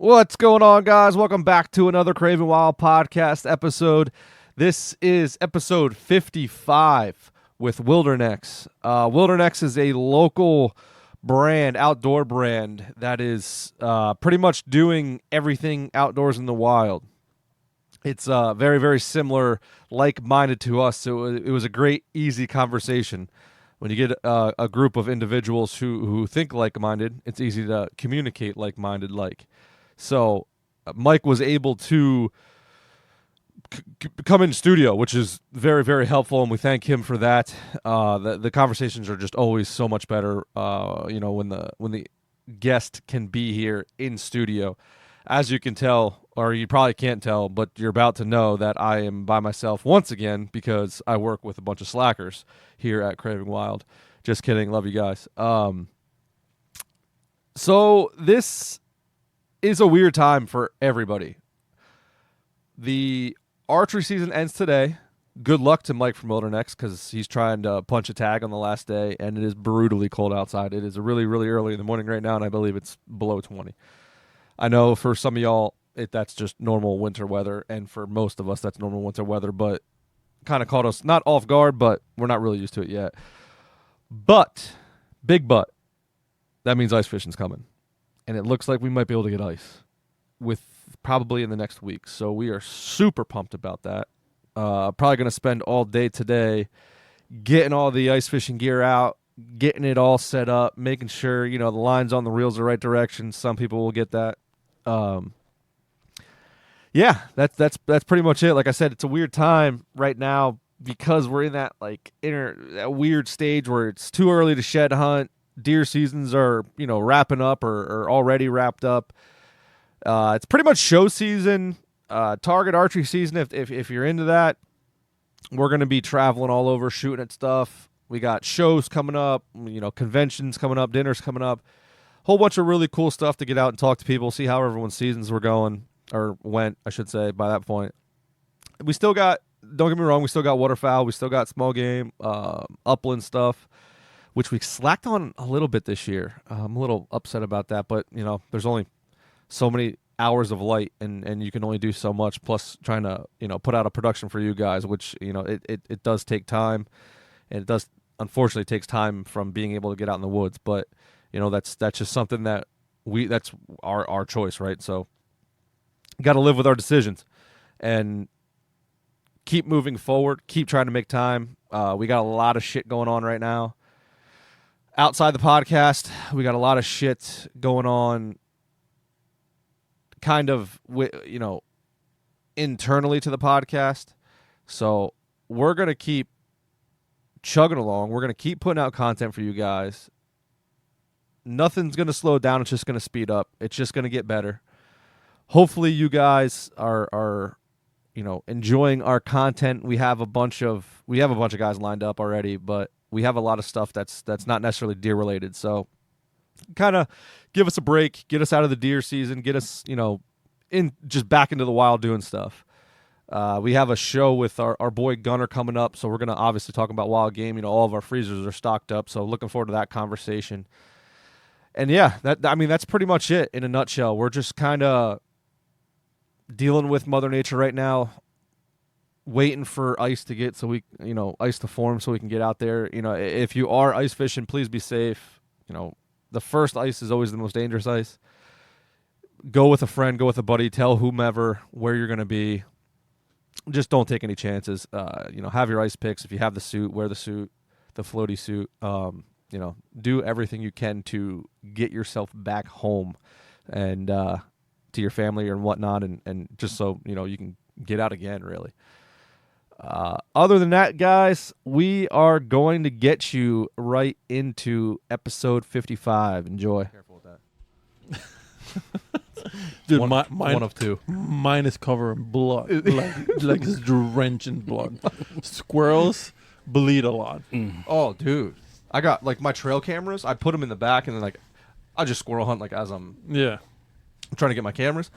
What's going on, guys? Welcome back to another Craving Wild Podcast episode. This is episode 55 with WildernX. WildernX is a local brand, outdoor brand, that is pretty much doing everything outdoors in the wild. It's very, very similar, like-minded to us, so it was a great, easy conversation. When you get a group of individuals who think like-minded, it's easy to communicate like-minded like. So Mike was able to come in studio, which is very, very helpful, and we thank him for that. The conversations are just always so much better, when the guest can be here in studio. As you can tell, or you probably can't tell, but you're about to know that I am by myself once again because I work with a bunch of slackers here at Craving Wild. Just kidding. Love you guys. So this is a weird time for everybody. The archery season ends today. Good luck to Mike from WildernX because he's trying to punch a tag on the last day, and it is brutally cold outside. It is really, really early in the morning right now, and I believe it's below 20. I know for some of y'all, that's just normal winter weather, and for most of us, that's normal winter weather, but kind of caught us not off guard, but we're not really used to it yet. But, big but, that means ice fishing's coming, and it looks like we might be able to get ice with probably in the next week, so we are super pumped about that. Probably going to spend all day today getting all the ice fishing gear out, getting it all set up, making sure, the lines on the reels the right direction. Some people will get that. That's pretty much it. Like I said, it's a weird time right now because we're in that that weird stage where it's too early to shed hunt. Deer seasons are, wrapping up or already wrapped up. It's pretty much show season, target archery season. If you're into that, we're going to be traveling all over shooting at stuff. We got shows coming up, conventions coming up, dinners coming up. Whole bunch of really cool stuff to get out and talk to people, see how everyone's seasons were going, or went, I should say, by that point. We still got, don't get me wrong, we still got waterfowl, we still got small game, upland stuff, which we slacked on a little bit this year. I'm a little upset about that, but, there's only so many hours of light, and you can only do so much, plus trying to, put out a production for you guys, which, it does take time, and it does, unfortunately, takes time from being able to get out in the woods, but that's just something that that's our choice, right? So got to live with our decisions and keep moving forward, keep trying to make time. We got a lot of shit going on right now. Outside the podcast, we got a lot of shit going on kind of, internally to the podcast. So we're going to keep chugging along. We're going to keep putting out content for you guys. Nothing's going to slow down. It's just going to speed up. It's just going to get better. Hopefully you guys are enjoying our content. We have a bunch of guys lined up already, but we have a lot of stuff that's not necessarily deer related. So kind of give us a break, get us out of the deer season, get us, just back into the wild doing stuff. We have a show with our boy Gunner coming up, so we're going to obviously talk about wild game. All of our freezers are stocked up, so looking forward to that conversation. And yeah, that's pretty much it in a nutshell. We're just kind of dealing with Mother Nature right now, waiting for ice to get ice to form so we can get out there. If you are ice fishing, please be safe. The first ice is always the most dangerous ice. Go with a friend, go with a buddy, tell whomever where you're going to be. Just don't take any chances. Have your ice picks. If you have the suit, wear the suit, the floaty suit. Do everything you can to get yourself back home and to your family and whatnot, and just so you can get out again, really. Other than that, guys, we are going to get you right into episode 55. Enjoy. Careful with that. Dude, one of two. Mine is covered in blood, like it's drenched in blood. Squirrels bleed a lot. Oh, dude. I got my trail cameras. I put them in the back, and then I just squirrel hunt as I'm trying to get my cameras,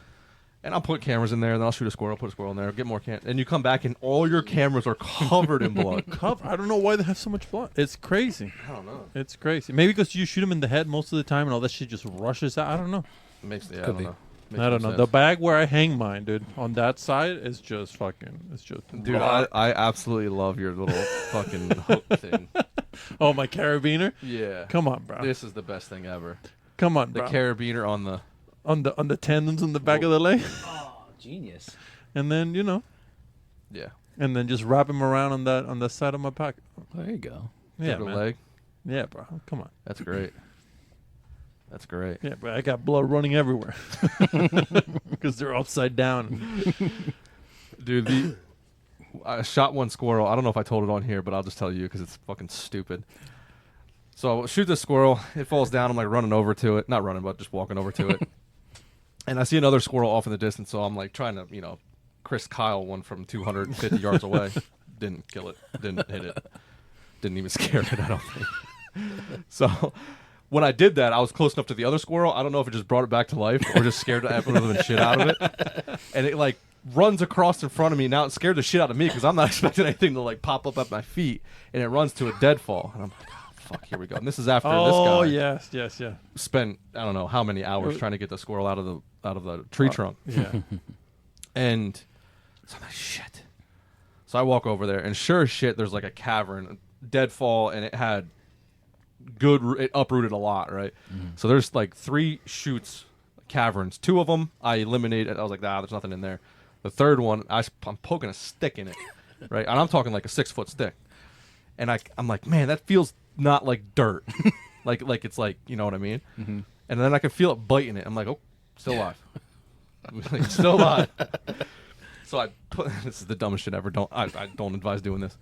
and I'll put cameras in there, and then I'll shoot a squirrel, put a squirrel in there, get more and you come back, and all your cameras are covered in blood. I don't know why they have so much blood. It's crazy. I don't know. It's crazy. Maybe because you shoot them in the head most of the time, and all that shit just rushes out. I don't know. I don't know. I don't know. The bag where I hang mine, dude, on that side is just fucking. It's just. Dude, I absolutely love your little fucking hook thing. Oh, my carabiner. Yeah. Come on, bro. This is the best thing ever. Come on, the bro. Carabiner on the tendons on the back of the leg. Oh, genius. And then Yeah. And then just wrap him around on the side of my pocket. There you go. Yeah, the man. leg. Yeah, bro. Come on. That's great. That's great. Yeah, but I got blood running everywhere because they're upside down. Dude, I shot one squirrel. I don't know if I told it on here, but I'll just tell you because it's fucking stupid. So I shoot this squirrel. It falls down. I'm like running over to it. Not running, but just walking over to it. And I see another squirrel off in the distance, so I'm like trying to, Chris Kyle one from 250 yards away. Didn't kill it. Didn't hit it. Didn't even scare it, I don't think. So when I did that, I was close enough to the other squirrel. I don't know if it just brought it back to life or just scared the absolute shit out of it. And it like runs across in front of me. Now it scared the shit out of me because I'm not expecting anything to like pop up at my feet. And it runs to a deadfall. And I'm like, oh, fuck, here we go. And this is after this guy. Oh, yes, yeah. Spent I don't know how many hours trying to get the squirrel out of the tree trunk. Yeah. And so I'm like, shit. So I walk over there, and sure as shit, there's like a cavern, deadfall, and it had it uprooted a lot, right? Mm-hmm. So there's like 3 chutes, caverns. 2 of them I eliminated. I was like, there's nothing in there. The third one, I'm poking a stick in it, right? And I'm talking like a 6-foot stick. And I'm like, man, that feels not like dirt. like it's like, you know what I mean? Mm-hmm. And then I can feel it biting it. I'm like, oh, still alive. Still alive. So I put this is the dumbest shit ever. I don't advise doing this.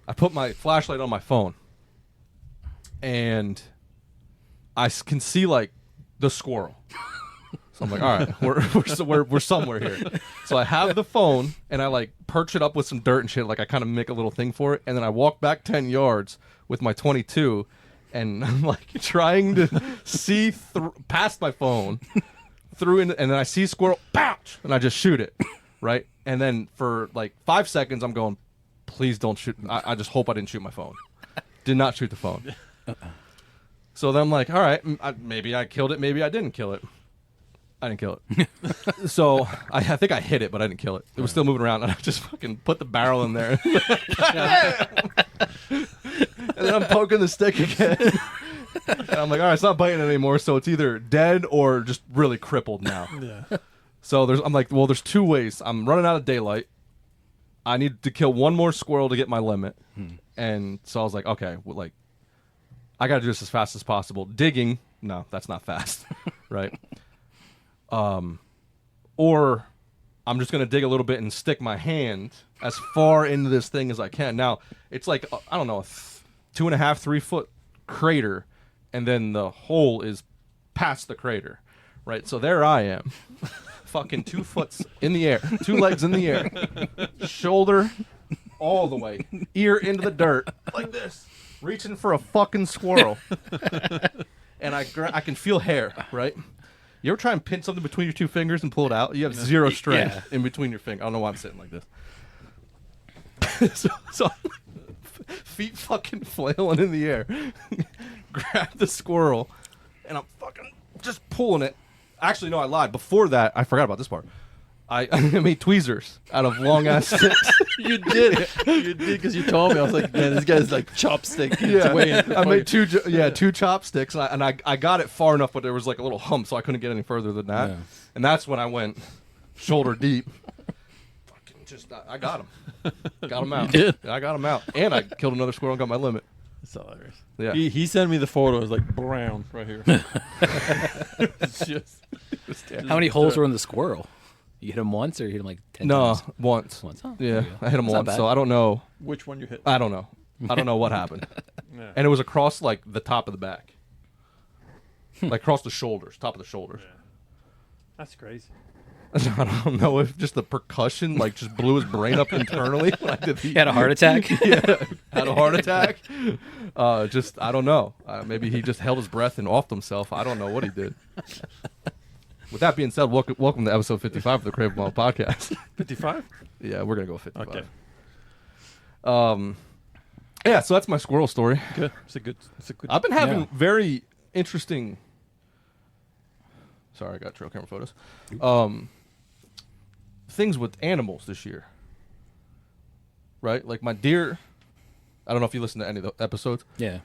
I put my flashlight on my phone, and I can see like the squirrel. So I'm like, all right, we're somewhere here. So I have the phone, and I like perch it up with some dirt and shit. Like I kind of make a little thing for it, and then I walk back 10 yards with my 22, and I'm like trying to see past my phone through, and then I see squirrel, pouch, and I just shoot it. Right? And then for like 5 seconds, I'm going, please don't shoot. I just hope I didn't shoot my phone. Did not shoot the phone. So then I'm like, all right, maybe I killed it. Maybe I didn't kill it. I didn't kill it. So I think I hit it, but I didn't kill it. It was still moving around, and I just fucking put the barrel in there. And then I'm poking the stick again. And I'm like, all right, it's not biting anymore, so it's either dead or just really crippled now. Yeah. So I'm like, well, there's 2 ways. I'm running out of daylight. I need to kill one more squirrel to get my limit. And so I was like, okay, well, like, I got to do this as fast as possible. Digging, no, that's not fast, right? Or I'm just going to dig a little bit and stick my hand as far into this thing as I can. Now, it's like, I don't know, a 2.5, 3 foot crater, and then the hole is past the crater, right? So there I am. Fucking 2 foot in the air, 2 legs in the air, shoulder all the way, ear into the dirt, like this, reaching for a fucking squirrel. And I can feel hair, right? You ever try and pin something between your 2 fingers and pull it out? You have 0 strength in between your fingers. I don't know why I'm sitting like this. so feet fucking flailing in the air, grab the squirrel, and I'm fucking just pulling it. Actually, no, I lied. Before that, I forgot about this part. I made tweezers out of long ass sticks. You did because you told me. I was like, man, this guy's like chopstick. I made 2 chopsticks, and I got it far enough, but there was like a little hump, so I couldn't get any further than that. Yeah. And that's when I went shoulder deep. Fucking just, I got him. Got him out. You did? Yeah, I got him out, and I killed another squirrel and got my limit. It's hilarious. Yeah. He sent me the photo. It was like brown right here. How many holes were in the squirrel? You hit him once, or you hit him like 10 times? No, once. Oh, yeah, I hit him That's once, so I don't know. Which one you hit? I don't know. I don't know what happened. Yeah. And it was across like the top of the back, like across the shoulders, top of the shoulders. Yeah. That's crazy. I don't know if just the percussion like just blew his brain up internally when I did the. He had a heart attack. Yeah, had a heart attack. Just I don't know. Maybe he just held his breath and offed himself. I don't know what he did. With that being said, welcome to episode 55 of the Craving Wild Podcast. 55? Yeah, we're gonna go 55. Okay. Yeah, so that's my squirrel story. Good. It's a good. I've been having very interesting Sorry, I got trail camera photos. Things with animals this year. Right? Like my deer, I don't know if you listen to any of the episodes. Yeah.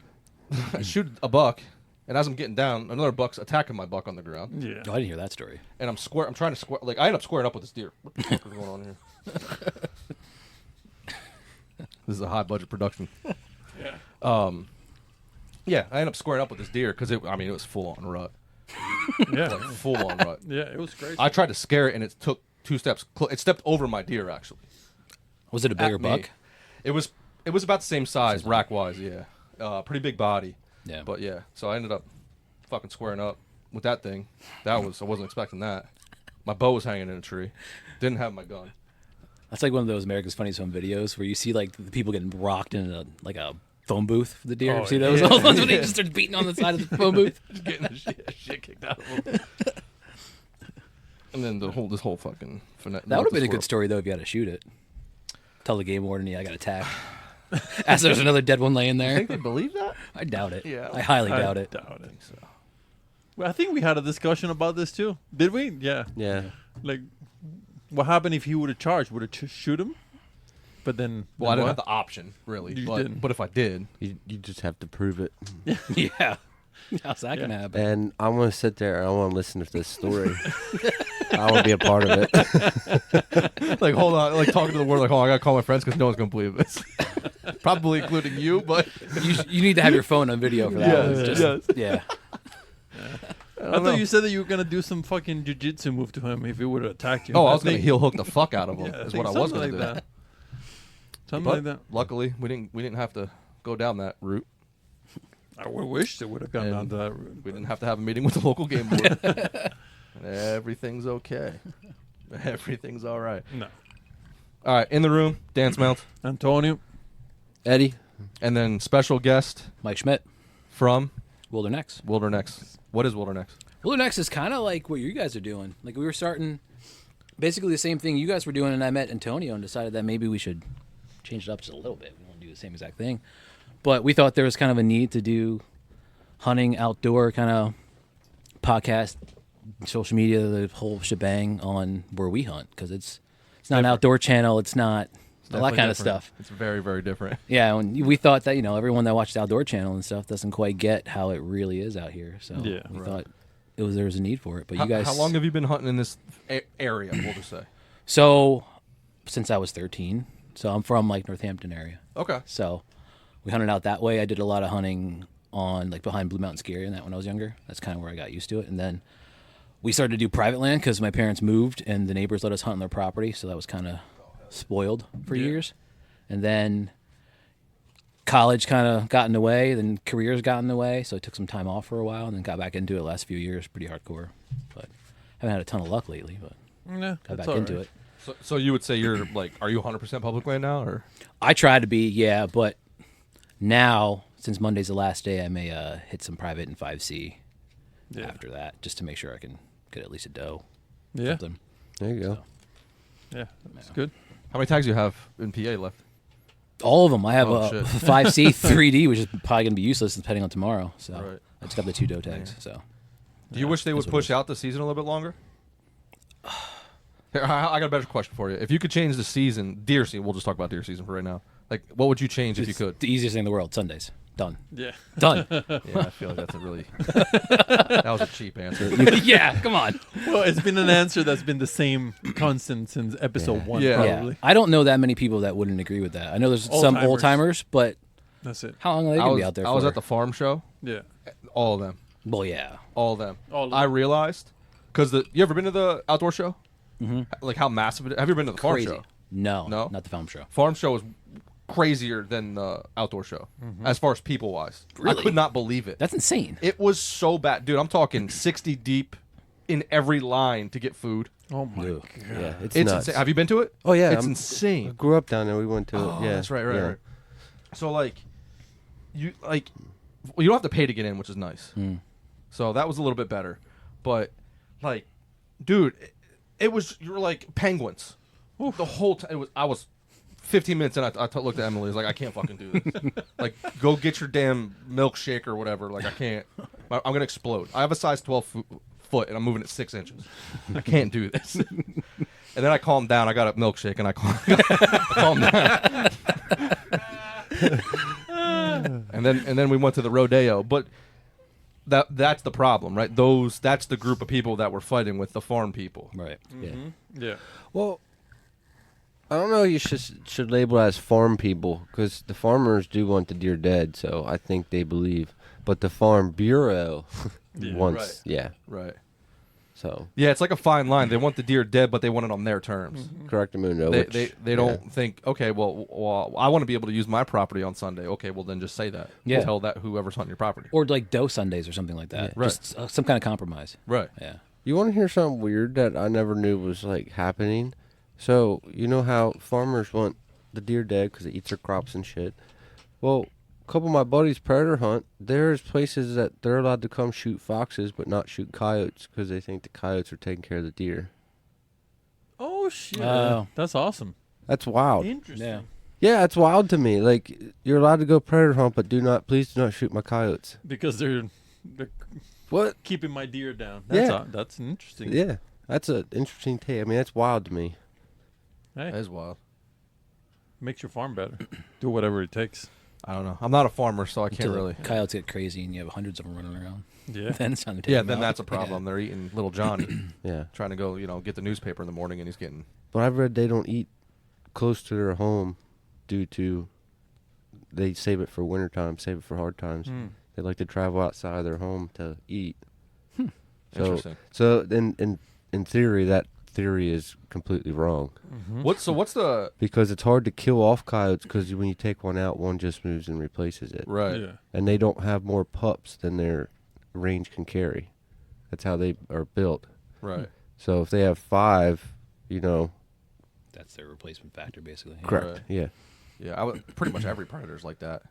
I shoot a buck, and as I'm getting down, another buck's attacking my buck on the ground. Yeah. Oh, I didn't hear that story. And I'm trying to square. Like I end up squaring up with this deer. What the fuck is going on here? This is a high budget production. Yeah. Yeah, I end up squaring up with this deer because it was full on rut. Yeah. Like full on rut. Yeah, it was crazy. I tried to scare it, and it took 2 steps. It stepped over my deer actually. Was it a bigger At me. buck? It was about the same size, rack wise. Yeah, pretty big body. Yeah. But yeah, so I ended up fucking squaring up with that thing. I wasn't expecting that. My bow was hanging in a tree. Didn't have my gun. That's like one of those America's Funniest Home videos where you see like the people getting rocked in a phone booth for the deer. Oh, See those? yeah. Those ones when they just start beating on the side of the phone booth. Just getting the shit kicked out of them. And then this whole fucking finesse. That would have been a good story though if you had to shoot it. Tell the game warden, I got attacked. As there's another dead one laying I there. think they believe that. I doubt it. Yeah. I highly doubt I it. doubt it. So. Well, I think we had a discussion about this too. Did we? Yeah. Yeah. Like, what happened if he would have charged? Would have shoot him? But then, Well, I didn't what? have the option really. You but, didn't. but if I did, You just have to prove it. Yeah. How's that gonna happen? And I want to sit there and I want to listen to this story. I want to be a part of it. like hold on, like talking to the world, like, oh, I gotta call my friends because no one's gonna believe this. Probably including you, but You need to have your phone on video for that. Yes, one. Just- yes. Yeah. I thought you said that you were gonna do some fucking jujitsu move to him if he would have attacked you. oh, I was gonna think- heel hook the fuck out of him. Yeah, is think what I was something gonna like do. that. Something But like that. luckily, we didn't have to go down that route. I wish it would have gone down And to that route. We didn't have to have a meeting with the local game board. Everything's okay. Everything's all right. No. All right, in the room, dance mount, Antonio. Eddie? and then special guest Mike Schmidt, from WildernX. WildernX. What is WildernX? WildernX is kind of like what you guys are doing. Like we were starting basically the same thing you guys were doing, and I met Antonio and decided that maybe we should change it up just a little bit. We don't do the same exact thing. But we thought there was kind of a need to do hunting, outdoor kind of podcast, social media, the whole shebang on where we hunt because it's not an outdoor channel. It's not all that kind of stuff. It's very, very different. Yeah, and we thought that everyone that watches Outdoor Channel and stuff doesn't quite get how it really is out here. So Yeah, we right. thought there was a need for it. But you guys, How long have you been hunting in this area? We'll just say. So since I was 13, so I'm from like Northampton area. Okay. So we hunted out that way. I did a lot of hunting on like behind Blue Mountain Ski Area and that when I was younger. That's kind of where I got used to it. And then we started to do private land because my parents moved and the neighbors let us hunt on their property. So that was kind of spoiled for years. And then college kind of got in the way. Then careers got in the way. So I took some time off for a while and then got back into it last few years. Pretty hardcore. But haven't had a ton of luck lately, but Yeah, got that's back all into right. it. So you would say you're like, are you 100% public land now, or? I try to be, yeah, but now since Monday's the last day, I may hit some private and 5C Yeah. after that, just to make sure I can get at least a doe. Yeah. Something. There you go. Yeah. That's good. How many tags do you have in PA left? All of them. I have Oh, a shit. 5C 3D, which is probably going to be useless depending on tomorrow. So Right. I just got the 2 doe tags. So Do you wish they would That's what it push out the season a little bit longer? Here, I got a better question for you. If you could change the season, deer season, we'll just talk about deer season for right now. Like, what would you change if you it's could? the easiest thing in the world. Sundays. Done. Yeah. Done. Yeah, I feel like that's a really that was a cheap answer. Yeah, come on. Well, it's been an answer that's been the same constant since episode 1, Yeah. probably. Yeah. I don't know that many people that wouldn't agree with that. I know there's some Old-timers. old timers, but That's it. how long are they I going to was, be out there I for? was at the farm show. Yeah. All of them. Well, yeah. All of them. All of I them. realized because you ever been to the outdoor show? Mm-hmm. Like how massive it is? Have you ever been to the farm Crazy. show? No, No? not the film show. Farm show is crazier than the outdoor show as far as people wise. Really? I could not believe it. That's insane. It was so bad, dude. I'm talking 60 deep in every line to get food. Oh, my Ugh. God. Yeah, it's It's nuts. insane. Have you been to it? Oh, yeah. It's I insane. grew up down there. We went to Oh, it. Yeah. that's right, yeah. right. So well, you don't have to pay to get in, which is nice. So that was a little bit better. But like, dude, it was you were like penguins. The whole time I was 15 minutes in. I looked at Emily. I was like, I can't fucking do this. Like, go get your damn milkshake or whatever. Like, I can't. I'm gonna explode. I have a size 12 foot and I'm moving it 6 inches. I can't do this. And then I calmed down. I got a milkshake and I calmed down. and then we went to the rodeo. But that's the problem, right? That's the group of people that we're fighting with, the farm people. Right. Yeah. Well, I don't know. You should label it as farm people because the farmers do want the deer dead, so I think they believe. But the Farm Bureau wants, Right. So it's like a fine line. They want the deer dead, but they want it on their terms. correct, Mundo. They don't think, okay, well, I want to be able to use my property on Sunday. Okay, well then just say that. Yeah. Tell that whoever's hunting your property. Or like doe Sundays or something like that. Right. Just some kind of compromise. Right. Yeah. You want to hear something weird that I never knew was like happening? So you know how farmers want the deer dead because it eats their crops and shit. Well, a couple of my buddies predator hunt. There's places that they're allowed to come shoot foxes, but not shoot coyotes because they think the coyotes are taking care of the deer. Oh shit! Oh. That's awesome. That's wild. Interesting. Yeah. Yeah, it's wild to me. Like you're allowed to go predator hunt, but please do not shoot my coyotes. Because they're What? keeping my deer down. That's interesting. Yeah, that's an interesting take. I mean, that's wild to me. Hey, That is wild. makes your farm better. Do whatever it takes. I don't know. I'm not a farmer, so I can't Until really. the coyotes get crazy and you have hundreds of them running around. Yeah. Then it's time to take Yeah, them then out. that's a problem. They're eating little Johnny, Yeah, trying to go, get the newspaper in the morning, and he's getting. but I've read they don't eat close to their home due to they save it for wintertime, save it for hard times. They like to travel outside of their home to eat. So, Interesting. so in theory, that theory is completely wrong What's the because it's hard to kill off coyotes because when you take one out, one just moves and replaces it, right? Yeah. and they don't have more pups than their range can carry. That's how they are built. Right. So if they have 5, That's their replacement factor, basically. correct, Right. yeah, Yeah, pretty much every predator's like that.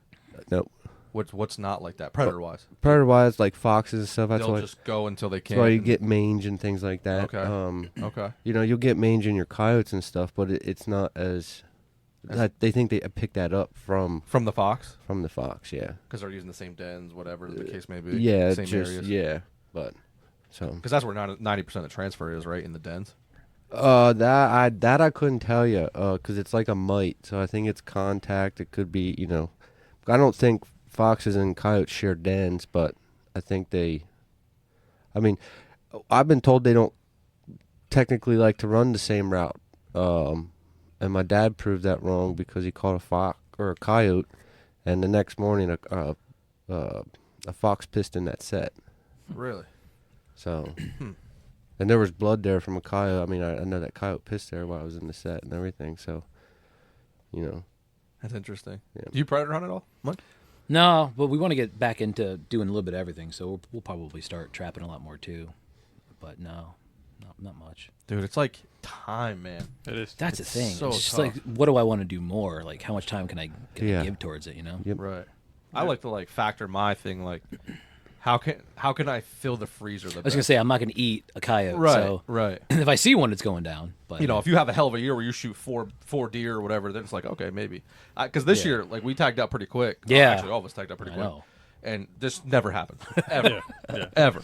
nope. What's not like that predator wise? Predator-wise, like foxes and stuff, that's They'll why. just go until they That's can't. why you and- get mange and things like that. Okay. Okay. You'll get mange in your coyotes and stuff, but it's not as. They think they pick that up from From the fox, the fox, yeah. because they're using the same dens, whatever the case may be. Yeah, same just areas. yeah, but so. Because that's where 90% of the transfer is, right, in the dens. That I couldn't tell you, because it's like a mite, so I think it's contact. It could be, I don't think foxes and coyotes share dens, but I think I've been told they don't technically like to run the same route. And my dad proved that wrong because he caught a fox or a coyote, and the next morning a fox pissed in that set. Really? So, and there was blood there from a coyote. I mean, I know that coyote pissed there while I was in the set and everything. So, That's interesting. Yeah. Do you predator hunt at all, Mike? No, but we want to get back into doing a little bit of everything, so we'll probably start trapping a lot more too. But no, not much. Dude, it's like time, man. It is. That's the It's thing. so It's just tough. like, what do I want to do more? Like, how much time can I Yeah. give towards it? Yep. Right. I like to factor my thing how can I fill the freezer the I was gonna say I'm not gonna eat a coyote. Right. So Right. if I see one, it's going down. But If you have a hell of a year where you shoot four deer or whatever, then it's like, okay, maybe. Because this Yeah. year, we tagged out pretty quick. Yeah. Actually, all of us tagged out pretty I quick. know. And this never happened. Ever. Yeah. Ever.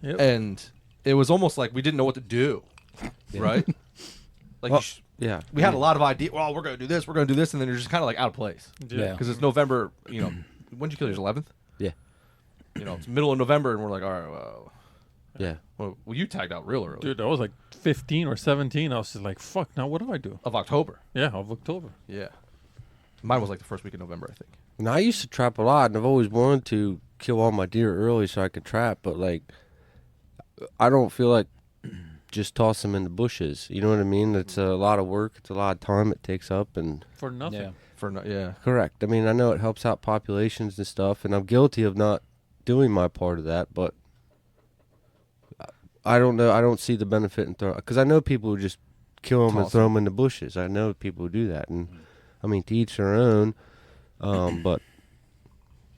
Yep. And it was almost like we didn't know what to do. Right? Yeah. we had a lot of ideas. Well, we're going to do this, we're going to do this. And then you're just kind of out of place. Yeah. Because it's November, when did you kill yours? 11th? Yeah. It's middle of November, and we're like, all right, Yeah. well, you tagged out real early. Dude, I was like 15 or 17. I was just like, fuck, now what do I do? Of October. Yeah, of October. Yeah. Mine was like the first week of November, I think. And I used to trap a lot, and I've always wanted to kill all my deer early so I could trap, but I don't feel like just toss them in the bushes. You know what I mean? It's a lot of work. It's a lot of time it takes up, and For nothing. Yeah. correct. I mean, I know it helps out populations and stuff, and I'm guilty of not doing my part of that, but I don't know. I don't see the benefit in throwing, because I know people who just kill them and Toss throw them in the bushes. I know people who do that, and I mean, to each their own. But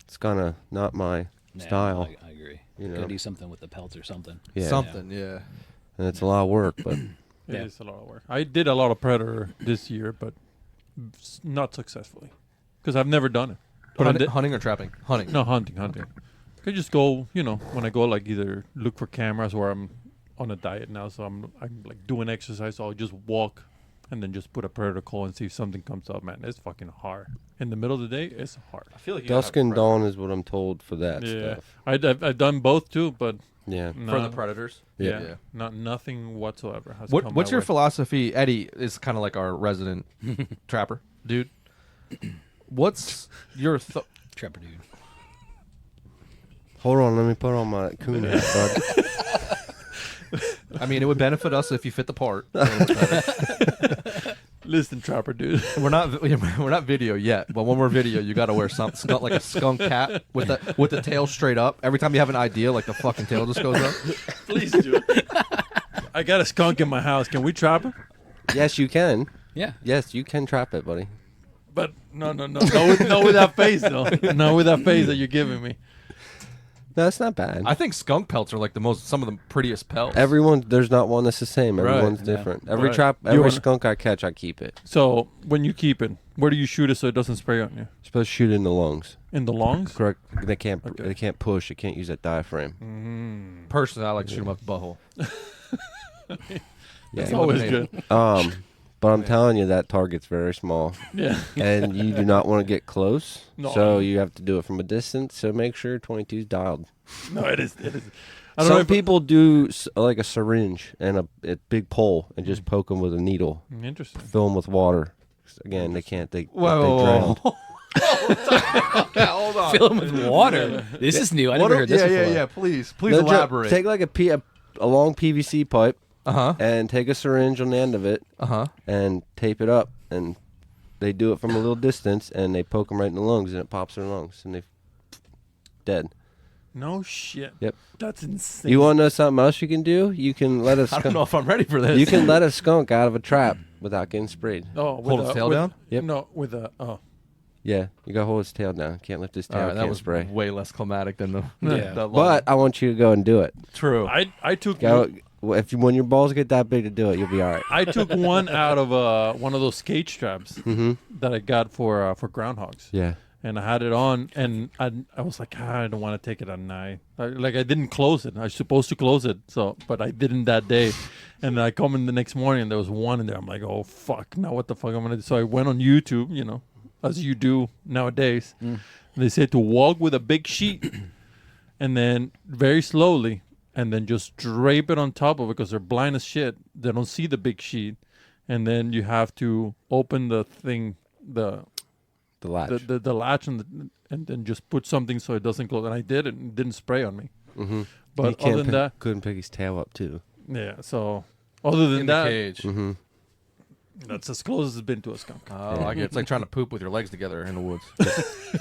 it's kind of not my style. I agree. You know. Gotta do something with the pelts or something. Yeah. Something, yeah. And it's a lot of work, but It Yeah. is a lot of work. I did a lot of predator this year, but not successfully. Because I've never done it. But I did, Hunting or trapping? Hunting. no, hunting. I just go, when I go like either look for cameras or I'm on a diet now, so I'm like doing exercise. So I'll just walk and then just put a predator call and see if something comes up. Man, it's fucking hard. In the middle of the day, it's hard. I feel like Dusk and dawn is what I'm told for that stuff. I've done both too, but Yeah. for the predators. Yeah. Nothing whatsoever has come What's my your way. philosophy? Eddie is kind of like our resident trapper dude. What's your Trapper dude. Hold on, let me put on my coon hat, bud. I mean, it would benefit us if you fit the part. Listen, trapper dude. we're not video yet, but when we're video, you got to wear something like a skunk cap with the tail straight up. Every time you have an idea, like the fucking tail just goes up. Please do. I got a skunk in my house. Can we trap it? Yes, you can. Yeah. Yes, you can trap it, buddy. But no, with that face though. No, with that face that you're giving me. No, that's not bad. I think skunk pelts are like some of the prettiest pelts. There's not one that's the same. Right. Everyone's Yeah. different. Every Right. every skunk I catch, I keep it. So when you keep it, where do you shoot it so it doesn't spray on you? You're supposed to shoot it in the lungs. In the lungs? Correct. They can't. Okay. They can't push. They can't use that diaphragm. Personally, I like to shoot them up the butthole. That's Yeah. always eliminated. good. But I'm telling you, that target's very small, Yeah. and you do not want to get close. No. So you have to do it from a distance. So make sure 22's dialed. No, it is. I don't know Some if people do like a syringe and a big pole and just poke them with a needle, Interesting. fill them with water. Again, they can't. They Whoa. drown. Hold on. Fill them with water. This is new. I never heard this before. Yeah. Please No, elaborate. Take like a long PVC pipe Uh-huh. and take a syringe on the end of it Uh-huh. and tape it up. And they do it from a little distance and they poke them right in the lungs and it pops their lungs and they dead. No shit. Yep. That's insane. You want to know something else you can do? You can let a I don't skunk. know if I'm ready for this. You can let a skunk out of a trap without getting sprayed. Oh, with hold its tail down? Yep. No, with a Yeah, you gotta hold his tail down. Can't lift his tail. All right, that can't was spray. way less climatic than the Yeah. the But I want you to go and do it. true. I took When your balls get that big to do it, you'll be all right. I took one out of one of those cage traps that I got for groundhogs. Yeah. And I had it on, and I was like, I don't want to take it at night. I didn't close it. I was supposed to close it, but I didn't that day. And I come in the next morning, and there was one in there. I'm like, oh, fuck, now what the fuck am I going to do? So I went on YouTube, as you do nowadays. And they said to walk with a big sheet, and then very slowly, and then just drape it on top of it because they're blind as shit. They don't see the big sheet. And then you have to open the thing, the latch. the latch and then just put something so it doesn't close. And I did it and it didn't spray on me. Mm-hmm. But other than that, couldn't pick his tail up too. yeah. So other than in that, the cage. Mm-hmm. that's as close as it's been to a skunk. Oh, I get it's like trying to poop with your legs together in the woods.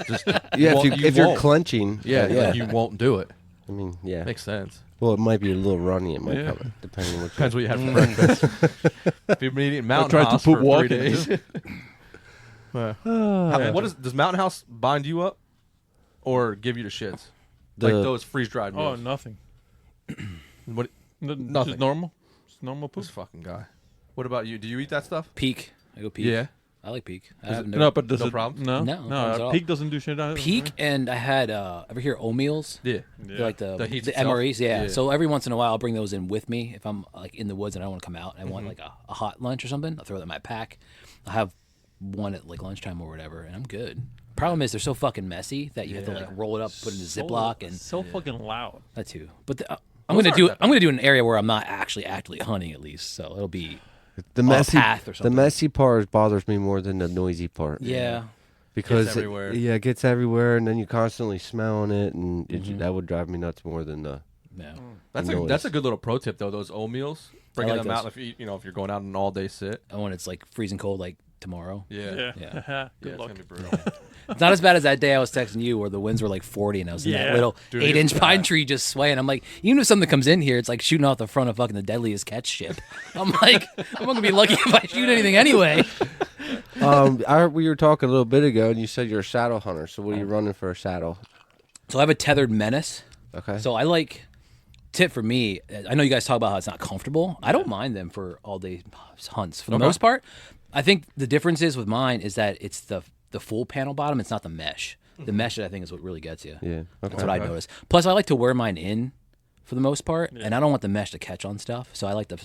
Just Yeah, well, if you're won't. clenching. Yeah, you won't do it. I mean, yeah. Makes sense. Well, it might be a little runny. It might Yeah. come, depending on what. Depends what you had for breakfast. If you've been eating Mountain tried to House poop for 3 walking, days. too. Does Mountain House bind you up or give you the shits? The- Like those freeze dried Oh, meals. nothing. What Nothing. Nothing. Just normal. It's normal poop. this fucking guy. What about you? Do you eat that stuff? Peak. I go peak. Yeah. I like peak. I Is have it- no, No, but does No it? problems? No, No problems at all. Peak doesn't do shit. Either, peak, and I had ever hear oatmeals. Yeah. Yeah. Like the heat itself? MREs, yeah. Yeah. So every once in a while, I'll bring those in with me if I'm like in the woods and I don't want to come out. And I want like a hot lunch or something. I'll throw that in my pack. I'll have one at like lunchtime or whatever, and I'm good. Problem is, they're so fucking messy that you have to like roll it up, put it in a Ziploc, and so fucking loud. that too. But I'm gonna do it in an area where I'm not actually actively hunting at least, so it'll be The on a messy, path or the something. messy part bothers me more than the noisy part. yeah. Because Gets everywhere. it gets everywhere, and then you constantly smelling it, and that would drive me nuts more than the. Yeah. That's Noise. that's a good little pro tip though. Those oatmeals, bringing like them out those. if if you're going out on an all day sit. And when it's like freezing cold, like tomorrow. Yeah. Yeah. Yeah, Good it's luck. gonna be brutal. It's not as bad as that day I was texting you where the winds were like 40 and I was in that Yeah. little Dude, 8-inch it's pine bad. tree just swaying. I'm like, even if something comes in here, it's like shooting off the front of fucking the deadliest catch ship. I'm like, I'm not gonna be lucky if I shoot anything anyway. We were talking a little bit ago, and you said you're a saddle hunter. So what are you running for a saddle? So I have a tethered menace. Okay. So I like, tip for me, I know you guys talk about how it's not comfortable. I don't mind them for all day hunts for the most part. I think the difference is with mine is that it's the full panel bottom. It's not the mesh. The mesh, I think, is what really gets you. Yeah. Okay. That's what I noticed. Plus, I like to wear mine in for the most part, and I don't want the mesh to catch on stuff, so I like the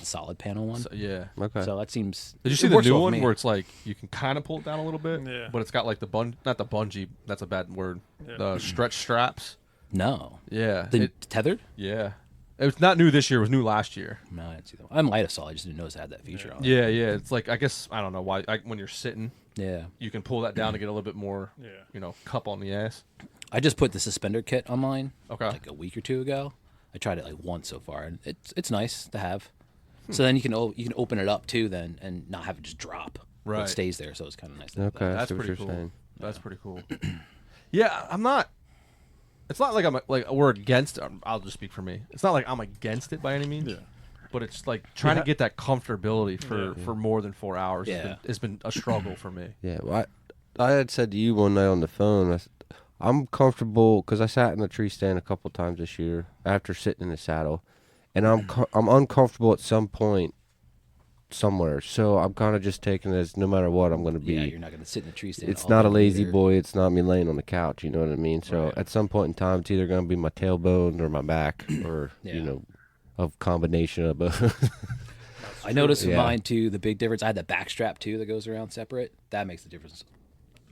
solid panel one. So, yeah. Okay. So that seems. Did you see the new one where it's like you can kind of pull it down a little bit, but it's got like not the bungee. That's a bad word. The stretch straps. No. Yeah. Tethered? Yeah. It was not new this year. It was new last year. No, I didn't see that one. I might have saw it. I just didn't notice it had that feature on it. Yeah, yeah. It's like, I guess, I don't know why. When you're sitting, you can pull that down to get a little bit more, cup on the ass. I just put the suspender kit on mine like a week or two ago. I tried it like once so far, and it's nice to have. So then you can open it up too, then, and not have it just drop. Right. It stays there, so it's kind of nice. Okay. That's what pretty you're cool. saying. That's pretty cool. Yeah, I'm not. It's not like we're against. I'll just speak for me. It's not like I'm against it by any means. Yeah. But it's like trying to get that comfortability for more than 4 hours. Yeah. It's been a struggle for me. Yeah. Well, I had said to you one night on the phone, I'm comfortable because I sat in a tree stand a couple times this year after sitting in the saddle, and I'm uncomfortable at some point somewhere. So I'm kind of just taking it as no matter what I'm going to be. Yeah, you're not going to sit in the tree stand. It's not a lazy boy. It's not me laying on the couch. You know what I mean? So at some point in time, it's either going to be my tailbone or my back, or a combination of both. I noticed with mine too. The big difference. I had the back strap too that goes around separate. That makes the difference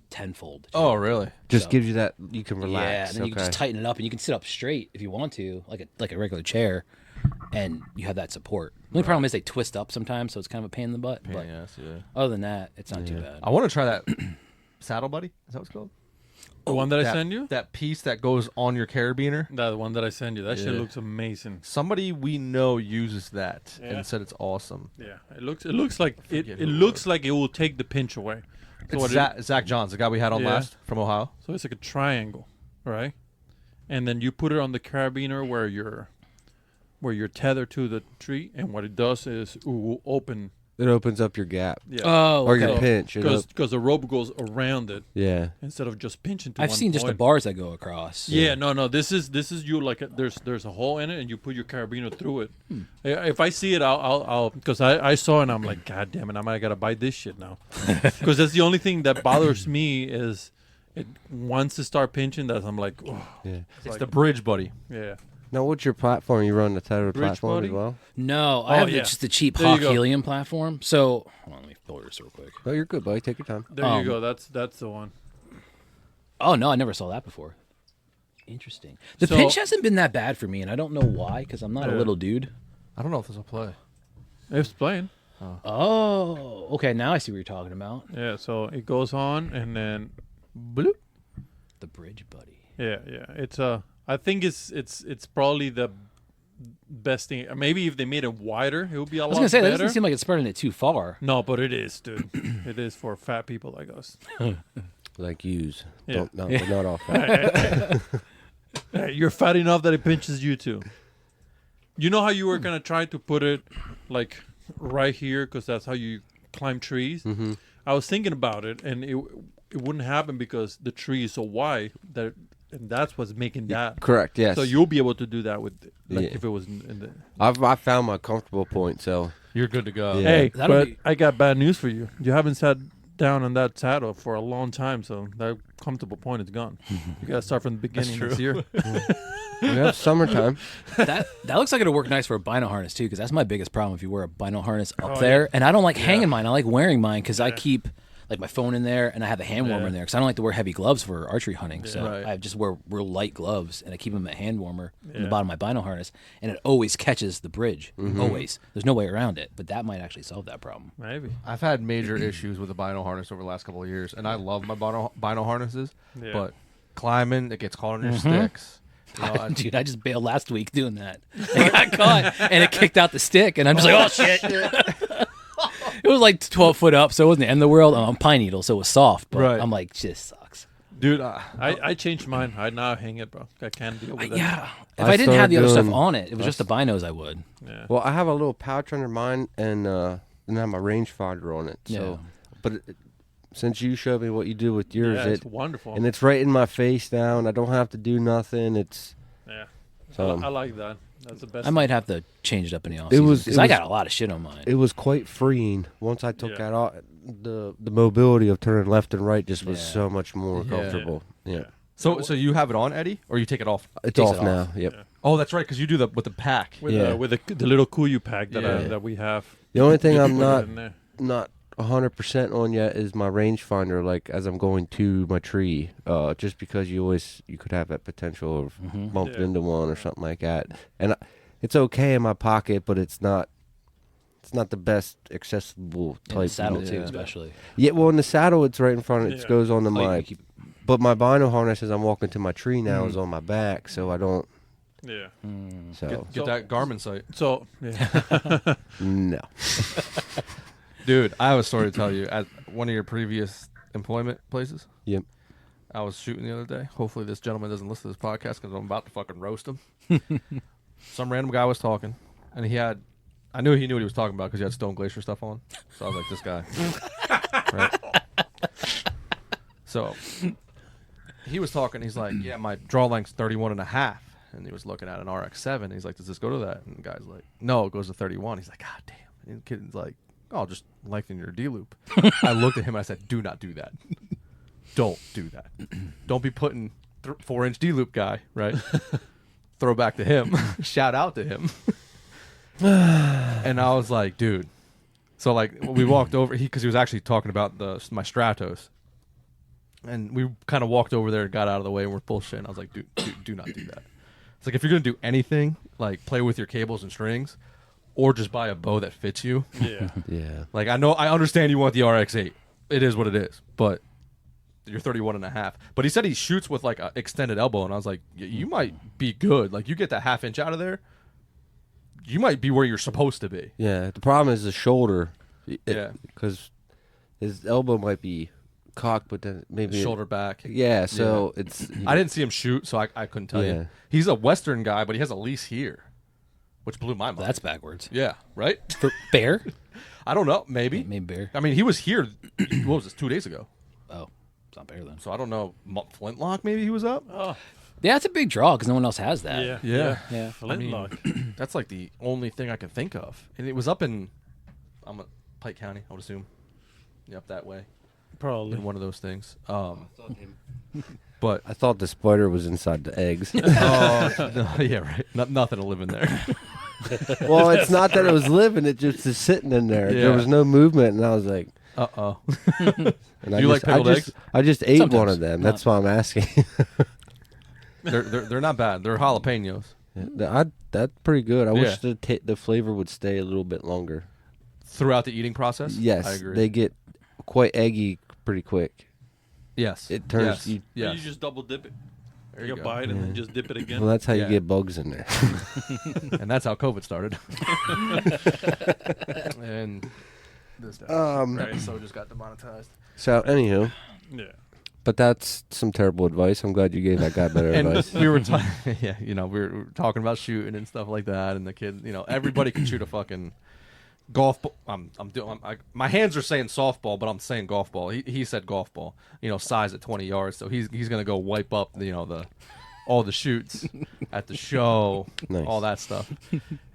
tenfold. Oh, really? Just gives you that you can relax. Yeah, and then you can just tighten it up, and you can sit up straight if you want to, like a regular chair, and you have that support. The only problem is they twist up sometimes, so it's kind of a pain in the butt. But other than that, it's not too bad. I want to try that saddle buddy. Is that what it's called? The one that I send you? That piece that goes on your carabiner? The one that I send you. That shit looks amazing. Somebody we know uses that and said it's awesome. Yeah, it looks like it looks like it will take the pinch away. So it's Zach Johns, the guy we had on last from Ohio. So it's like a triangle, right? And then you put it on the carabiner where you're tethered to the tree, and what it does is it will open. It opens up your gap. Yeah. Oh, or your pinch. Because the rope goes around it. Yeah. Instead of just pinching to I've one seen point. just the bars that go across. Yeah, no. This is you like there's a hole in it, and you put your carabiner through it. If I see it, I'll because I saw it, and I'm like, God damn it, I gotta buy this shit now. Because that's the only thing that bothers me is it once it start pinching, that I'm like, oh. Yeah. It's like the bridge buddy. Yeah. Now, what's your platform? You run the tethered Bridge platform buddy? as well? No, I have just the cheap There you Hawk go. Helium platform. So, hold on, let me filter this real quick. Oh, you're good, buddy. Take your time. There you go. That's the one. Oh, no, I never saw that before. Interesting. The pinch hasn't been that bad for me, and I don't know why, because I'm not a little dude. I don't know if this will play. It's playing. Oh, okay. Now I see what you're talking about. Yeah, so it goes on, and then Bloop. The bridge buddy. yeah. It's I think it's probably the best thing. Maybe if they made it wider, it would be a lot better. I was gonna say that doesn't seem like it's spreading it too far. No, but it is, dude. It is for fat people like us. Like yous. Yeah. They're not all fat. Hey, you're fat enough that it pinches you too. You know how you were gonna try to put it like right here because that's how you climb trees. Mm-hmm. I was thinking about it, and it wouldn't happen because the tree is so wide that. And that's what's making that. Correct, yes. So you'll be able to do that with, if it was in the... I found my comfortable point, so... You're good to go. Yeah. Hey, but I got bad news for you. You haven't sat down on that saddle for a long time, so that comfortable point is gone. You got to start from the beginning this year. We have summertime. That looks like it'll work nice for a bino harness, too, because that's my biggest problem if you wear a bino harness up there. And I don't like hanging mine. I like wearing mine because I keep... like my phone in there, and I have a hand warmer in there because I don't like to wear heavy gloves for archery hunting. So I just wear real light gloves, and I keep them at hand warmer in the bottom of my bino harness, and it always catches the bridge. Always. There's no way around it, but that might actually solve that problem. Maybe. I've had major issues with the bino harness over the last couple of years, and I love my bino harnesses, but climbing, it gets caught on your sticks. You know, Dude, I just bailed last week doing that. I got caught, and it kicked out the stick, and I'm just like, oh, shit. It was like 12 foot up, so it wasn't the end of the world. I'm on pine needle, so it was soft, but I'm like, just sucks. Dude, I changed mine. I now hang it, bro. I can't deal with that. Yeah. If I didn't have the other stuff on it, it was just the binos I would. Yeah. Well, I have a little pouch under mine, and I have my rangefinder on it. So, but since you showed me what you do with yours, it's wonderful. And it's right in my face now, and I don't have to do nothing. It's yeah. So, I like that. That's the best. I might have to change it up in the off It season was- because it I was- got a lot of shit on mine. It was quite freeing once I took Yeah. that off. The mobility of turning left and right just was Yeah. so much more Yeah. comfortable. Yeah. So you have it on, Eddie, or you take it off? It's Takes off it now. off. Yep. Yeah. Oh, that's right, because you do the with the pack. with Yeah. with the little Kuyu pack that Yeah. that we have. The only thing You I'm put it not in there. not 100% on yet is my rangefinder. Like as I'm going to my tree, just because you could have that potential of bumping Yeah. into one or something like that. And it's okay in my pocket, but it's not the best accessible In type. the saddle too, Yeah. especially. Yeah, well, in the saddle, it's right in front. It Yeah. goes on the Like, mic. you keep- But my vinyl harness, as I'm walking to my tree now, is on my back, so I don't. Yeah. So Get that Garmin site. So yeah. no. Dude, I have a story to tell you. At one of your previous employment places, Yep. I was shooting the other day. Hopefully this gentleman doesn't listen to this podcast because I'm about to fucking roast him. Some random guy was talking, and I knew he knew what he was talking about because he had Stone Glacier stuff on. So I was like, this guy. Right? So he was talking. He's like, yeah, my draw length's 31.5. And he was looking at an RX-7. He's like, does this go to that? And the guy's like, no, it goes to 31. He's like, God damn. And the kid's like, oh, just lengthen your D-loop. I looked at him and I said, do not do that. Don't do that. Don't be putting 4-inch D-loop guy, right? Throw back to him. Shout out to him. And I was like, dude. So like we walked over, because he was actually talking about my Stratos. And we kind of walked over there and got out of the way and we're bullshitting. I was like, dude, do not do that. It's like if you're going to do anything, like play with your cables and strings, or just buy a bow that fits you. Yeah. Yeah. Like I understand you want the RX-8. It is what it is. But you're 31.5. But he said he shoots with like an extended elbow, and I was like, you might be good. Like you get that half-inch out of there, you might be where you're supposed to be. Yeah. The problem is the shoulder. Yeah. Because his elbow might be cocked, but then maybe Shoulder back. Yeah. So it's. I didn't see him shoot, so I couldn't tell Yeah. you. He's a Western guy, but he has a lease here, which blew my mind. That's backwards. Yeah, right? For bear? I don't know. Maybe. Maybe bear. I mean, he was here, what was this, 2 days ago? Oh, it's not bear then. So I don't know. Flintlock, maybe he was up? Oh. Yeah, it's a big draw because no one else has that. Yeah. Yeah. Yeah. Flintlock. That's like the only thing I can think of. And it was up in Pike County, I would assume. Yeah, up that way. Probably. In one of those things. But I thought the spider was inside the eggs. yeah, right. Nothing to live in there. Well, it's not that it was living; it just is sitting in there. Yeah. There was no movement, and I was like, Uh-oh. and You like pickled eggs? I just ate one Sometimes. of them. That's why I'm asking. They're not bad. They're jalapenos. That's pretty good. I wish Yeah. the flavor would stay a little bit longer. Throughout the eating process? Yes, I agree. they get quite eggy pretty quick. Yes. It turns. Yes. Yes. You just double dip it. There You you go. bite and then just dip it again. Well, that's how Yeah. you get bugs in there. And that's how COVID started. And this right, so just got demonetized. So, anywho, Yeah. but that's some terrible advice. I'm glad you gave that guy better And advice. we were talking, yeah, we were talking about shooting and stuff like that, and the kid, everybody can shoot a fucking golf ball. My hands are saying softball, but I'm saying golf ball. He said golf ball. Size at 20 yards, so he's gonna go wipe up all the shoots at the show, Nice. all that stuff.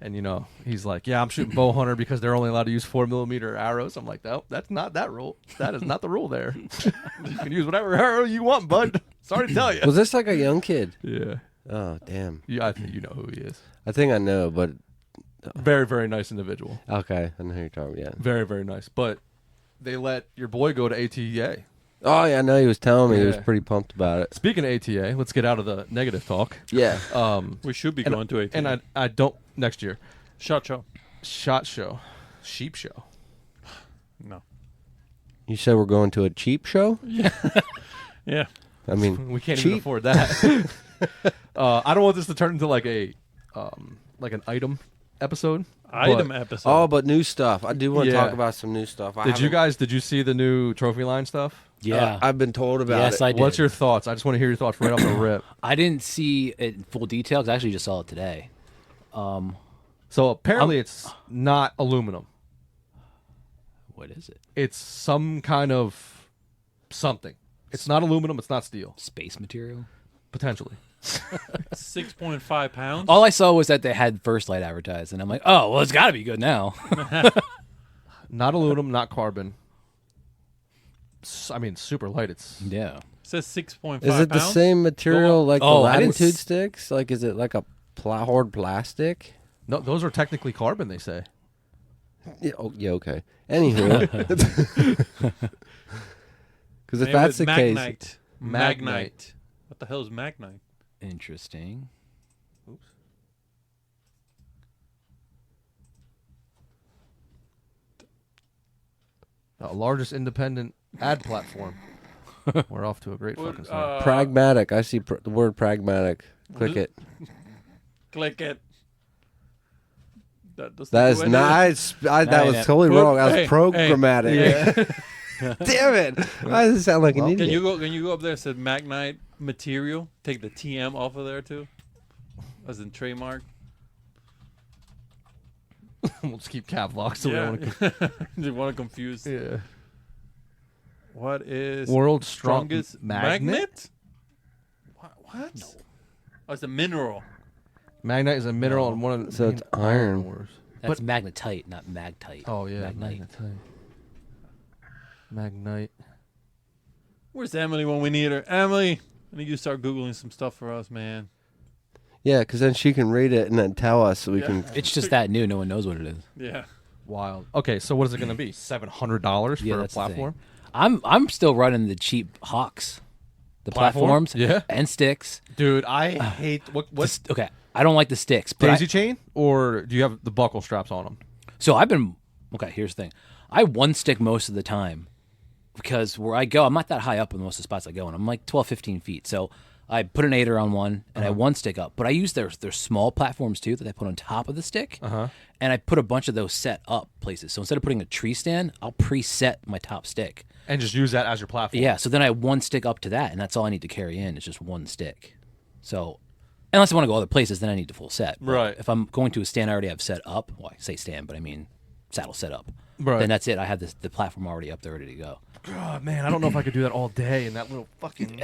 And he's like, yeah, I'm shooting bow hunter because they're only allowed to use 4mm arrows. I'm like, no, that's not that rule. That is not the rule there. You can use whatever arrow you want, bud. Sorry to tell you. Was this like a young kid? Yeah. Oh, damn. I think you know who he is. I think I know, but Very, very nice individual. okay. I know who you're talking about. Yeah. Very, very nice. But they let your boy go to ATA. Oh, yeah, I know he was telling me. He was Yeah. pretty pumped about it. Speaking of ATA, let's get out of the negative talk. Yeah. We should be And- going to 18. And I don't next year. Shot show. Shot show. Sheep show. No. You said we're going to a cheap show? Yeah. I mean, We can't cheap? even afford that. I don't want this to turn into like an item episode. Item but episode. Oh, but new stuff. I do want to Yeah. talk about some new stuff. Did you see the new trophy line stuff? Yeah. I've been told about Yes, it. I did. What's your thoughts? I just want to hear your thoughts right off the rip. I didn't see it in full detail because I actually just saw it today. So apparently it's not aluminum. What is it? It's some kind of something. It's not aluminum. It's not steel. Space material? Potentially. 6.5 pounds. All I saw was that they had First Light advertised, and I'm like, oh, well, it's got to be good now. Not aluminum, not carbon. I mean, super light. It's Yeah. It says 6.5 Is it the pounds? same material like Oh, the I didn't latitude s- sticks? Like, is it like a hard plastic? no. Those are technically carbon. They say. Yeah, okay. Anywho, because if Maybe that's the it's case, Magnite. Magnite. Magnite. What the hell is Magnite? Interesting. The largest independent ad platform. We're off to a great fucking start. pragmatic. I see the word pragmatic. Click it. Click it. That That is nice. That was totally wrong. That was programmatic. Damn it! Why does it sound like an idiot? Can you go up there and say Magnite material? Take the TM off of there too, as in trademark. We'll just keep cap locks so we don't want to. Just want to confuse. Yeah. What is World's strongest magnet? What? No. Oh, it's a mineral. Magnite is a mineral and one of the So it's main iron. ores. That's magnetite, not magtite. Oh yeah, Magnite. Magnite. Where's Emily when we need her? Emily, I need you to start Googling some stuff for us, man. Yeah, because then she can read it and then tell us so we can. It's just that new. No one knows what it is. Yeah. Wild. Okay, so what is it going to be? $700 Yeah, for a that's the thing. platform? I'm still running the cheap Hawks, the Platform? platforms, Yeah. and sticks. Dude, I hate what's Okay, I don't like the sticks, but daisy chain, or do you have the buckle straps on them? so I've been okay. Here's the thing: I one stick most of the time because where I go, I'm not that high up in most of the spots I go, and I'm like 12, 15 feet. So I put an 8er on one, and I one stick up. But I use their small platforms too that I put on top of the stick, and I put a bunch of those set up places. So instead of putting a tree stand, I'll preset my top stick. And just use that as your platform. Yeah, so then I one stick up to that, and that's all I need to carry in is just one stick. So, unless I want to go other places, then I need the full set. But Right. if I'm going to a stand I already have set up, well, I say stand, but I mean saddle set up. Right. Then that's it. I have the platform already up there ready to go. Oh, man, I don't know if I could do that all day in that little fucking.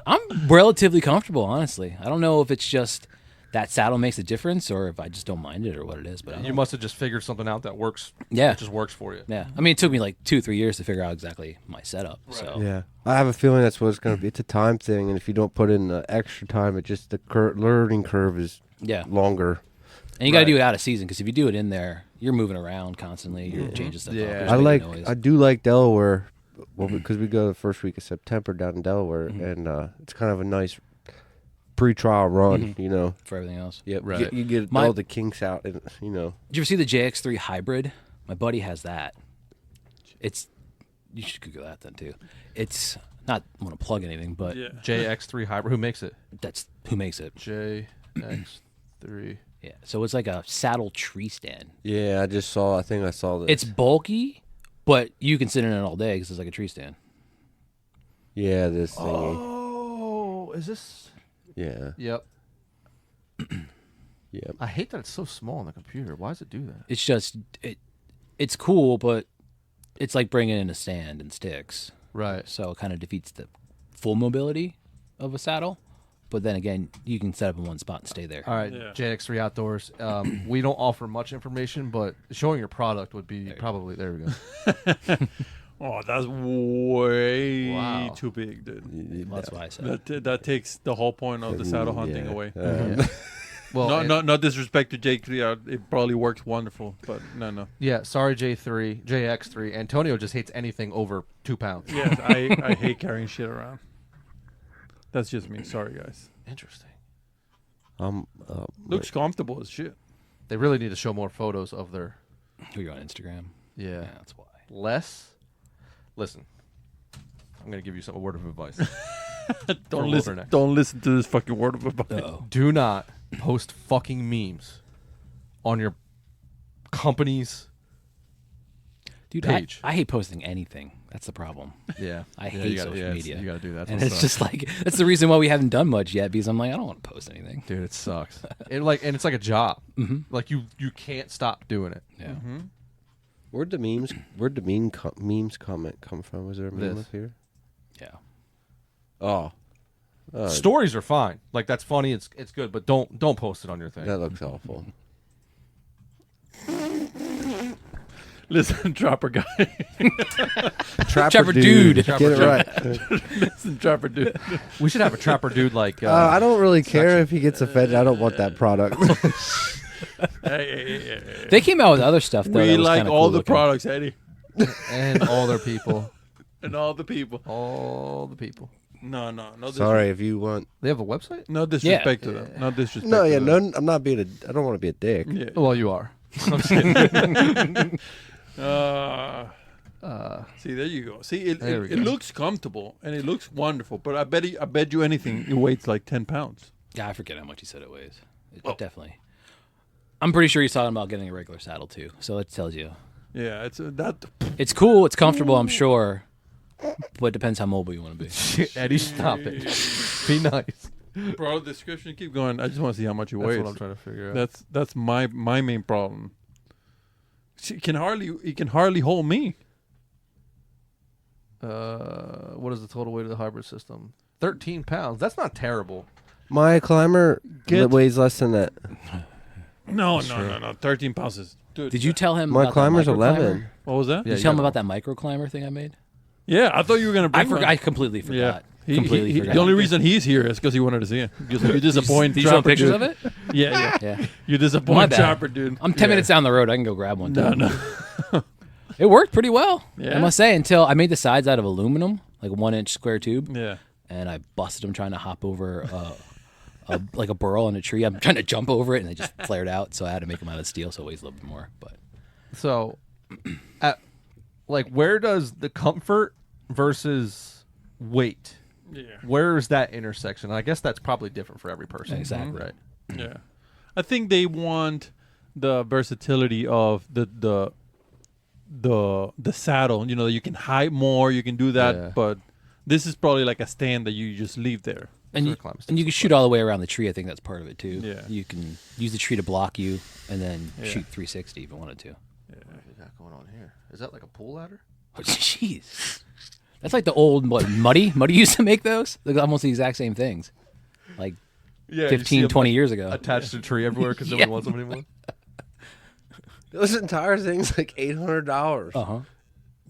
I'm relatively comfortable, honestly. I don't know if it's just that saddle makes a difference or if I just don't mind it or what it is. But I don't You know. must have just figured something out that works. Yeah. That just works for you. Yeah. I mean, it took me like 2-3 years to figure out exactly my setup. So Yeah, I have a feeling that's what it's going to be. It's a time thing, and if you don't put in the extra time, it just the learning curve is yeah. longer. And you got to Right. do it out of season because if you do it in there, you're moving around constantly. You're changing stuff Yeah. up. You're I just like. making noise. I do like Delaware, well, because we go the first week of September down in Delaware, and it's kind of a nice pre-trial run. You know. for everything else. Yep. Right. You get My- all the kinks out, and you know. Did you ever see the JX3 hybrid? My buddy has that. It's you should Google that then too. It's not want to plug anything, but Yeah. JX3 hybrid. Who makes it? that's who makes it. JX3. Yeah. So it's like a saddle tree stand. Yeah, I think I saw this. It's bulky, but you can sit in it all day because it's like a tree stand. yeah, this thingy. Oh, is this? Yeah. Yep. Yep. I hate that it's so small on the computer. Why does it do that? It's just it's cool, but it's like bringing in a stand and sticks. Right. So it kind of defeats the full mobility of a saddle. But then again, you can set up in one spot and stay there. All right, Yeah. JX3 Outdoors. We don't offer much information, but showing your product would be probably. There we go. Oh, that's way Wow. too big, dude. Well, that's why I said. That takes the whole point of the saddle hunting Yeah. away. Well, No disrespect to J3. It probably works wonderful, but no. yeah. Sorry, JX3. Antonio just hates anything over 2 pounds. Yes, I hate carrying shit around. That's just me. Sorry, guys. Interesting. Looks comfortable as shit. They really need to show more photos of their. Who are you on Instagram? Yeah. Yeah, that's why. Less. Listen, I'm gonna give you a word of advice. Don't For listen. WildernX. Don't listen to this fucking word of advice. Oh, Do not post fucking memes on your company's dude, page. I hate posting anything. That's the problem. Yeah. I hate social media. You gotta do that. And it's just like that's the reason why we haven't done much yet because I'm like I don't want to post anything. dude, it sucks. And it's like a job. Mm-hmm. Like you can't stop doing it. Yeah. Where'd the memes comment come from? Was there a meme This. up here? Yeah. Oh, Stories are fine. Like that's funny. It's good, but don't post it on your thing. That looks awful. Listen, Trapper guy. Trapper dude. Get it right. Listen, Trapper dude. We should have a trapper dude like. I don't really care if he gets offended. I don't want that product. Hey. They came out with other stuff though. We that was like kinda all cool the looking. products, Eddie. and all their people. And all the people. All the people. No. Sorry if you want. They have a website? No disrespect to them. No disrespect. No, yeah, to them. no. I'm not being I don't want to be a dick. Yeah. Well, you are. I'm just kidding. See, there you go. See, There we it go. looks comfortable and it looks wonderful, but I bet you anything it weighs like 10 pounds. Yeah, I forget how much he said it weighs. Definitely. I'm pretty sure he's talking about getting a regular saddle too. So it tells you. Yeah, it's that. It's cool. It's comfortable. I'm sure. But it depends how mobile you want to be. Eddie, stop it. Be nice. Bro, the description keep going. I just want to see how much it That's weighs. what I'm trying to figure out. That's my main problem. He can hardly hold me. What is the total weight of the hybrid system? 13 pounds. That's not terrible. My climber weighs less than that. No. 13 pounds is. Dude, Did you tell him My about climber's that micro 11. climber? What was that? Did you tell him about that micro climber thing I made? Yeah, I thought you were gonna bring. one. I completely forgot. Yeah. Completely forgot. The only reason he's here is because he wanted to see it. You disappoint. Did you show him Trapper pictures dude. of it? Yeah. Yeah. You My disappoint bad. Trapper, dude. I'm 10 minutes down the road. I can go grab one. No, too. no. It worked pretty well. Yeah? I must say, until I made the sides out of aluminum, like a 1-inch square tube, Yeah. and I busted them trying to hop over like a burl in a tree. I'm trying to jump over it, and they just flared out. So I had to make them out of steel, so it weighs a little bit more. But So, where does the comfort versus weight? Yeah. Where is that intersection? I guess that's probably different for every person. Exactly. Right. Yeah. I think they want the versatility of the saddle. You know, you can hide more, you can do that, Yeah. but this is probably like a stand that you just leave there. and you, and you can shoot all the way around the tree. I think that's part of it too. Yeah. You can use the tree to block you, and then shoot 360 if you wanted to. What we got going on here? Is that like a pool ladder? Oh, jeez. That's like the old Muddy used to make those. They're almost the exact same things. Like Yeah, 15, 20 years ago. Attached to a tree everywhere because Yeah. nobody wants them anymore. Those entire things like $800. Uh-huh.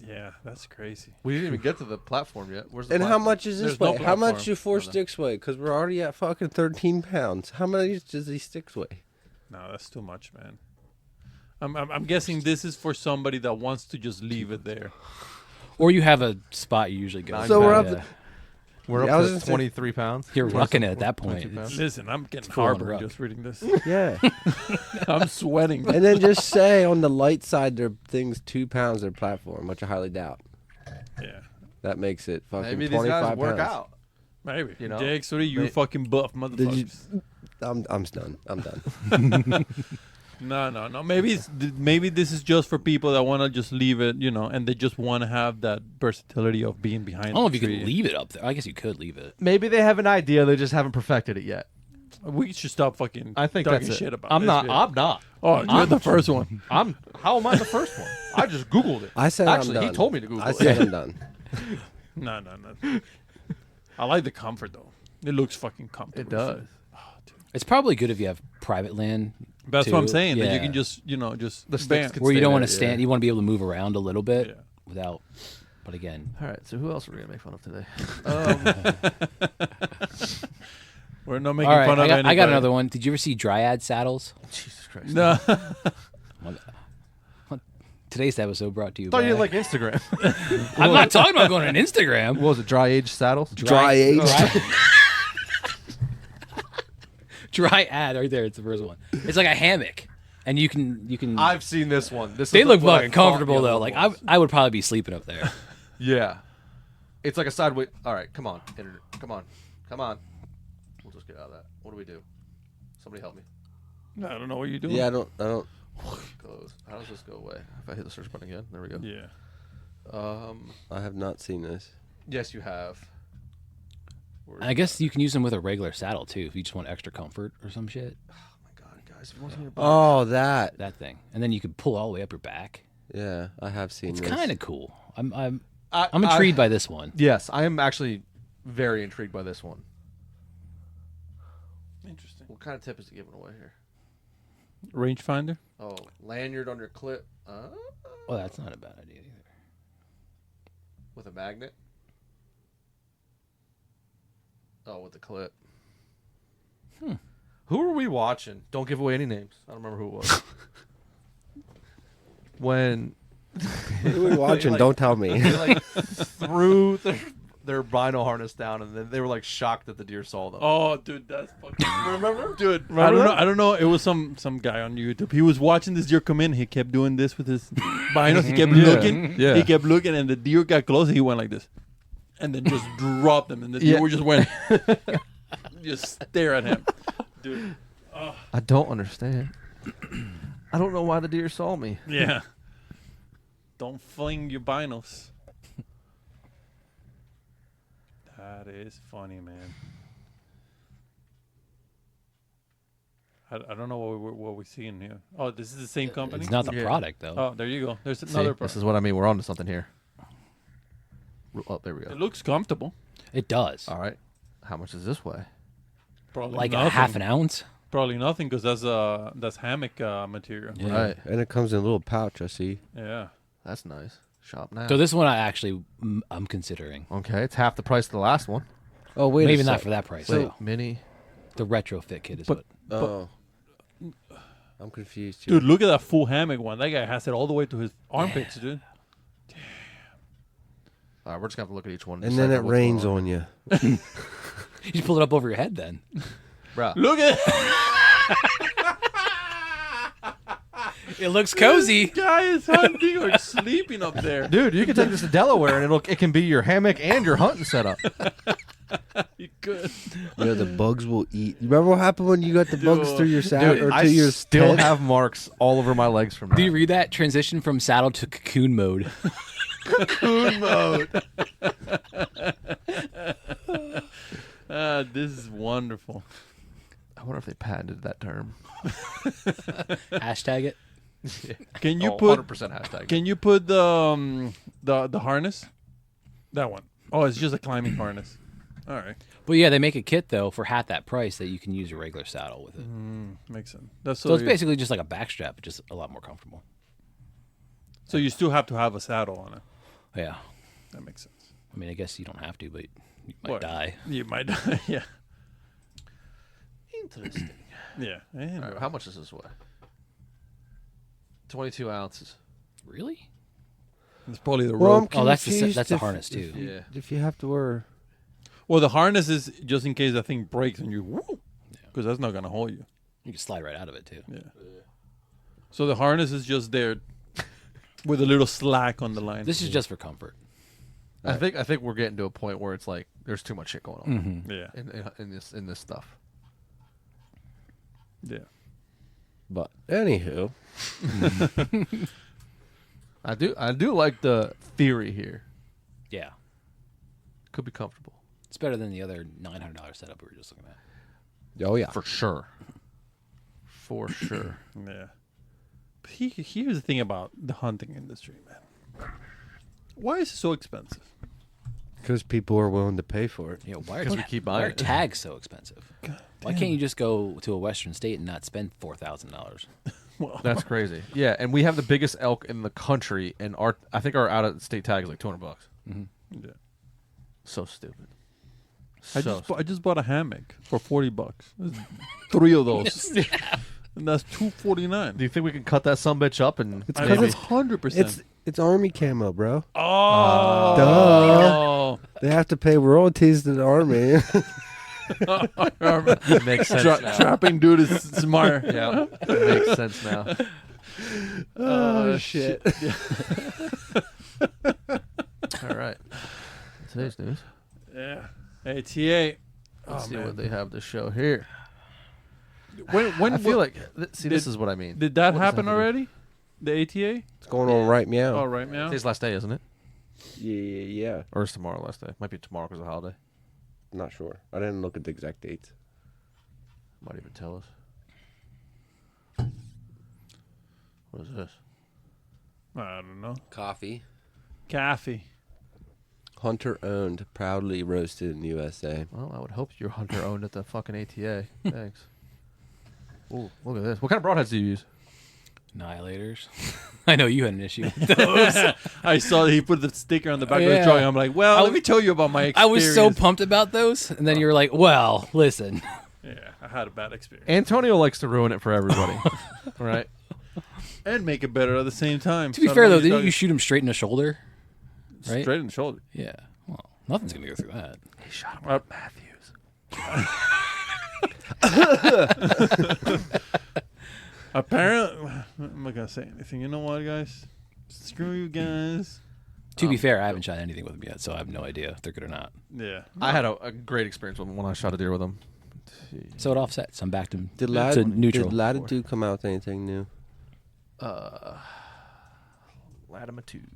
Yeah, that's crazy. We didn't even get to the platform yet. Where's the And how platform? much is this There's no weigh? How much platform. do 4 sticks weigh? Because we're already at fucking 13 pounds. How much does these sticks weigh? No, that's too much, man. I'm guessing this is for somebody that wants to just leave it there. Or you have a spot you usually go. So we're up Yeah. We're Yeah, I was up gonna to say- 23 pounds. You're 27, rucking it at that 22 point. pounds. Listen, I'm getting full on heartburn ruck. just reading this. Yeah. I'm sweating. And then just say on the light side, their thing's 2 pounds, their platform, which I highly doubt. Yeah, That makes it fucking Maybe these 25 guys work pounds. out. maybe. You know, Jake, so you they- fucking buff motherfuckers. I'm done. I'm done. No. Maybe this is just for people that want to just leave it, you know, and they just want to have that versatility of being behind. I don't know if you tree. could leave it up there. I guess you could leave it. Maybe they have an idea, they just haven't perfected it yet. We should stop fucking. I think talking that's shit it. about. I'm this not. shit. I'm not. Oh, you're the first one. How am I the first one? I just Googled it. I said Actually, I'm he done. told me to Google I it. said I'm done. No. I like the comfort though. It looks fucking comfortable. It does. It's probably good if you have private land. That's too. what I'm saying. That you Yeah. can just, you know, just The sticks bam. can Where you stay don't want there, to stand. yeah. You want to be able to move around a little bit Yeah. without. But again, All right, so who else are we gonna make fun of today? We're not making all right. fun of I got anybody. another one. Did you ever see Dryad saddles? Jesus Christ! No. Today's episode brought to you. I thought by, you didn't like Instagram. I'm not talking about going on Instagram. What was it? Dry age saddles. Dry age. Dry ad right there. It's the first one. It's like a hammock, and you can. I've seen this one. This they is look what I fucking thought comfortable the though. other Like one was. I would probably be sleeping up there. Yeah, it's like a sideways. All right, come on, internet. Come on. We'll just get out of that. What do we do? Somebody help me. I don't know what you're doing. Yeah, I don't. Close. How does this go away? If I hit the search button again, there we go. Yeah. I have not seen this. Yes, you have. And I guess you can use them with a regular saddle too, if you just want extra comfort or some shit. Oh my god, guys! If you want to buy Oh, that. That thing, and then you can pull all the way up your back. Yeah, I have seen It's this. kind of cool. I'm intrigued by this one. Yes, I am actually very intrigued by this one. Interesting. What kind of tip is he giving away here? Rangefinder. Oh, lanyard on your clip. Well, that's not a bad idea either. With a magnet. Oh, with the clip. Who are we watching? Don't give away any names. I don't remember who it was. When Who are we watching? Don't tell me. they threw their bino harness down, and then they were shocked that the deer saw them. Oh, dude, that's fucking. Remember? Dude, Remember I don't know. It was some guy on YouTube. He was watching this deer come in. He kept doing this with his binos. He kept looking. Yeah. He kept looking, and the deer got close. And he went like this, and then just dropped him. And the deer just went, just stare at him, dude. I don't understand. I don't know why the deer saw me. Yeah. Don't fling your binos. That is funny, man. I don't know what we're seeing here. Oh, this is the same company? It's not the Yeah. product, though. Oh, there you go. There's See, another this product. is what I mean. We're on to something here. Oh, there we It go. looks comfortable. It does. All right. How much does this weigh? Probably Like nothing. a half an ounce. Probably nothing because that's hammock material. Yeah. Right. And it comes in a little pouch, I see. Yeah. That's nice. Shop now. So this one I'm considering. Okay, it's half the price of the last one. Oh, wait Maybe a not sec. for that price. Wait, though. mini. The retrofit kit is But- what. Oh. I'm confused, too. Dude, look at that full hammock one. That guy has it all the way to his armpits, dude. All right, we're just gonna have to look at each one. And then it rains on you. You just pull it up over your head then. Bro. Look at It looks cozy. this guy is hunting or sleeping up there. Dude, you can take this to Delaware and it can be your hammock and your hunting setup. You could. You know, the bugs will eat. You remember what happened when you got the bugs Dude. through your saddle Dude, or I to your still tent? have marks all over my legs from that. Do you read that? Transition from saddle to cocoon mode. Cocoon mode. This is wonderful. I wonder if they patented that term. Hashtag it. Can you Oh, put 100% hashtag. Can you put the harness? That one. Oh, it's just a climbing harness. All right. But yeah, they make a kit though for half that price that you can use a regular saddle with it. Makes sense. That's So it's basically just like a backstrap, but just a lot more comfortable. So you still have to have a saddle on it. Yeah. That makes sense. I mean, I guess you don't have to, but you might What? die. You might die. Yeah. Interesting. Yeah. All right, how much does this weigh? 22 ounces. Really? It's probably the Well, I'm rope. Oh, that's the confused that's a if- harness too. if you- Yeah. If you have to wear... Well, the harness is just in case that thing breaks and you, because that's not gonna hold you. You can slide right out of it too. Yeah. So the harness is just there with a little slack on the line. This is just for comfort. I think we're getting to a point where it's like there's too much shit going on Yeah. in this stuff. Yeah. But anywho, I do like the theory here. Yeah. Could be comfortable. It's better than the other $900 setup we were just looking at. oh yeah, For sure. For sure. Yeah. But here's the thing about the hunting industry, man. Why is it so expensive? because people are willing to pay for it. Yeah, why are, 'Cause we keep buying why are it. tags so expensive? Why damn. can't you just go to a western state and not spend $4,000? Well, That's crazy. Yeah, and we have the biggest elk in the country, and I think our out of state tag is like $200. yeah. So stupid. I just bought a hammock for $40. There's 3 of those, and that's $249. Do you think we can cut that sumbitch up and It's I because mean, it's 100%. it's army camo, bro. Oh, Duh. They have to pay royalties to the army. it makes sense now. Trapping dude is smart. Yeah, it makes sense now. oh shit! All right. Today's news. Yeah. ATA. Let's Oh, see man. what they have to show here. When I feel like this is what I mean. did that What does happen have to do- already? The ATA? It's going on right meow. Oh, right now. Today's last day, isn't it? Yeah. Or is tomorrow last day? Might be tomorrow because of the holiday. Not sure. I didn't look at the exact dates. Might even tell us. What is this? I don't know. Coffee. Coffee. Hunter owned, proudly roasted in the USA. Well, I would hope you're hunter owned at the fucking ATA. Thanks. Ooh, look at this. What kind of broadheads do you use? Annihilators. I know you had an issue with those. I saw that he put the sticker on the back of the Yeah. drawing. I'm like, well, let me tell you about my I experience. was so pumped about those, and then you were like, well, listen. Yeah, I had a bad experience. Antonio likes to ruin it for everybody. Right? And make it better at the same time. To be fair, though, didn't you shoot him straight in the shoulder? Right? Straight in the shoulder. Yeah. Well, nothing's going to go through that. He shot him with Matthews. Apparently, I'm not going to say anything. You know what, guys? Screw you guys. To be fair, I haven't shot anything with them yet, so I have no idea if they're good or not. Yeah. I had a great experience when I shot a deer with him. So it offsets. I'm back to Did neutral. Did Latitude come out with anything new? Latitude.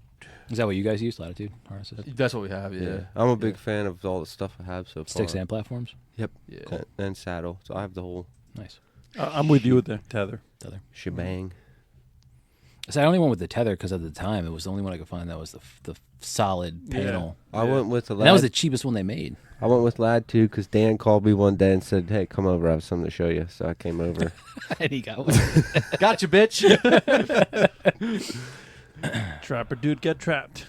Is that what you guys use, Latitude? RSS? That's what we have, yeah. I'm a big fan of all the stuff I have so far. Sticks and platforms? Yep. Yeah. Cool. And saddle. So I have the whole Nice. I'm with you with the tether. Tether. shebang. So I only went with the tether because at the time it was the only one I could find that was the solid Yeah. panel. I went with the And that was the cheapest one they made. I went with Latitude because Dan called me one day and said, "Hey, come over. I have something to show you." So I came over. And he got one. Gotcha, bitch. Trapper dude get trapped.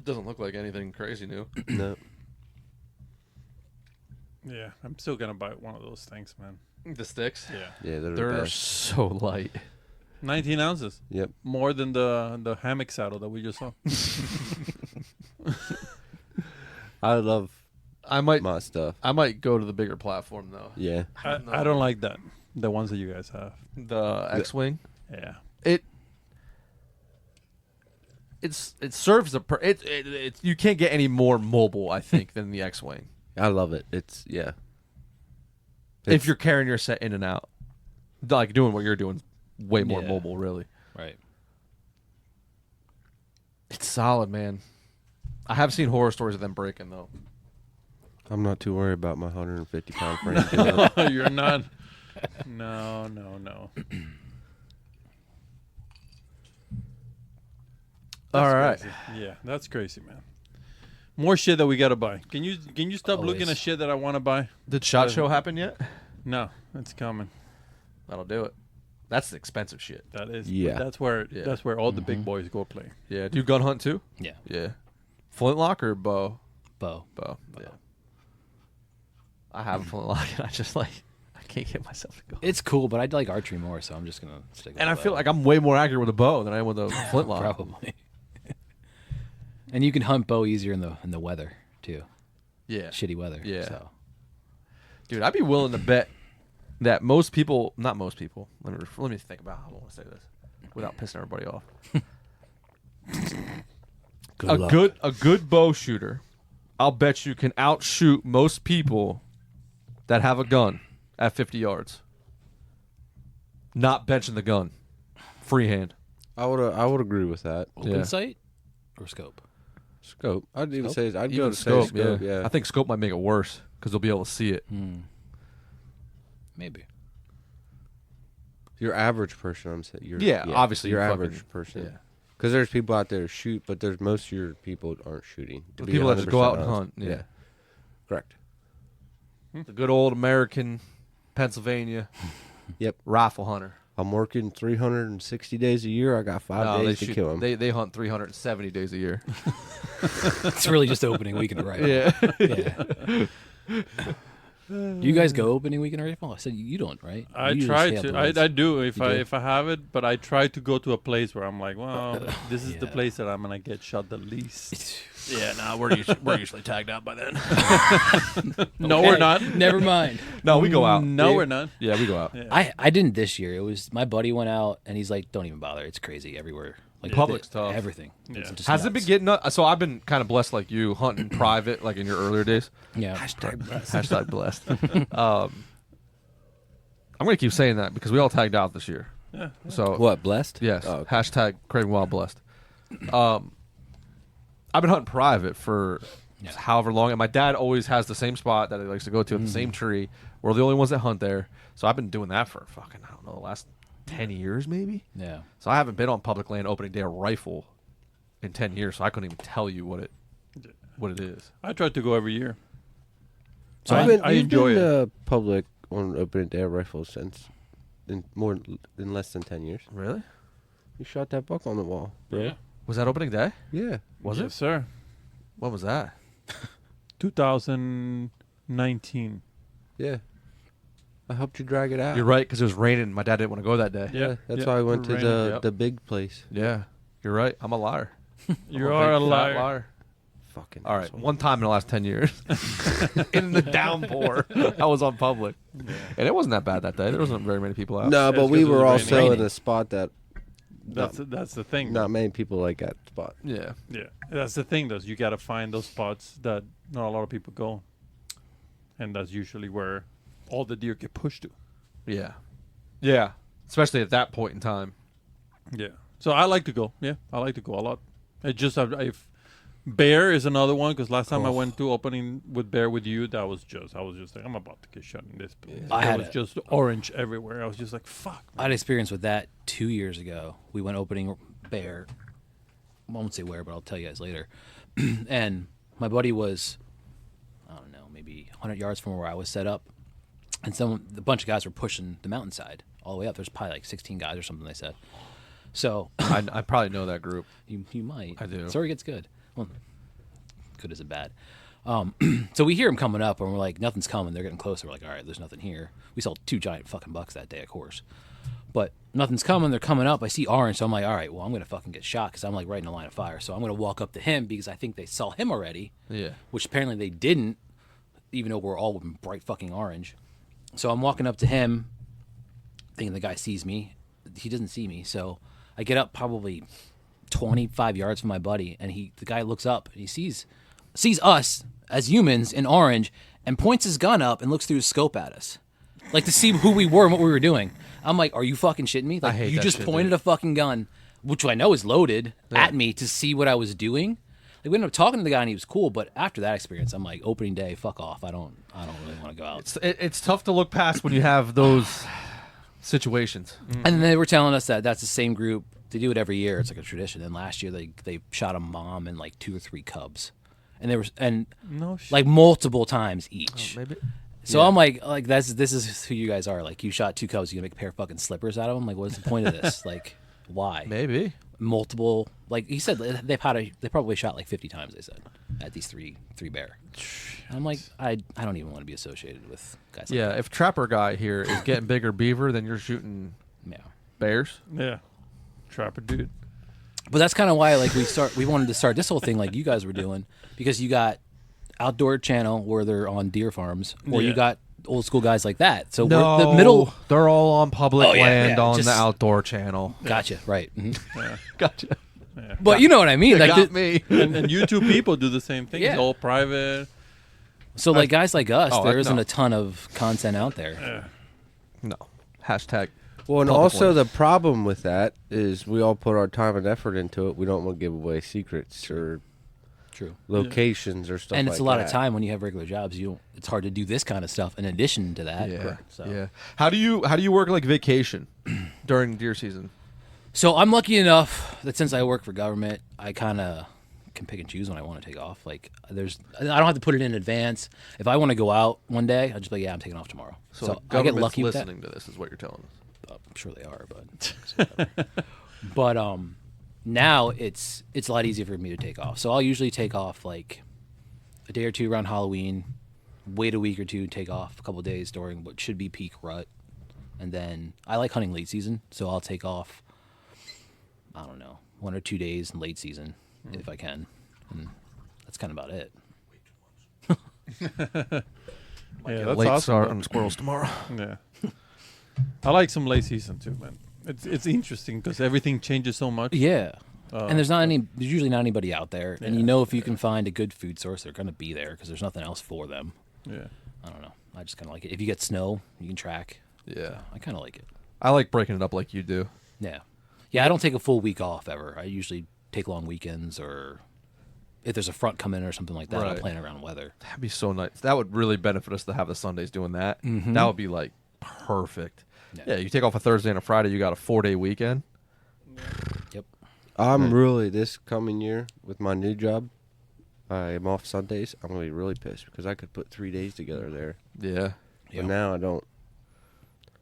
Doesn't look like anything crazy new. No. Yeah, I'm still going to buy one of those things, man. The sticks? Yeah. Yeah, they're the They're best. so light. 19 ounces. Yep. More than the hammock saddle that we just saw. I love I might my stuff. go to the bigger platform though. Yeah. I don't like that. The ones that you guys have. The X-wing. Yeah. It serves it you can't get any more mobile, I think, than the X-wing. I love it. It's If you're carrying your set in and out, like doing what you're doing, way more Yeah. mobile, really. Right. It's solid, man. I have seen horror stories of them breaking though. I'm not too worried about my 150-pound frame. doing it. You're not. No. All That's right. crazy. Yeah, that's crazy, man. More shit that we gotta buy. Can you stop looking Always. at shit that I want to buy? Did SHOT Show happen yet? No, it's coming. That'll do it. That's the expensive shit. That is. Yeah. That's where Yeah. that's where all the big boys go play. Yeah. Do you gun hunt too? Yeah. Yeah. Flintlock or bow? Bow. Bow. Yeah. I have a flintlock and I just I can't get myself to go. It's cool, but I'd like archery more, so I'm just going to stick with And I the feel bow. like I'm way more accurate with a bow than I am with a flintlock. Probably. And you can hunt bow easier in the weather, too. Yeah. Shitty weather. Yeah. So. Dude, I'd be willing to bet that most people, not most people, let me think about how I want to say this without pissing everybody off. A good bow shooter, I'll bet you can outshoot most people that have a gun at 50 yards. Not benching the gun. Freehand. I would agree with that. Open Yeah. sight or scope? Scope. I'd even Scope? say I'd Even go to scope. scope, Yeah. I think scope might make it worse because they'll be able to see it. Maybe. Your average person, I'm saying. Obviously your you average fucking- person. Yeah. Because there's people out there who shoot, but there's most of your people aren't shooting. To The be people that just go 100% out and honest. hunt. Yeah. Correct. The good old American Pennsylvania Yep. rifle hunter. I'm working 360 days a year. I got 5 days to kill him. They hunt 370 days a year. It's really just opening weekend of rifle. Yeah. Yeah. You guys go opening weekend of rifle? I said you don't, right? I You try stay out to. the woods. I do if You I do? if I have it, but I try to go to a place where I'm like, well, this is the Yeah. place that I'm gonna get shot the least. Yeah, nah, we're usually tagged out by then. No, Okay, we're not. Never mind. No, we go out. No, Yeah. we're not. Yeah, we go out. Yeah. I didn't this year. It was my buddy went out and he's like, "Don't even bother. It's crazy everywhere. Like Public's tough. Everything. Yeah. It's just Has it been nuts. getting so I've been kind of blessed like you, hunting private like in your earlier days. Yeah. Hashtag blessed. I'm going to keep saying that because we all tagged out this year. Yeah. So What, blessed? Yes. Oh, okay. Hashtag Craving Wild Blessed. I've been hunting private for however long, and my dad always has the same spot that he likes to go to at the same tree. We're the only ones that hunt there, so I've been doing that for fucking I don't know the last 10 years maybe. Yeah. So I haven't been on public land opening day a rifle in 10 years, so I couldn't even tell you what it is. I try to go every year. So I You've enjoy been, it. public on opening day of rifles since in less than 10 years. Really? You shot that buck on the wall, bro. Yeah. Was that opening day? Yeah. Was Yes, it? sir. When was that? 2019. Yeah. I helped you drag it out. You're right, because it was raining. My dad didn't want to go that day. Yeah, that's Yeah, why I went to raining. the Yep. the big place. Yeah, you're right. I'm a liar. You I'm are a big fat liar. Fucking All right, asshole. one time in the last 10 years, in the downpour, I was on public, and it wasn't that bad that day. There wasn't very many people out. No, Yeah, but it's we 'cause it were was also raining. in a spot that That's the thing. not many people like that spot. Yeah, Yeah, that's the thing. Though you got to find those spots that not a lot of people go, and that's usually where all the deer get pushed to. yeah, yeah. Especially at that point in time. Yeah. So I like to go. Yeah, I like to go a lot. It just if bear is another one because last time I went to opening with bear with you, I was just like I'm about to get shot in this place. I It had was a- just orange everywhere. I was just like fuck. I had experience with that 2 years ago. We went opening bear. I won't say where, but I'll tell you guys later. And my buddy was, I don't know, maybe 100 yards from where I was set up. And a bunch of guys were pushing the mountainside all the way up. There's probably like 16 guys or something, they said. So I probably know that group. you might. I do. Story gets good. Well, good as it bad. So we hear them coming up, and we're like, nothing's coming. They're getting closer. We're like, all right, there's nothing here. We saw 2 giant fucking bucks that day, of course. But nothing's coming. They're coming up. I see orange, so I'm like, all right, well, I'm going to fucking get shot because I'm like right in the line of fire. So I'm going to walk up to him because I think they saw him already, Yeah. which apparently they didn't, even though we're all in bright fucking orange. So I'm walking up to him thinking the guy sees me. He doesn't see me. So I get up probably 25 yards from my buddy, and the guy looks up and he sees us as humans in orange and points his gun up and looks through his scope at us, like to see who we were and what we were doing. I'm like, are you fucking shitting me? Like, hate you that just shit, pointed dude. a fucking gun, which I know is loaded, at me to see what I was doing. Like, we ended up talking to the guy and he was cool, but after that experience, I'm like, opening day, fuck off. I don't really want to go out. It's tough to look past when you have those situations. And then they were telling us that that's the same group. They do it every year. It's like a tradition. And last year they shot a mom and like 2 or 3 cubs, and they were No shit. like multiple times each. Maybe. So I'm like this is who you guys are. Like, you shot 2 cubs, you gonna make a pair of fucking slippers out of them? Like, what's the point of this? Like, why? Maybe. Multiple. Like he said, they probably shot like 50 times. They said at these three bear. And I'm like, I don't even want to be associated with guys. Like Yeah, that. if Trapper Guy here is getting bigger beaver, then you're shooting Yeah. bears. Yeah. Trapper dude. But that's kind of why, like, we wanted to start this whole thing like you guys were doing, because you got Outdoor Channel where they're on deer farms, or you Yeah. got old school guys like that. So No, we're the middle. they're all on public Oh, yeah, land yeah, on just- the Outdoor Channel. Gotcha, right? Mhm. Gotcha. But you know what I mean. Like, Got me. And you two people do the same thing. Yeah. It's all private. so like guys like us, Oh, there no. isn't a ton of content out there. Yeah. No. Hashtag. Well, and Public also ones. the problem with that is we all put our time and effort into it. We don't want to give away secrets or True. locations or stuff. And it's a lot like of that. time when you have regular jobs. It's hard to do this kind of stuff in addition to that. Yeah. So. Yeah. How do you work like vacation during deer season? So I'm lucky enough that since I work for government, I kind of can pick and choose when I want to take off. Like, I don't have to put it in advance. If I want to go out one day, I'll just be like, yeah, I'm taking off tomorrow. So I get government's lucky with that. listening to this is what you're telling us. I'm sure they are, but but now it's a lot easier for me to take off. So I'll usually take off like a day or two around Halloween, wait a week or two, take off a couple of days during what should be peak rut, and then I like hunting late season, so I'll take off, I don't know, 1 or 2 days in late season if I can, and that's kind of about it. Yeah, that's Late awesome. start on squirrels tomorrow. Yeah. I like some late season too, man. It's interesting because everything changes so much. Yeah. And there's usually not anybody out there, and Yeah. you know if you can find a good food source, they're going to be there because there's nothing else for them. Yeah. I don't know. I just kind of like it. If you get snow, you can track. Yeah. I kind of like it. I like breaking it up like you do. Yeah. Yeah, I don't take a full week off ever. I usually take long weekends, or if there's a front coming or something like that, I'll Right. plan around weather. That'd be so nice. That would really benefit us to have the Sundays doing that. Mhm. That would be like perfect. Yeah. Yeah, you take off a Thursday and a Friday, you got a 4-day weekend. Yep. I'm really, this coming year with my new job, I am off Sundays. I'm going to be really pissed because I could put 3 days together there. Yeah. But now I don't. You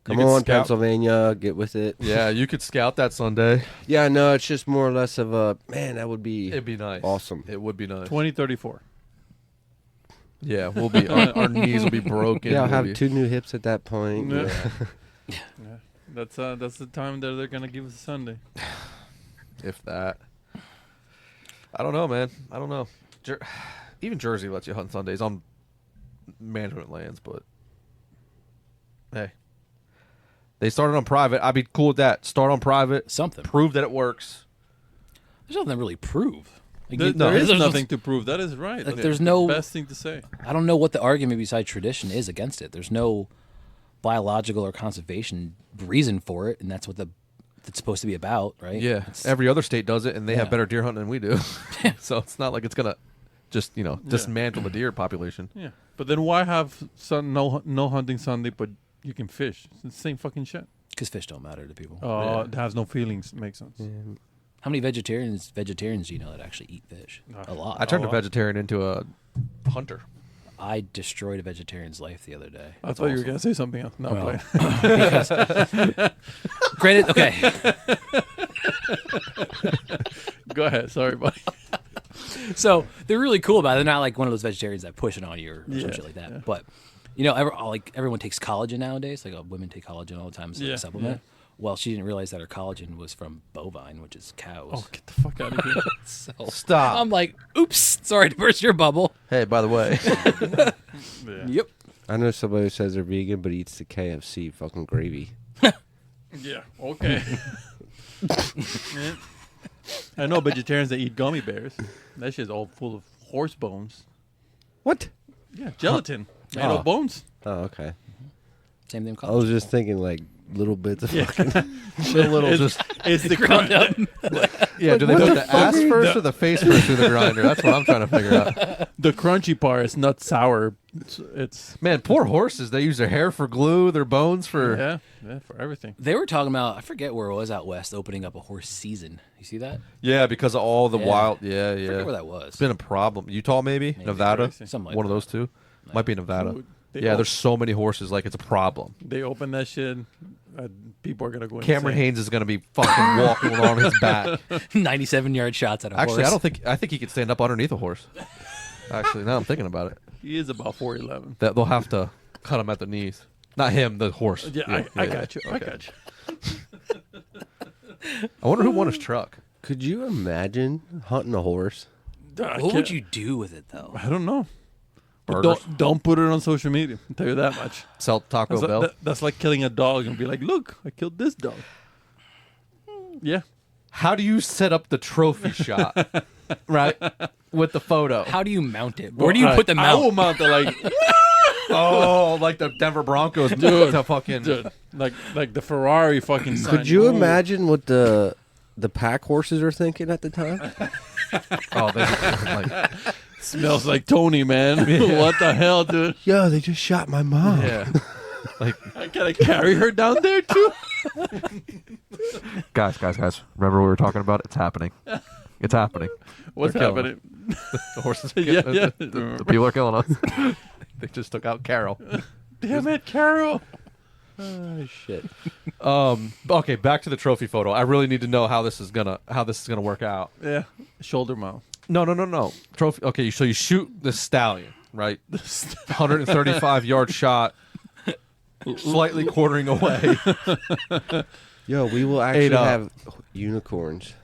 Come could on, scout- Pennsylvania, get with it. Yeah, you could scout that Sunday. Yeah, no, it's just more or less of a, man, that would be It'd be nice. awesome. It would be nice. 2034. Yeah, we'll be our knees will be broken. Yeah, I'll We'll have be- 2 new hips at that point. Yeah. Yeah. Yeah. That's the time that they're gonna give us a Sunday. if that. I don't know, man. I don't know. Even Jersey lets you hunt Sundays on management lands, but hey, they started on private. I'd be cool with that. Start on private. Something. Prove that it works. There's nothing to really prove. Like, There is there's nothing to prove. That is right. Like, That's there's the no- best thing to say. I don't know what the argument beside tradition is against it. There's no biological or conservation reason for it, and that's what it's supposed to be about, right? Yeah, It's- every other state does it, and they have Yeah. better deer hunting than we do. So it's not like it's gonna just dismantle the deer population. Yeah, but then why have no hunting Sunday, but you can fish? It's the same fucking shit. Because fish don't matter to people. Oh, it has no feelings. Makes sense. How many vegetarians do you know that actually eat fish? A lot. I turned a wow. vegetarian into a hunter. I destroyed a vegetarian's life the other day. I thought you were gonna say something else. No, Well, play. Granted, okay. Go ahead. Sorry, buddy. So they're really cool about it. They're not like one of those vegetarians that push it on you or some Yeah, shit like that. yeah. But everyone takes collagen nowadays. Like women take collagen all the time as like Yeah, a supplement. yeah. Well, she didn't realize that her collagen was from bovine, which is cows. Oh, get the fuck out of here. So Stop. I'm like, oops, sorry to burst your bubble. Hey, by the way, Yeah. Yep. I know somebody who says they're vegan, but eats the KFC fucking gravy. Yeah. Okay. Yeah. I know vegetarians that eat gummy bears. That shit's all full of horse bones. What? Yeah, gelatin. Made Oh. of bones. Oh, okay. Same thing. I was just thinking like little bits of Yeah. a little It's, just it's the ground up. yeah. Do they put the ass first or the face first through the grinder? That's what I'm trying to figure out. The crunchy part is not sour. It's Man, poor horses. They use their hair for glue, their bones for. yeah, for everything. They were talking about, I forget where it was out west, opening up a horse season. You see that? Yeah, because of all the Yeah. wild. Yeah, I forget yeah. where that was. It's been a problem. Utah, maybe Nevada. Crazy. Something like One of that. those two. Might be Nevada. Dude, they Yeah, all- there's so many horses. Like it's a problem. They open that shit. People are gonna go. Cameron insane. Haynes is going to be fucking walking along his back. 97-yard shots at a Actually, horse. I think he could stand up underneath a horse. Actually, now I'm thinking about it. He is about 4'11". That they'll have to cut him at the knees. Not him, the horse. Yeah, I got you. I got you. I wonder who won his truck. Could you imagine hunting a horse? What would you do with it, though? I don't know. But Burgers. don't put it on social media. I'll tell you that much. Sell Taco That's, Bell. that's like killing a dog and be like, look, I killed this dog. Yeah. How do you set up the trophy shot? Right? With the photo. How do you mount it? Where do you put the I will mount? mount it like, Oh, like the Denver Broncos to fucking. dude, like the Ferrari fucking sign. Could you Ooh. imagine what the pack horses are thinking at the time? Oh, they like, Smells like Tony, man. What the hell, dude? Yo, they just shot my mom. yeah. Like, I gotta carry her down there too. guys. Remember what we were talking about? It's happening. It's happening. What's They're killing happening? The horses. Yeah, yeah. The people are killing us. They just took out Carol. Damn it, Carol. Oh shit. Okay, back to the trophy photo. I really need to know how this is gonna work out. Yeah. Shoulder mount. No. Trophy. Okay, so you shoot the stallion, right? 135-yard shot, slightly quartering away. Yo, we will actually 8 up. have unicorns.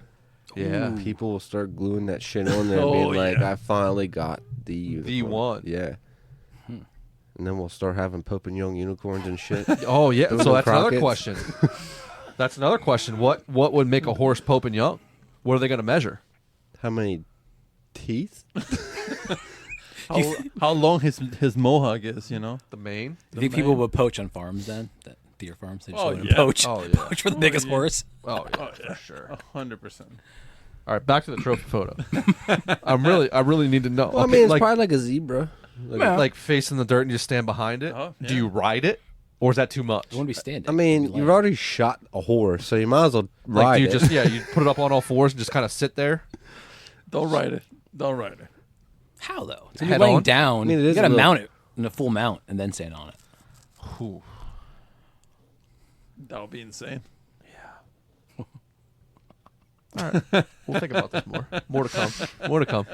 Yeah. People will start gluing that shit on there and Oh, being like, yeah. I finally got the unicorn. The one. Yeah. And then we'll start having Pope and Young unicorns and shit. Oh yeah. Those So are that's another Crockett's. question. That's another question. What would make a horse Pope and Young? What are they going to measure? How many teeth? How long his mohawk is, you know? The mane. Do you think people would poach on farms then? Deer farms? They just Oh, go in and yeah. poach. Oh yeah. Poach for the biggest yeah. horse. Oh yeah. Oh, yeah. For sure. 100%. All right, back to the trophy photo. I really need to know. Well, I Okay, mean, it's like, probably like a zebra. like facing the dirt and you just stand behind it. Oh, Do yeah. you ride it? Or is that too much? You want to be standing. I mean, You'd be you've laying. already shot a horse, so you might as well Like, ride do you it. just you put it up on all fours and just kind of sit there? Don't ride it. Don't ride it. How though? So Head you're laying on? down. I mean, it you is got to a little- mount it in a full mount and then stand on it. Ooh. That would be insane. All right. We'll think about this more. More to come. More to come.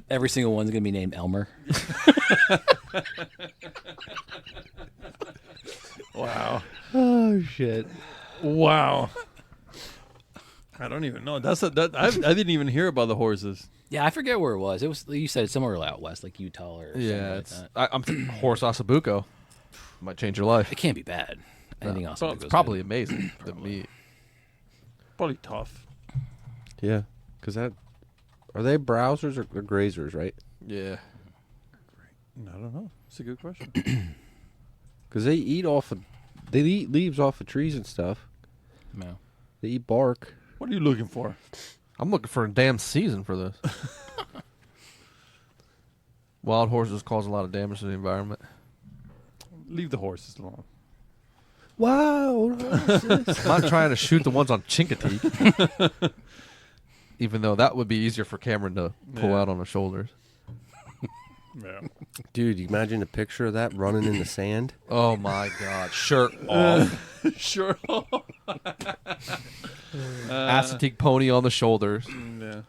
Every single one's gonna be named Elmer. Wow. Oh shit! Wow. I don't even know. I didn't even hear about the horses. Yeah, I forget where it was. It was you said somewhere out west, like Utah or something Yeah, like it's that. I'm horse Osabuco. Might change your life. It can't be bad. Anything else? Well, that It's goes probably good. amazing. The meat. Probably tough. Yeah, because are they browsers or grazers, right? Yeah. I don't know. It's a good question. Because they eat leaves off of trees and stuff. No. They eat bark. What are you looking for? I'm looking for a damn season for this. Wild horses cause a lot of damage to the environment. Leave the horses alone. Wow. I'm not trying to shoot the ones on Chincoteague. Even though that would be easier for Cameron to pull Yeah. out on the shoulders. Yeah. Dude, you imagine a picture of that running in the sand? Oh my God. Shirt off. Sure. Acetique pony on the shoulders. Yeah.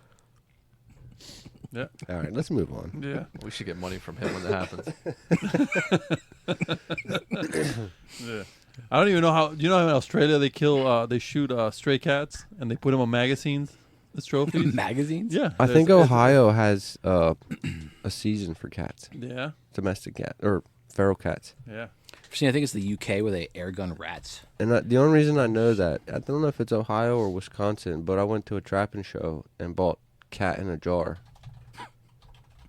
Yeah. All right, let's move on. Yeah. We should get money from him when that happens. Yeah. I don't even know how. Do you know how in Australia they shoot stray cats and they put them on magazines as trophies? Magazines? Yeah. I think there's- Ohio has a season for cats, Yeah. domestic cat or feral cats. Yeah. See, I think it's the UK where they air gun rats. And the only reason I know that, I don't know if it's Ohio or Wisconsin, but I went to a trapping show and bought cat in a jar.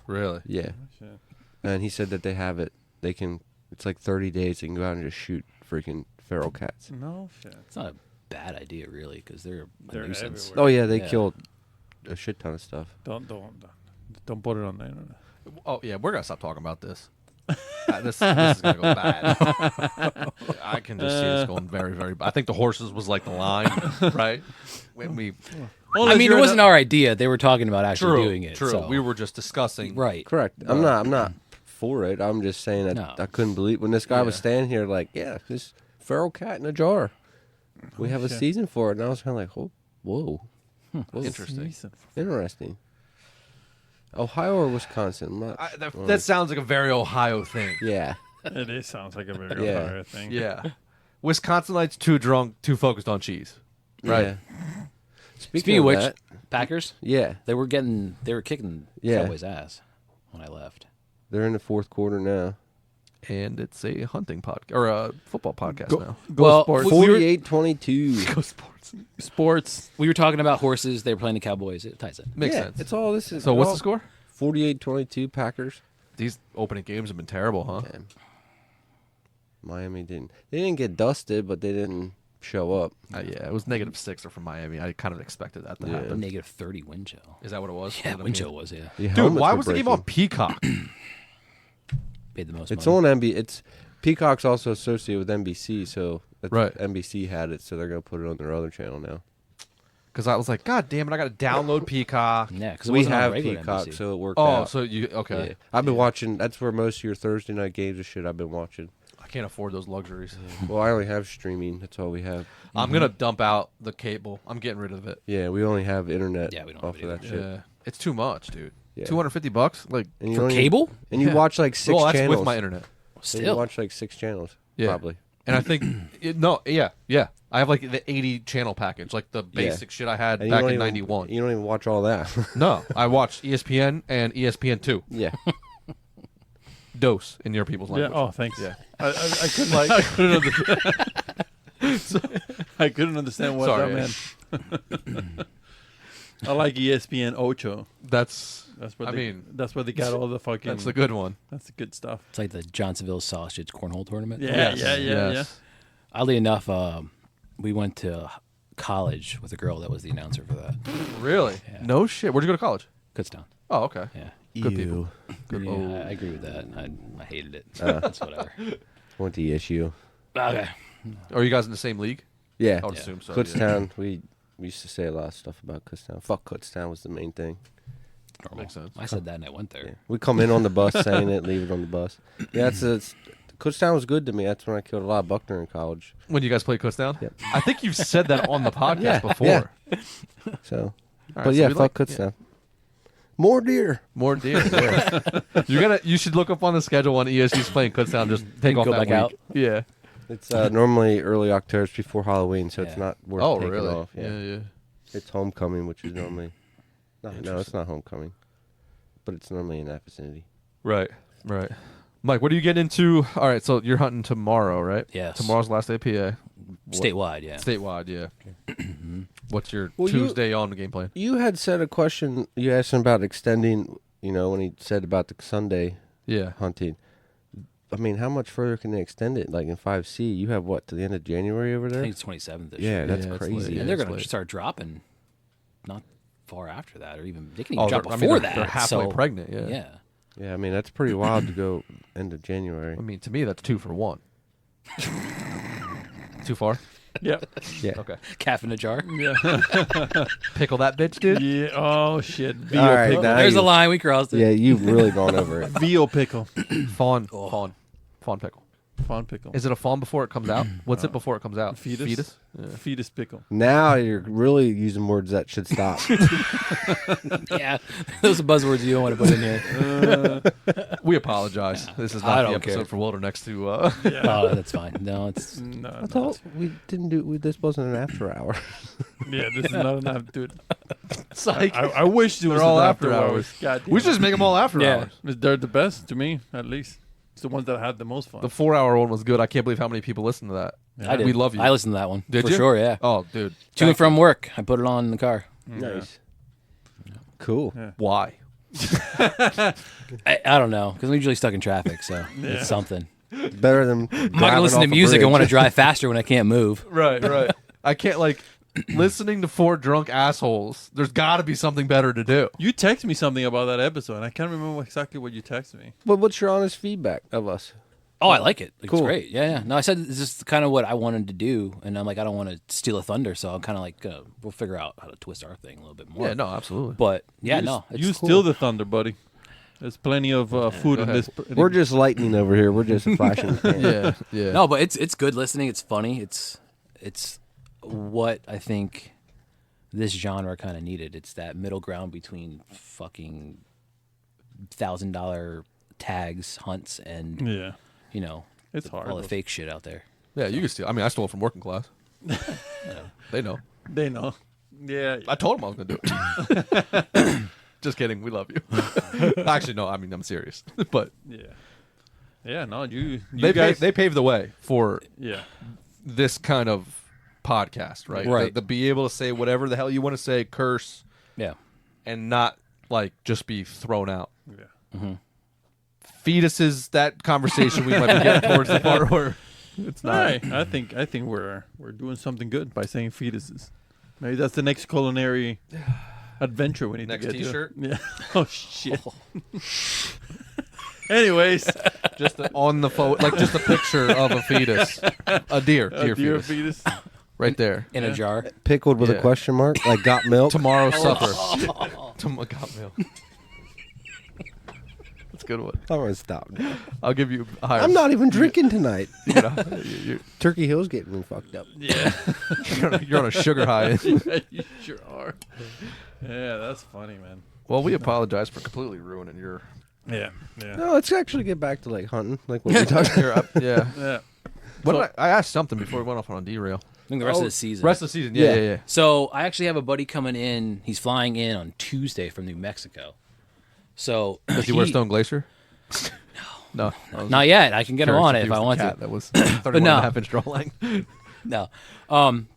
Really? Yeah. Shit. And he said that they have it. They can, it's like 30 days. They can go out and just shoot freaking feral cats. No shit. It's not a bad idea, really, because they're a They're nuisance. everywhere. Oh, yeah, they Yeah. killed a shit ton of stuff. Don't put it on the internet. Oh, yeah. We're going to stop talking about this. This is going to go bad. I can just see this going very, very bad. I think the horses was like the line, right? When we I mean, it wasn't our idea. They were talking about actually doing it. True. So. We were just discussing. Right. Correct. I'm not for it. I'm just saying that No. I couldn't believe when this guy was Yeah. standing here like, yeah, this feral cat in a jar. We have a shit. season for it. And I was kind of like, oh, whoa. Whoa. Interesting. Interesting. Ohio or Wisconsin? I'm not sure. That sounds like a very Ohio thing. Yeah. It sounds like a very Yeah. Ohio thing. Yeah. Wisconsinites too drunk, too focused on cheese. Right. Yeah. Speaking of which, that, Packers, yeah, they were kicking Yeah. Cowboys' ass when I left. they're in the fourth quarter now. And it's a hunting podcast or a football podcast now. Go Well, sports. we were- 48-22. Go sports. Sports. We were talking about horses. They were playing the Cowboys. It ties in. Makes Yeah, sense. It's all this is. So what's the score? 48-22 Packers. These opening games have been terrible, huh? Yeah. Miami didn't. They didn't get dusted, but they didn't show up. Yeah, it was -6 from Miami. I kind of expected that to Yeah. happen. Negative 30 wind chill. Is that what it was? Yeah, Was it wind a- chill was, yeah. The Dude, helmets why were was the game breaking. on Peacock? Paid the most It's money. on NBC. It's Peacock's also associated with NBC, so that's Right. NBC had it, so they're gonna put it on their other channel now. Because I was like, God damn it, I got to download Peacock. Yeah, because We have Peacock, so it worked Oh, out. so you okay? Yeah. I've been watching. That's where most of your Thursday night games and shit I've been watching. I can't afford those luxuries. Well, I only have streaming. That's all we have. I'm gonna dump out the cable. I'm getting rid of it. Yeah, we only have internet Yeah, we don't off have of it that shit. Yeah, it's too much, dude. Yeah. $250, like And you For don't cable? and you Yeah. watch like 6 well, that's channels. with my internet. And you Still. watch like 6 channels. Yeah. Probably. And I think yeah. I have like the 80 channel package, like the basic shit I had And you back don't in even- '91. You don't even watch all that. No, I watched ESPN and ESPN2. yeah. Dose in your people's Yeah. language. Oh, thanks. Yeah. I couldn't. I couldn't understand. I couldn't understand what Sorry. that meant. I like ESPN Ocho. That's That's where I they, mean, that's where they got all the fucking. that's the good one. That's the good stuff. It's like the Johnsonville Sausage Cornhole Tournament. Yeah, Yes, yeah. yes. Oddly enough, we went to college with a girl that was the announcer for that. Really? Yeah. No shit. Where'd you go to college? Kutztown. Oh, okay. Yeah. Good people. Good. Yeah, Oh. I agree with that. I hated it. That's whatever. Went to ESU. Okay. Are you guys in the same league? Yeah. I would assume so. Kutztown, we used to say a lot of stuff about Kutztown. Fuck Kutztown was the main thing. Normal. Makes sense. I said that and I went there. Yeah. We come in on the bus saying it, leave it on the bus. Yeah, it's Kutztown was good to me. That's when I killed a lot of buck during college. When you guys played Kutztown? Yep. I think you've said that on the podcast Yeah, before. yeah. So, All right, but so yeah, we fuck like- Kutztown. More deer. More deer. Yeah. You should look up on the schedule when ESU's playing Kutztown. Just take off Go that back week. out. Yeah. It's normally early October before Halloween, so it's Yeah. not worth Oh, taking really? off. Yeah. It's homecoming, which is normally no, it's not homecoming, but it's normally in that vicinity. Right. Mike, what are you getting into? All right, so you're hunting tomorrow, right? Yes. Tomorrow's the last day of PA. Statewide, yeah. Statewide, yeah. What's your Well, Tuesday on the game plan? You had said a question. You asked him about extending. You know, when he said about the Sunday Yeah. hunting. I mean, how much further can they extend it? Like in 5C, you have what to the end of January over I there? think it's 27th this Yeah, year. that's Yeah, it's crazy. late. And they're it's going to late. start dropping not far after that, or even they can Oh, even drop they're- I mean, before they're- that. They're halfway so, pregnant, yeah. Yeah. Yeah, I mean that's pretty wild to go end of January. I mean, to me, that's 2 for 1. Too far? Yeah. Yeah. Okay. Calf in a jar. Yeah. Pickle that bitch, dude. Yeah. Oh shit. All Veal right, pickle. now There's a you- line. We crossed it. Yeah, you've really gone over it. Veal pickle. Fawn. Oh. Fawn pickle. Fawn pickle. Is it a fawn before it comes out? What's it before it comes out? Fetus? Yeah. Fetus pickle. Now you're really using words that should stop. Yeah. Those are buzzwords you don't want to put in here. We apologize. This is I not the don't episode care. for WildernX to. Oh, that's fine. No, it's No, I no. thought we didn't do. This wasn't an after hour. Yeah, this is not enough, dude. Psych. I wish there was They're all an after after hours. God damn We should just make them all after Yeah. hours. They're the best to me, at least. It's the ones that had the most fun. The 4-hour one was good. I can't believe how many people listened to that. I did. We love you. I listened to that one. Did for you? sure, yeah. Oh, dude. To and from work. I put it on in the car. Nice. Cool. Yeah. Why? I don't know, because I'm usually stuck in traffic, so it's something. Better than. I'm not going to listen to music. I want to drive faster when I can't move. Right. I can't, like, listening to 4 drunk assholes. There's got to be something better to do. You text me something about that episode, and I can't remember exactly what you texted me. But what's your honest feedback of us? Oh, I like it. It's Cool. great. Yeah. No, I said this is kind of what I wanted to do, and I'm like, I don't want to steal a thunder, so I'm kind of like, we'll figure out how to twist our thing a little bit more. Yeah, no, absolutely. But yeah, You no, it's you cool. steal the thunder, buddy. There's plenty of food go in ahead. this. We're just lightning over here. We're just flashing. Yeah. No, but it's good listening. It's funny. It's what I think this genre kind of needed. It's that middle ground between fucking $1,000 tags, hunts, and Yeah, you know it's hard. all the fake shit out there. Yeah, you can steal. I mean, I stole it from working class. They know. They know. Yeah. I told them I was going to do it. Just kidding. We love you. Actually, no. I mean, I'm serious. But Yeah. Yeah. No, you they guys. they paved the way for Yeah. this kind of podcast, right? Right. To be able to say whatever the hell you want to say, curse, Yeah. and not like just be thrown out. Yeah. Fetuses, that conversation we might be getting towards the part where it's not. Right. I think we're doing something good by saying fetuses. Maybe that's the next culinary adventure we need Next to get t-shirt? to. Yeah. Oh shit. Anyways, Just on the photo, like just a picture of a fetus, a deer a deer fetus, fetus. right there. In a jar. Pickled with Yeah. a question mark, like got milk. Tomorrow's supper. Got milk. That's a good one. I'm gonna stop now. I'll give you a higher. I'm not even drinking tonight. You're, Turkey Hill's getting me fucked up. Yeah. you're on a sugar high. Yeah, you sure are. Yeah, that's funny, man. Well, we apologize for completely ruining your. Yeah. Yeah. No, let's actually get back to like hunting, like what we talked about. Yeah. Yeah. What did I asked something before we went off on a derail. I think the rest of the season. Rest of the season. Yeah. Yeah. So I actually have a buddy coming in. He's flying in on Tuesday from New Mexico. So Does he wear Stone Glacier? No. Not yet. I can get him on it if I want to. That was 31 and no. a half inch draw line. No.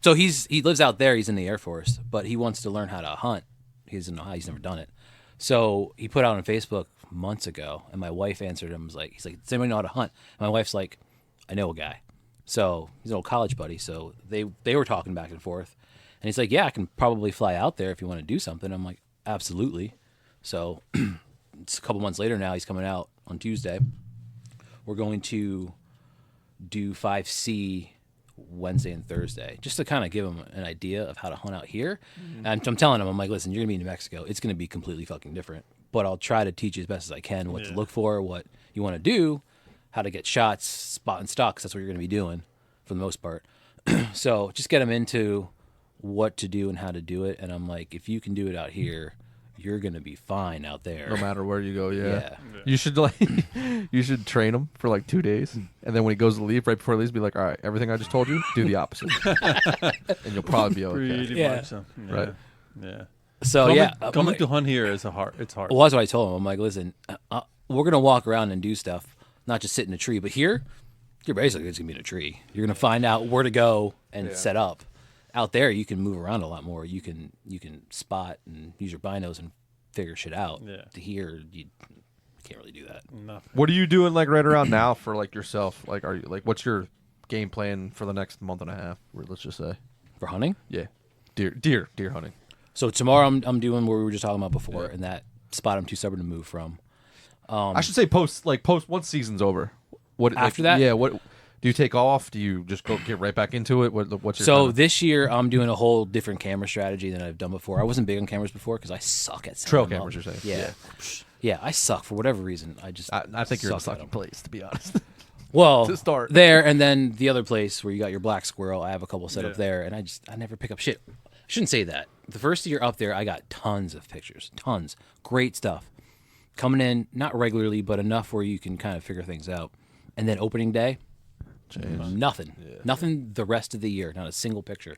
So he lives out there. He's in the Air Force, but he wants to learn how to hunt. He doesn't know how. He's never done it. So he put out on Facebook months ago, and my wife answered him. He's like, does anybody know how to hunt? And my wife's like, I know a guy. So he's an old college buddy. So they were talking back and forth, and he's like, yeah, I can probably fly out there if you want to do something. I'm like, absolutely. So it's a couple months later now. He's coming out on Tuesday. We're going to do 5C Wednesday and Thursday, just to kind of give them an idea of how to hunt out here. And I'm telling them, I'm like, listen, you're gonna be in New Mexico. It's gonna be completely fucking different. But I'll try to teach you as best as I can what to look for, what you want to do, how to get shots, spot and stock, 'cause that's what you're gonna be doing for the most part. So just get them into what to do and how to do it. And I'm like, if you can do it out here, you're gonna be fine out there. No matter where you go, yeah. Yeah. You should you should train him for like 2 days, and then when he goes to leave, right before he leaves, be like, all right, everything I just told you, do the opposite, and you'll probably be okay. Pretty Yeah. much so. Yeah. Right. Yeah. So Coming to hunt here is hard. It's hard. Well, that's what I told him. I'm like, listen, we're gonna walk around and do stuff, not just sit in a tree. But here, you're basically just gonna be in a tree. You're gonna find out where to go and set up. Out there, you can move around a lot more. You can spot and use your binos and figure shit out. Yeah. To here, you can't really do that. Nothing. What are you doing like right around now for like yourself? Like, are you like, what's your game plan for the next month and a half? Or let's just say, For hunting? yeah, deer hunting. So tomorrow I'm doing what we were just talking about before, and that spot I'm too stubborn to move from. I should say post once season's over. What After like, that? Yeah. What do you take off? Do you just go get right back into it? What's your So kind of this year I'm doing a whole different camera strategy than I've done before. I wasn't big on cameras before because I suck at setting trail them cameras? up. You're saying? Yeah. Yeah, I suck for whatever reason. I think you're in a suck at sucking 'em. place, to be honest. Well, to start. there, and then the other place where you got your black squirrel, I have a couple set up there, and I never pick up shit. I shouldn't say that. The first year up there, I got tons of pictures, tons, great stuff, coming in not regularly, but enough where you can kind of figure things out. And then opening day, nothing, nothing. The rest of the year, not a single picture.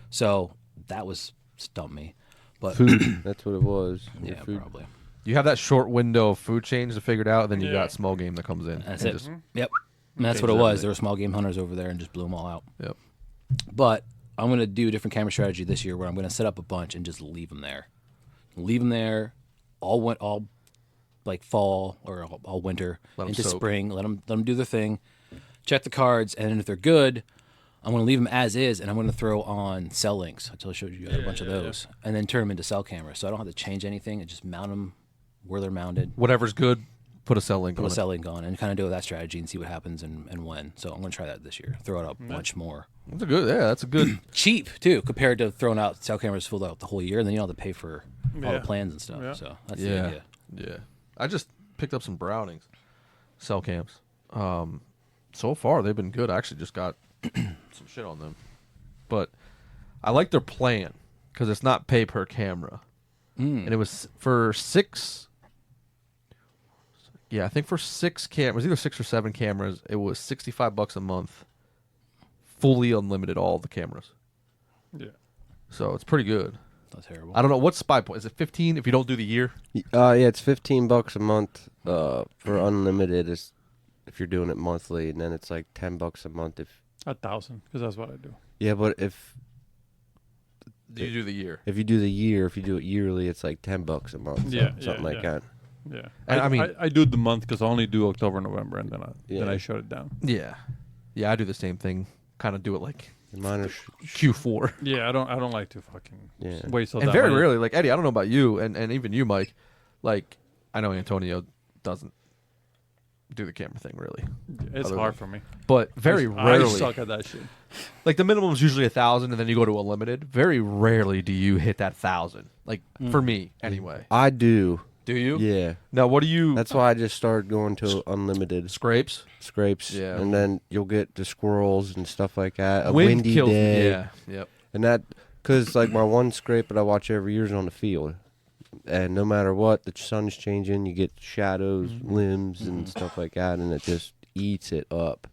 So that was stumped me. But Food. That's what it was. yeah, Food. probably. You have that short window of food change to figure it out, and then you got small game that comes in. That's and it. just- Yep. And that's what it was. There were small game hunters over there and just blew them all out. Yep. But I'm going to do a different camera strategy this year where I'm going to set up a bunch and just leave them there. Leave them there all like fall or all winter Let 'em into soak. spring. Let them do their thing. Check the cards, and then if they're good, I'm going to leave them as is, and I'm going to throw on cell links. I showed you a bunch of those, and then turn them into cell cameras. So I don't have to change anything. I just mount them where they're mounted. Whatever's good, put a cell link Put on a it. cell link on and kind of do that strategy and see what happens and when. So I'm going to try that this year. Throw out a bunch more. That's a good. Yeah, that's a good. Cheap too, compared to throwing out cell cameras filled out the whole year, and then you don't have to pay for all Yeah. the plans and stuff. Yeah. So that's the Yeah, idea. yeah. I just picked up some Brownings, cell cams. So far they've been good. I actually just got some shit on them, but I like their plan because it's not pay per camera, and it was for 6. Yeah, I think for 6 cameras, either 6 or 7 cameras, it was $65 a month, fully unlimited, all the cameras. Yeah. So it's pretty good. Not terrible. I don't know what's spy point. Is it 15 if you don't do the year? Yeah, it's $15 a month for unlimited. Is if you're doing it monthly, and then it's like $10 a month if. 1,000, because that's what I do. Yeah, but if You do the year. you do the year, if you do it yearly, it's like $10 a month. Yeah, something yeah, like yeah. that. Yeah. And I mean- I do the month because I only do October, November, and then Yeah. I shut it down. Yeah, yeah. I do the same thing. Kind of do it like Mine are Q4. Yeah, I don't like to fucking waste all And that very money. rarely, like Eddie, I don't know about you, and even you, Mike. Like, I know Antonio doesn't do the camera thing really, It's other hard than- for me. but very I rarely. suck at that shit. Like the minimum is usually 1,000, and then you go to a limited. Very rarely do you hit that 1,000. Like for me, anyway. I do. Do you? Yeah. Now, what do you? That's why I just started going to unlimited scrapes. scrapes. Yeah. And then you'll get the squirrels and stuff like that. A Wind windy kills me. day. Yeah. Yep. And that, because like my one scrape that I watch every year is on the field. And no matter what, the sun's changing, you get shadows, limbs, and stuff like that, and it just eats it up.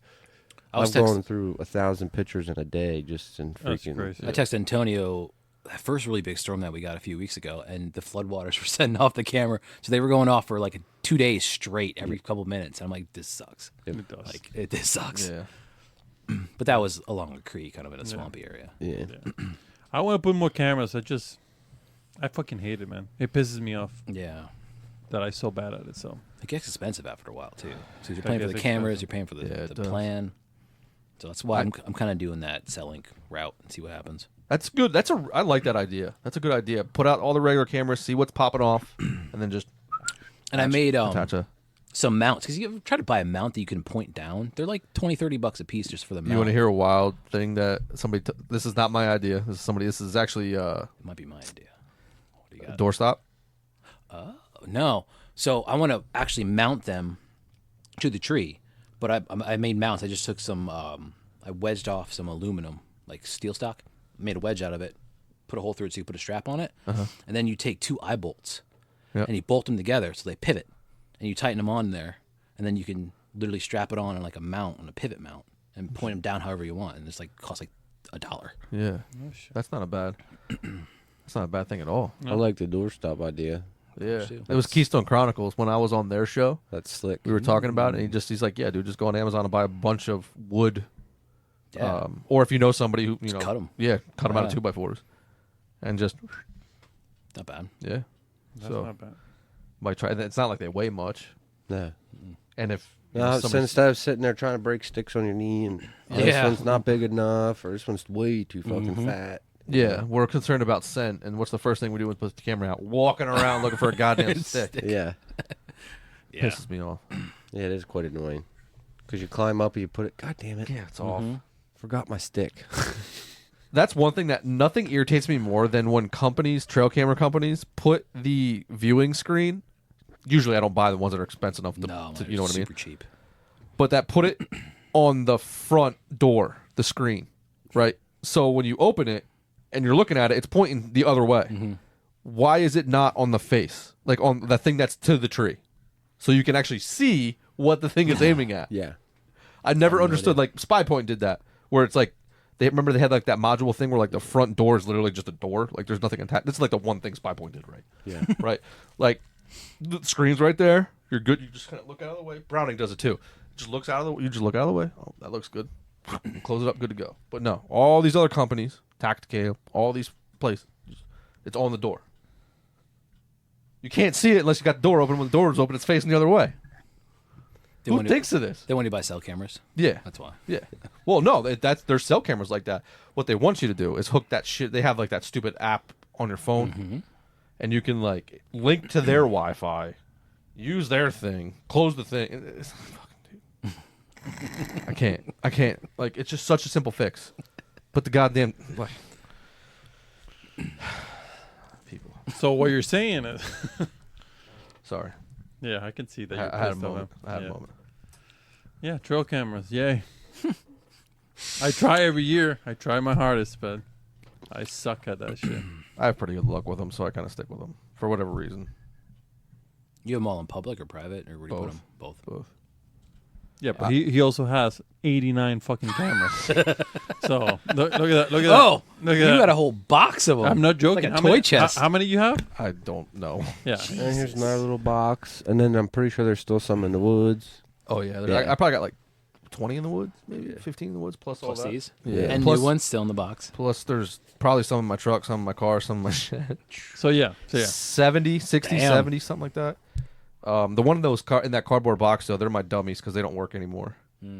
I was I'm going through 1,000 pictures in a day just in That's freaking. crazy. I texted Antonio that first really big storm that we got a few weeks ago, and the floodwaters were setting off the camera, so they were going off for like 2 days straight every couple of minutes. I'm like, this sucks. It does. Like this sucks. Yeah. But that was along a creek, kind of in a swampy area. Yeah. I want to put more cameras. I fucking hate it, man. It pisses me off Yeah. that I'm so bad at it. So It gets expensive after a while too. So you're That paying for the gets cameras, expensive. you're paying for the, Yeah, it the does. plan. So that's why I'm kind of doing that cell link route and see what happens. That's good. I like that idea. That's a good idea. Put out all the regular cameras, see what's popping off, and then just And I made attach a. some mounts, because you try to buy a mount that you can point down. They're like $20-$30 a piece just for the mount. You want to hear a wild thing that somebody? This is not my idea. This is actually It might be my idea. What do you got? doorstop. No. So I want to actually mount them to the tree, but I made mounts. I just took some. I wedged off some aluminum, like steel stock. Made a wedge out of it. Put a hole through it so you put a strap on it, and then you take 2 eye bolts, Yep. and you bolt them together so they pivot, and you tighten them on there, and then you can literally strap it on like a mount, on a pivot mount, and point them down however you want, and it's like costs like $1. Yeah, that's not a bad. That's not a bad thing at all. I like the doorstop idea. Yeah, too. it was Keystone Chronicles when I was on their show. That's slick. We were talking about it, and he's like, "Yeah, dude, just go on Amazon and buy a bunch of wood, Yeah. or if you know somebody who cut 'em. Yeah, cut them out of Yeah. 2x4s, and just Not bad. yeah. That's So not bad. might try. It's not like they weigh much, Yeah. and if No, so somebody's- instead of sitting there trying to break sticks on your knee and this Yeah. one's not big enough or this one's way too fucking fat. yeah, we're concerned about scent, and what's the first thing we do when we put the camera out? Walking around looking for a goddamn stick. Yeah. Pisses me off. Yeah, it is quite annoying. Because you climb up and you put it, God damn it. Yeah, it's off. Forgot my stick. That's one thing that nothing irritates me more than when companies, trail camera companies, put the viewing screen. Usually, I don't buy the ones that are expensive enough No, to man, you know what I mean. super cheap. But that put it on the front door, the screen, right? So when you open it and you're looking at it, it's pointing the other way. Why is it not on the face, like on the thing that's to the tree, so you can actually see what the thing is aiming at? Yeah. I never understood. Like Spy Point did that, where it's like they had like that module thing where like the front door is literally just a door, like there's nothing attached. This is like the one thing Spy Point did right. Yeah. Right, like the screen's right there. You're good. You just kind of look out of the way. Browning does it too. Just looks out of the. You just look out of the way. Oh, that looks good. Close it up. Good to go. But no, all these other companies, Tacticam, all these places, it's on the door. You can't see it unless you got the door open. When the door is open, it's facing the other way. Who thinks of this? They want you to buy cell cameras. Yeah. That's why. Yeah. Well, no, there's cell cameras like that. What they want you to do is hook that shit. They have like that stupid app on your phone, and you can like link to their Wi-Fi, use their thing, close the thing. It's fucking dude. I can't. Like, it's just such a simple fix. But the goddamn like people. So what you're saying is, Sorry, yeah, I can see that. You're I had a pissed off, moment. huh? I had yeah. a moment. Yeah, trail cameras. Yay. I try every year. I try my hardest, but I suck at that shit. I have pretty good luck with them, so I kind of stick with them for whatever reason. You have them all in public or private, or where do you put Both. them? Both. Both. Yeah, but he also has 89 fucking cameras. So look at that. Look at Oh, that. Look at you that. got a whole box of them. I'm not joking. Like a how toy many, chest. How many you have? I don't know. Yeah. And here's another little box. And then I'm pretty sure there's still some in the woods. Oh yeah, Yeah. I probably got like 20 in the woods, maybe 15 in the woods, plus all Plus that. these. Yeah. And Plus- new ones still in the box. Plus, there's probably some in my truck, some in my car, some in my shit. So yeah. 70, 60, Damn. 70, something like that. The one of those in that cardboard box, though, they're my dummies because they don't work anymore. Have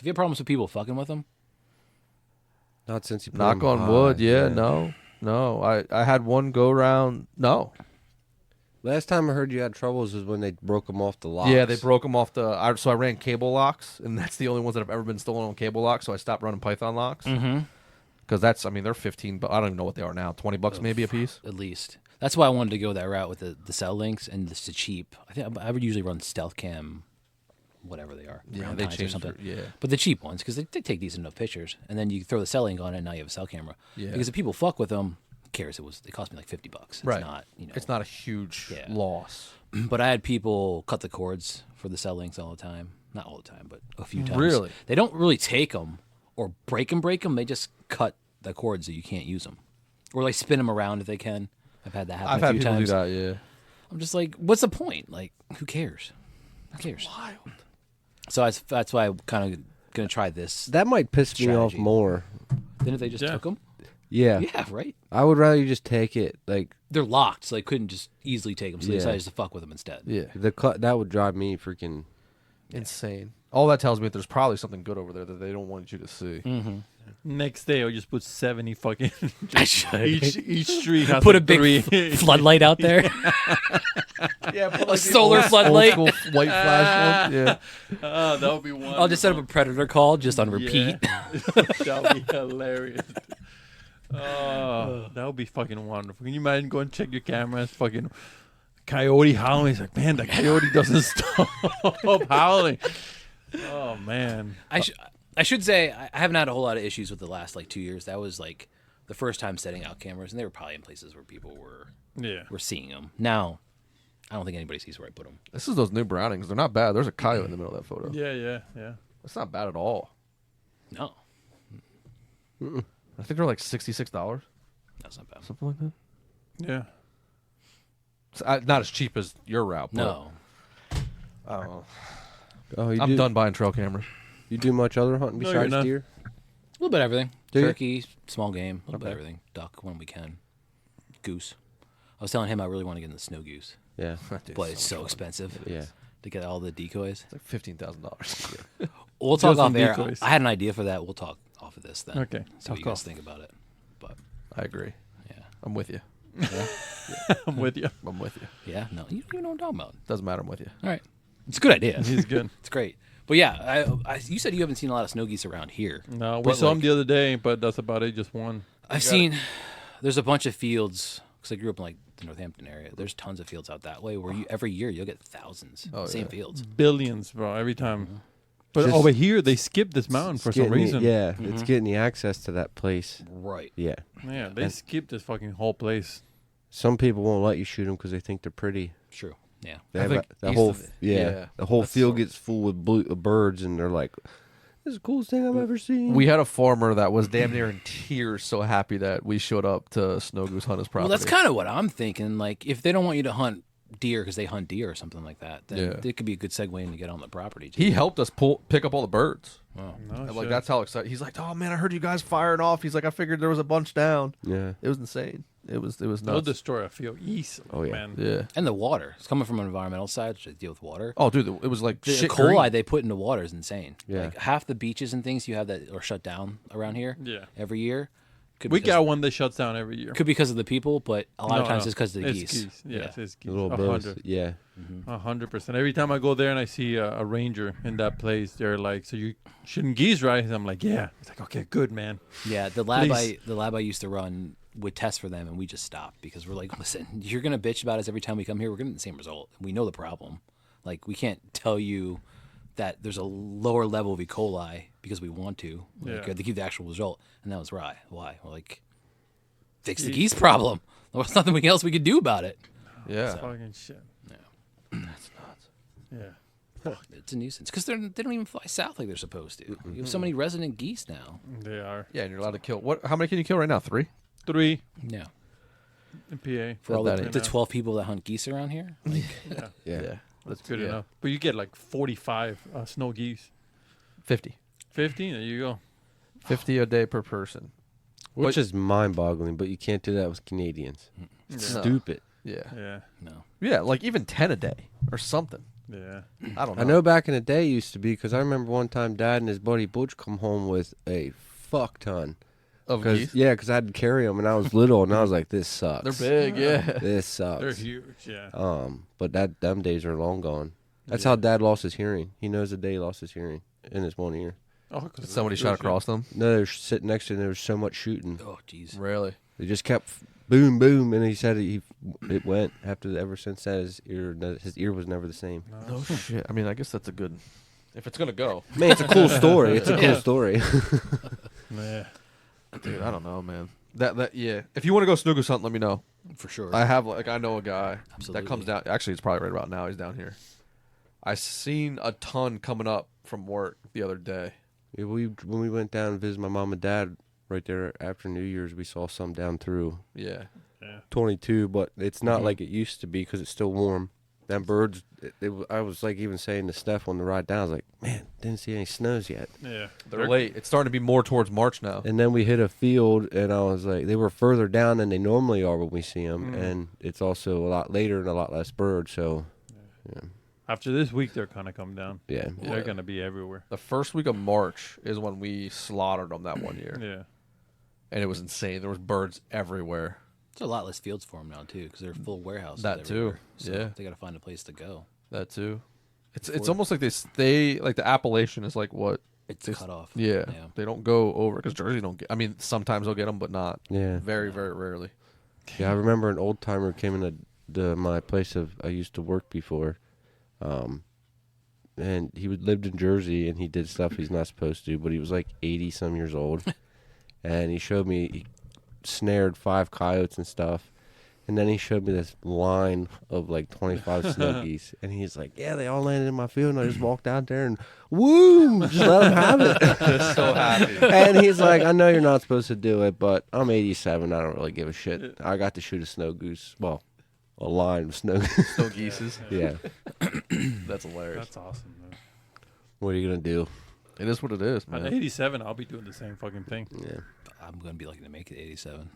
you had problems with people fucking with them? Not since you put Knock them on high, wood, yeah, no. I had one go round, no. Last time I heard you had troubles is when they broke them off the locks. Yeah, they broke them off so I ran cable locks, and that's the only ones that have ever been stolen on cable locks, so I stopped running Python locks. Mm-hmm. Because they're 15, but I don't even know what they are now. $20 maybe a piece. At least. That's why I wanted to go that route with the cell links and the cheap. I think I would usually run Stealth Cam, whatever they are. Yeah, Round they Tines or changed something. yeah. But the cheap ones, because they take decent enough pictures, and then you throw the cell link on it, and now you have a cell camera. Yeah. Because if people fuck with them, who cares? It cost me like $50. It's Right. not, It's not a huge Yeah. loss. But I had people cut the cords for the cell links all the time. Not all the time, but a few times. Really? They don't really take them or break them. They just cut the cords so you can't use them, or like spin them around if they can. I've had that happen I've a had few people times. do that, yeah. I'm just like, what's the point? Like, who cares? Who cares? Wild. So that's why I'm kind of gonna try this. That might piss me off Strategy. more. Then if they just Yeah. took them, Yeah. yeah, right. I would rather you just take it. Like, They're locked, so they couldn't just easily take them. So they Yeah. decided to fuck with them instead. Yeah. that would drive me freaking. Insane. All that tells me that there's probably something good over there that they don't want you to see. Mm-hmm. Next day, I'll just put 70 fucking. I should. Each street has Put like a big floodlight out there. Yeah, put A solar floodlight. Old school white flash one. Yeah. Oh, that would be one. I'll just set up a predator call just on repeat. That would be hilarious. Oh, that would be fucking wonderful. Can you imagine going check your cameras? Fucking coyote howling. He's like, man, the coyote doesn't stop howling. Oh man. I should say I haven't had a whole lot of issues with the last like 2 years. That was like the first time setting out cameras, and they were probably in places where people were seeing them. Now, I don't think anybody sees where I put them. This is those new Brownings. They're not bad. There's a coyote in the middle of that photo. Yeah. That's not bad at all. No, I think they're like $66. that's not bad. Something like that. Yeah. It's, not as cheap as your route. But No, I don't know. Oh, I'm done buying trail cameras. You do much other hunting No, besides you're not. deer? a little bit of everything. Do you? Turkey, small game, a little bit of everything. Duck when we can. Goose. I was telling him I really want to get in the snow goose, Yeah. Dude, but it's so expensive. Yeah. To get all the decoys. It's like $15,000. We'll talk Just off some air. decoys. I had an idea for that. We'll talk off of this then. Okay. See what you guys think about it. But I agree. yeah, I'm with you. I'm with you. I'm with you. yeah. No, you don't even know what I'm talking about. Doesn't matter. I'm with you. All right, it's a good idea. He's good. It's great. But yeah, you said you haven't seen a lot of snow geese around here. No, we But, saw him like, the other day, but that's about it. Just one. I've seen. There's a bunch of fields because I grew up in like the Northampton area. There's tons of fields out that way where every year you'll get thousands. Same fields. Billions, bro, every time. But Just- over here, they skip this mountain for some reason. It's getting the access to that place. Right. Yeah. Yeah, they skip this fucking whole place. Some people won't let you shoot them because they think they're pretty. True. Yeah. They I have think the east whole of it. yeah, Yeah. the whole That's field so- gets full with birds, and they're like, "This is the coolest thing I've ever seen." We had a farmer that was damn near in tears, so happy that we showed up to snow goose hunt his property. Well, that's kind of what I'm thinking. Like, if they don't want you to hunt deer because they hunt deer or something like that, then Yeah. it could be a good segue in to get on the property. Too. He helped us pick up all the birds. Wow. No, And, shit. like that's how excited. He's like, "Oh man, I heard you guys firing off." He's like, "I figured there was a bunch down." yeah. It was insane. It was They'll nuts. destroy a field easily, Oh, yeah. man. Yeah. And the water. It's coming from an environmental side to deal with water. Oh, dude, it was like The shit coli green. they put into water is insane. Yeah. Like half the beaches and things you have that are shut down around here Yeah. every year. Could We because- got one that shuts down every year. Could be because of the people, but a lot of No, times no. it's because of the It's geese. Yes, it's geese. The little 100. birds. Yeah. 100%. Every time I go there and I see a ranger in that place, they're like, "So you shooting geese, right?" And I'm like, "Yeah." It's like, "Okay, good, man." Yeah, the lab Please. the lab I used to run would test for them, and we just stopped because we're like, listen, you're gonna bitch about us every time we come here. We're getting the same result. We know the problem. Like, we can't tell you that there's a lower level of E. coli because we want to. Like, Yeah. to keep the actual result, and that was right. Why? We're like, fix the Geese. geese problem. There was nothing else we could do about it. Yeah. Fucking shit. That's nuts. Yeah, It's a nuisance because they don't even fly south like they're supposed to. You have so many resident geese now. they are. Yeah, and you're allowed to kill. What? How many can you kill right now? 3? 3 Yeah, in PA. for all That the ain't 12 people that hunt geese around here. Like, Yeah. That's good yeah. enough. But you get like 45 snow geese. 50. 50, there you go. 50 a day per person. Which is mind-boggling, but you can't do that with Canadians. It's No. stupid. Yeah. Yeah, no. Yeah, like even 10 a day or something. yeah. I don't know. I know back in the day it used to be, because I remember one time Dad and his buddy Butch come home with a fuck ton. Of Cause, geese. yeah, because I had to carry them, and I was little, and I was like, this sucks. They're big, yeah. This sucks. They're huge, yeah. But them days are long gone. That's how Dad lost his hearing. He knows the day he lost his hearing in his one ear. Oh, 'cause Somebody shot across them. No, they were sitting next to him. There was so much shooting. Oh, jeez. Really? They just kept boom, boom, and he said it went. Ever since that, his ear was never the same. No shit. I mean, I guess that's a good. If it's gonna go, Man, it's a cool story. It's a cool story. Yeah. dude, I don't know, man. That yeah. If you want to go snow goose hunting, let me know. For sure. I have I know a guy Absolutely. that comes down. Actually, it's probably right about now. He's down here. I seen a ton coming up from work the other day. Yeah, when we went down and visited my mom and dad right there after New Year's, we saw some down through Yeah. 22, but it's not like it used to be because it's still warm. Them birds, I was like even saying to Steph on the ride down, I was like, man, didn't see any snows yet. Yeah. They're late. It's starting to be more towards March now. And then we hit a field, and I was like, they were further down than they normally are when we see them, and it's also a lot later and a lot less birds. So, yeah. After this week, they're kind of come down. Yeah. They're going to be everywhere. The first week of March is when we slaughtered them that one year. Yeah. And it was insane. There was birds everywhere. There's a lot less fields for them now too, because they're full warehouses. That too. everywhere. So Yeah. they got to find a place to go. That too. It's almost like they stay, like the Appalachian is like what? It's They- cut off. Yeah. They don't go over, because Jersey don't get, I mean, sometimes they'll get them, but not. Yeah. Very, very rarely. Yeah, I remember an old timer came into my place I used to work before, and he lived in Jersey, and he did stuff he's not supposed to, but he was like 80-some years old, and he showed me he snared 5 coyotes and stuff, and then he showed me this line of like 25 snow geese, and he's like, yeah, they all landed in my field, and I just walked out there and woo, just let them have it. Just so happy. And he's like, I know you're not supposed to do it, but I'm 87. I don't really give a shit. I got to shoot a snow goose. Well, a line of snow goose. Snow geeses. Yeah. That's hilarious. That's awesome, man. What are you going to do? It is what it is, At man. 87, I'll be doing the same fucking thing. Yeah. I'm going to be lucky to make it 87.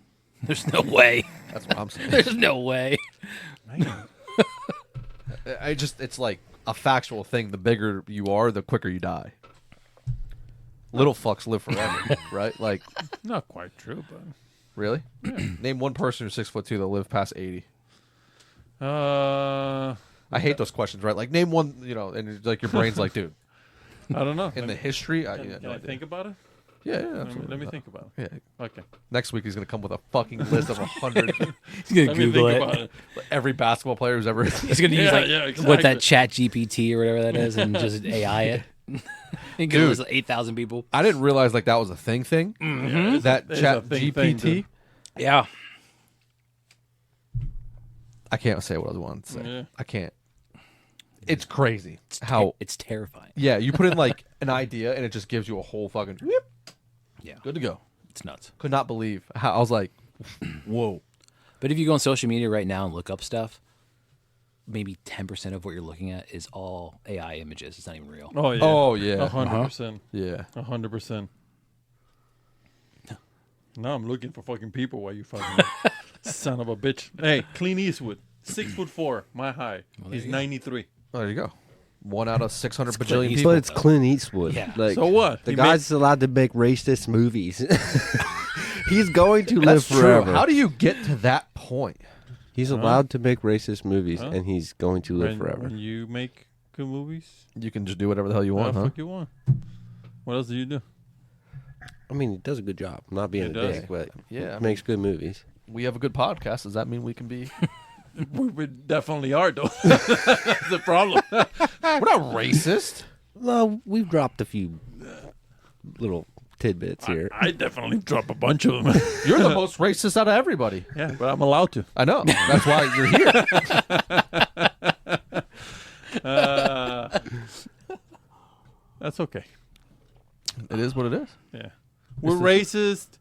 There's no way. That's what I'm saying. There's no way. Man. It's like a factual thing. The bigger you are, the quicker you die. Little fucks live forever, right? Like, Not quite true, but... really? Name one person who's 6'2" that live past 80. I I hate those questions, right? Like, name one, and it's like your brain's like, dude, don't know. in the history, Can I think about it? Yeah, Let me think about it. Yeah. Okay. Next week he's gonna come with a fucking list of 100 He's going Let to me Google think it. about it. every basketball player who's ever. He's going to use exactly. what that Chat GPT or whatever that is and just AI it. He can Dude. list 8,000 people. I didn't realize like that was a thing. Yeah, That it's Chat a thing, thing, GPT. dude. Yeah. I can't say what I wanted to say. Yeah. I can't. It's crazy how. It's terrifying. Yeah, you put in like an idea and it just gives you a whole fucking. Whoop, Yeah. good to go. It's nuts. Could not believe how I was like, whoa. But if you go on social media right now and look up stuff, maybe 10% of what you're looking at is all AI images. It's not even real. Oh, yeah. Oh yeah. 100%. Yeah. 100%. Now I'm looking for fucking people while you fucking son of a bitch. Hey, Clint Eastwood, 6'4", my high. Well, there He's you go. 93. Oh, there you go. 1 out of 600 Clint bajillion Eastwood. people. But it's Clint Eastwood. Yeah. Like, So what? The He guy's allowed to make racist movies. He's going to live That's forever. true. How do you get to that point? He's allowed to make racist movies, Huh? and he's going to live when, forever. when you make good movies, You can just do whatever the hell you what want, the huh? fuck you want? What else do you do? I mean, he does a good job. Not being He a does. dick, but Yeah, I makes good movies. We have a good podcast. Does that mean we can be? We definitely are, though. That's the problem. We're not racist. Well, we've dropped a few little tidbits here. I definitely drop a bunch of them. You're the most racist out of everybody. Yeah, but I'm allowed to. I know. That's why you're here. That's okay. It is what it is. Yeah, we're racist,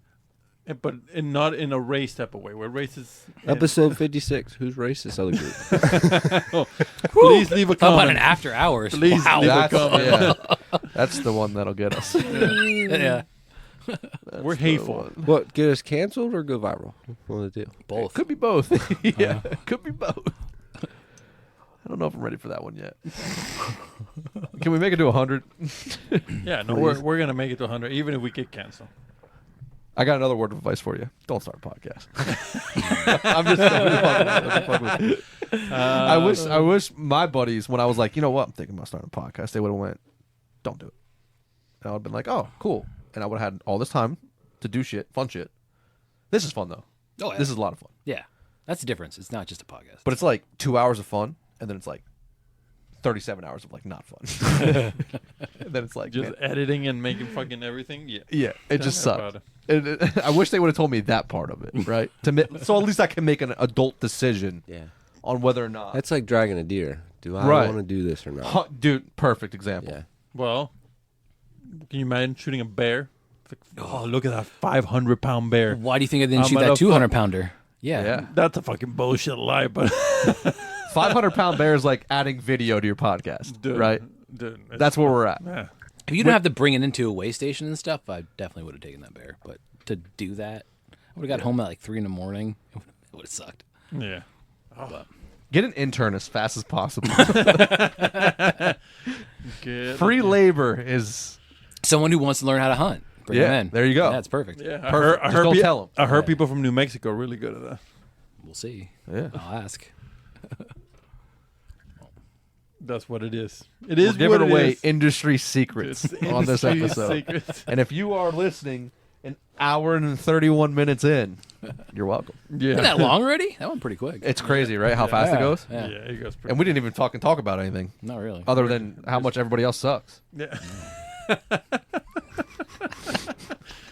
but not in a race type of way. We're racist. Episode 56. Who's racist? Other group. Please leave a How about comment. an after hours? Please Wow. leave a That's, comment. yeah. That's the one that'll get us. Yeah. We're hateful. What, get us canceled or go viral? What to do? Both. Could be both. Yeah, could be both. I don't know if I'm ready for that one yet. Can we make it to 100? Yeah, no, Please. we're gonna make it to 100, even if we get canceled. I got another word of advice for you. Don't start a podcast. I'm just fucking with you. I wish my buddies, when I was like, you know what, I'm thinking about starting a podcast, they would have went, don't do it. And I would have been like, oh, cool. And I would have had all this time to do shit, fun shit. This is fun though. Oh, yeah. This is a lot of fun. Yeah. That's the difference. It's not just a podcast. But it's like 2 hours of fun, and then it's like 37 hours of like not fun. And then it's like, Just man, editing and making fucking everything. Yeah. yeah, it just Tell me sucks. about I wish they would have told me that part of it, right? So at least I can make an adult decision Yeah. on whether or not. That's like dragging a deer. Do I Right. want to do this or not? Dude, perfect example. Yeah. Well, can you imagine shooting a bear? It's like, oh, look at that 500-pound bear. Why do you think I didn't I'm shoot gonna that 200-pounder? Yeah. Yeah. That's a fucking bullshit lie, but 500-pound bear is like adding video to your podcast, dude, right? Dude, That's where we're at. yeah. If you didn't have to bring it into a way station and stuff, I definitely would have taken that bear. But to do that, I would have got home at like 3 a.m. It would have sucked. Yeah. Get an intern as fast as possible. Good. Free labor is Someone who wants to learn how to hunt. Bring them in. there you go. That's perfect. Yeah, Perfect. Just don't tell 'em. I heard people from New Mexico are really good at that. We'll see. Yeah. I'll ask. That's what it is. It is We're what giving it away is. industry secrets It's on this industry episode. secrets. And if you are listening an hour and 31 minutes in, you're welcome. Yeah. Isn't that long already? That went pretty quick. It's crazy, right? How fast it goes. Yeah. Yeah, it goes pretty. And we didn't even talk about anything Not really. other than how much everybody else sucks. Yeah.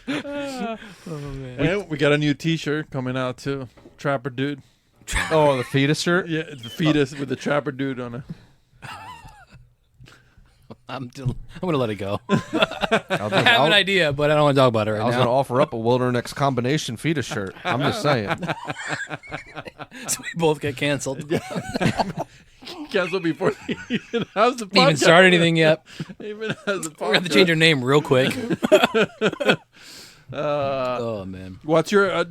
And we got a new T-shirt coming out too. Trapper dude. Oh, the fetus shirt. Yeah, it's the fetus with the trapper dude on it. I'm gonna let it go. I I have an idea, but I don't want to talk about it right was going to now. offer up a WildernX combination fetus shirt. I'm just saying. So we both get canceled. Cancel before he even has the podcast. Even start anything yet. Even has the podcast. We're gonna have to change our name real quick. Oh man, What's your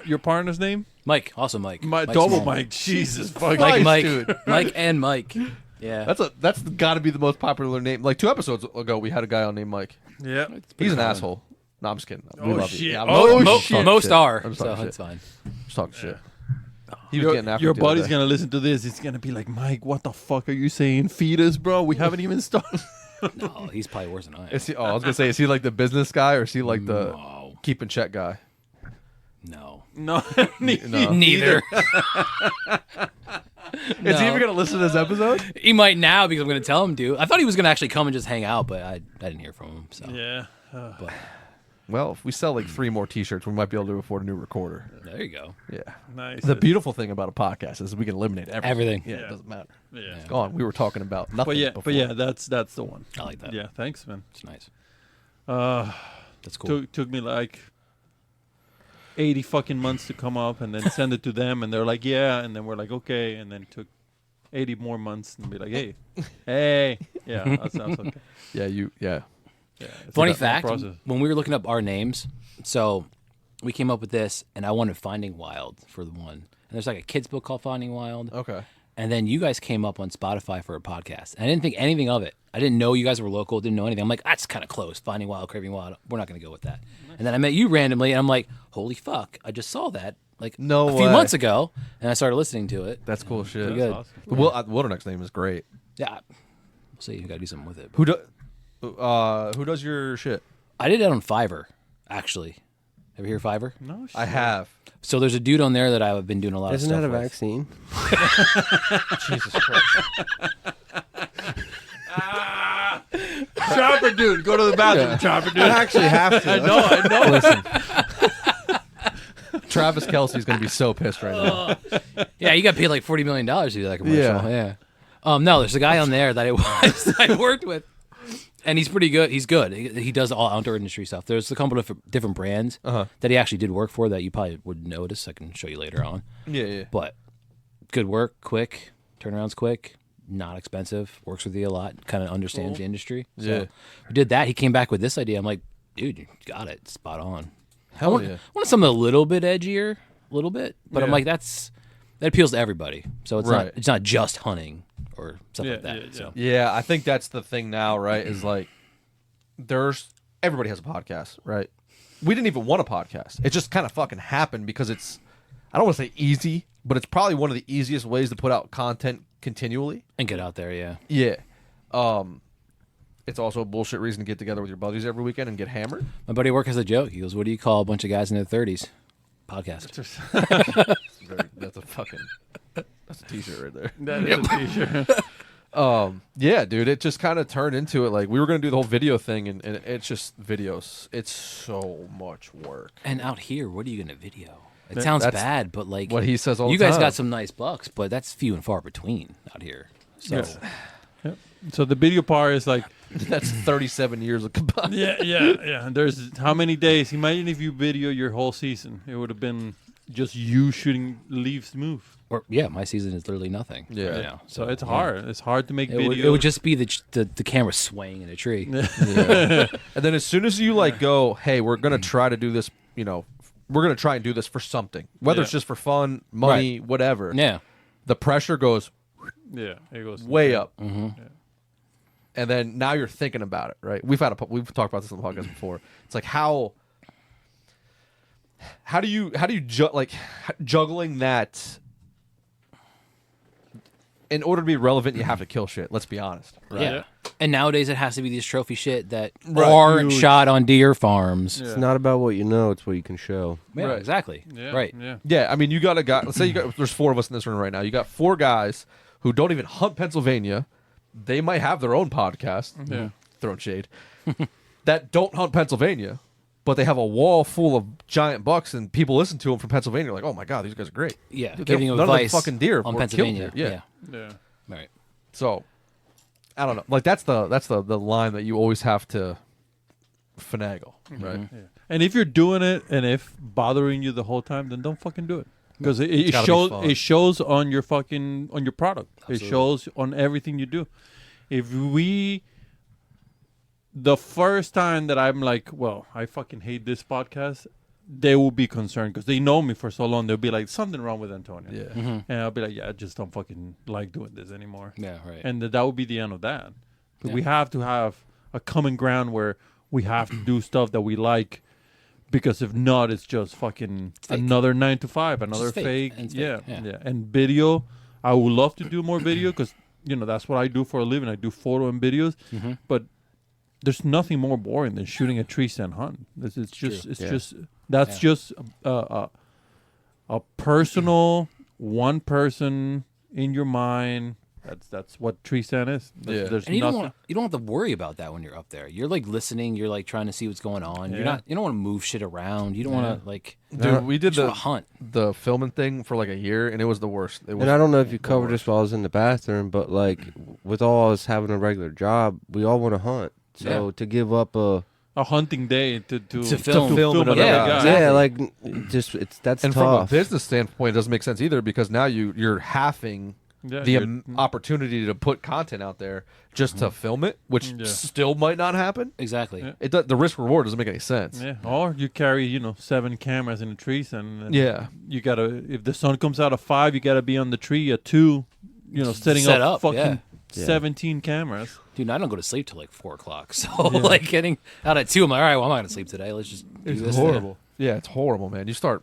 your partner's name? Mike. Also Mike. My Mike double Small. Mike. Jesus fucking. Mike, Nice, Mike, dude. Mike, and Mike. Yeah. That's got to be the most popular name. Like 2 episodes ago, we had a guy on named Mike. Yeah. He's an asshole. No, I'm just kidding. We Oh, love shit. you. Yeah, Oh, I'm shit. talking Most shit. are, I'm just so talking that's shit. fine. Just talking shit. He was getting after Your it the other buddy's day. gonna listen to this. He's gonna be like, Mike, what the fuck are you saying? Fetus, bro. We haven't even started. No, he's probably worse than I am. Is he, I was gonna say, is he like the business guy or is he like the No. keep in check guy? No. No. No. Neither. Is he even gonna listen to this episode? He might now because I'm going to tell him to. I thought he was going to actually come and just hang out, but I didn't hear from him. So Yeah. but Well, if we sell like 3 more T-shirts, we might be able to afford a new recorder. there you go. Yeah. Nice. The beautiful thing about a podcast is we can eliminate everything. Everything. Yeah, Yeah. it doesn't matter. Yeah. Go on. We were talking about nothing. But yeah, that's the one. I like that. Yeah. Thanks, man. It's nice. That's cool. Took me like 80 fucking months to come up, and then send it to them, and they're like, yeah, and then we're like, okay, and then it took 80 more months, and be like, hey, yeah, that sounds okay. Yeah, Yeah, it's Funny like a fact, process. when we were looking up our names, so we came up with this, and I wanted Finding Wild for the one. And there's like a kid's book called Finding Wild. Okay. And then you guys came up on Spotify for a podcast. And I didn't think anything of it. I didn't know you guys were local, didn't know anything. I'm like, that's kind of close. Finding Wild, Craving Wild. We're not going to go with that. And then I met you randomly, and I'm like, holy fuck. I just saw that like No a few way. months ago, and I started listening to it. That's cool shit. Pretty good. Awesome. The WildernX name is great. Yeah. We'll see. We got to do something with it. Who does your shit? I did it on Fiverr, actually. Ever hear Fiverr? No shit. I have. So there's a dude on there that I've been doing a lot Isn't of that stuff a with. vaccine? Jesus Christ. Chopper dude, go to the bathroom, Chopper dude. I actually have to. I know. Listen. Travis Kelce's going to be so pissed right now. Yeah, you got paid like $40 million to do that commercial. Yeah. No, there's a guy on there that I worked with, and he's pretty good. He's good. He does all outdoor industry stuff. There's a couple of different brands that he actually did work for that you probably would notice. I can show you later on. Yeah. But good work, quick, turnaround's quick, not expensive, works with you a lot, kind of understands the industry. So Yeah. we did that. He came back with this idea. I'm like, dude, you got it. Spot on. Hell yeah. I want something a little bit edgier, a little bit, but I'm Yeah. like, that appeals to everybody. So it's Right. not just hunting or stuff Yeah, like that. yeah, So Yeah, I think that's the thing now, right? Is like, everybody has a podcast, right? We didn't even want a podcast. It just kind of fucking happened because it's, I don't want to say easy, but it's probably one of the easiest ways to put out content continually. and get out there, yeah. Yeah. It's also a bullshit reason to get together with your buddies every weekend and get hammered. My buddy at work has a joke. He goes, "What do you call a bunch of guys in their 30s?" Podcast. That's a t-shirt right there. That is a t-shirt. Yeah, dude, it just kind of turned into it. Like, we were going to do the whole video thing, and it's just videos. It's so much work. And out here, what are you going to video? It sounds that's bad, but like what he says all you the guys time. got some nice bucks, but that's few and far between out here. So So the video part is like, That's 37 years of combined. yeah. There's how many days? Imagine if you video your whole season. It would have been just you shooting leaves move. or yeah, my season is literally nothing. Yeah. right now. So it's hard. It's hard to make It videos. would just be the camera swaying in a tree. Yeah. And then as soon as you like go, hey, we're gonna try to do this, we're gonna try and do this for something, whether it's Yeah. just for fun, money, whatever. Yeah. the pressure goes Yeah, it goes way insane. up. Mm-hmm. Yeah. And then now you're thinking about it, right? We've talked about this on the podcast before. It's like how do you juggling that? In order to be relevant, you have to kill shit. Let's be honest. Right? Yeah. And nowadays it has to be these trophy shit that Right. aren't Huge. shot on deer farms. Yeah. It's not about what you know; it's what you can show. Yeah, Right. exactly. Yeah, Right. Yeah. Yeah, I mean, you got a guy. Let's say there's 4 of us in this room right now. You got 4 guys who don't even hunt Pennsylvania. They might have their own podcast. Yeah. Throwing shade. That don't hunt Pennsylvania, but they have a wall full of giant bucks, and people listen to them from Pennsylvania. Like, oh my god, these guys are great. Yeah. Dude, Giving none of advice them fucking deer on were killed Pennsylvania. here. Yeah. Yeah. Right. So, I don't know. Like that's the line that you always have to finagle, right? Yeah. And if you're doing it and if bothering you the whole time, then don't fucking do it. Because it gotta be shows fun. it shows on your product. Absolutely. It shows on everything you do. The first time that I'm like, well, I fucking hate this podcast, they will be concerned because they know me for so long. They'll be like, something wrong with Antonio. Yeah. Mm-hmm. And I'll be like, yeah, I just don't fucking like doing this anymore. Yeah. Right. And that would be the end of that. But Yeah. we have to have a common ground where we have to do stuff that we like, because if not, it's just fucking fake. another 9 to 5, another fake. fake. And it's fake, Yeah, yeah. yeah. And video, I would love to do more video because that's what I do for a living. I do photo and videos, Mm-hmm. but there's nothing more boring than shooting a tree stand hunt. That's Yeah. just a personal one person in your mind. That's what tree stand is. Yeah. There's And you nothing. don't have to worry about that when you're up there. You're like listening. You're like trying to see what's going on. Yeah. You don't want to move shit around. You don't want to like. Dude, we did just wanna hunt. the filming thing for like a year, and it was the worst. It was And I don't know if you the covered worst. this while I was in the bathroom, but like with all us having a regular job, we all want to hunt. So Yeah. to give up a hunting day to film another Yeah, guy. exactly. yeah, like that's And from tough. a business standpoint, it doesn't make sense either because now you're halving the opportunity to put content out there just to film it, which Yeah. still might not happen. Exactly. Yeah. The risk reward doesn't make any sense. Yeah, or you carry 7 cameras in the trees, and Yeah. you gotta, if the sun comes out at 5, you gotta be on the tree at 2. Setting Set up up, fucking yeah. 17 cameras. Dude, I don't go to sleep till like 4 o'clock. So like getting out at 2, I'm like, all right, well, I'm not gonna sleep today. Let's just do It's this. horrible. Yeah, it's horrible, man. You start.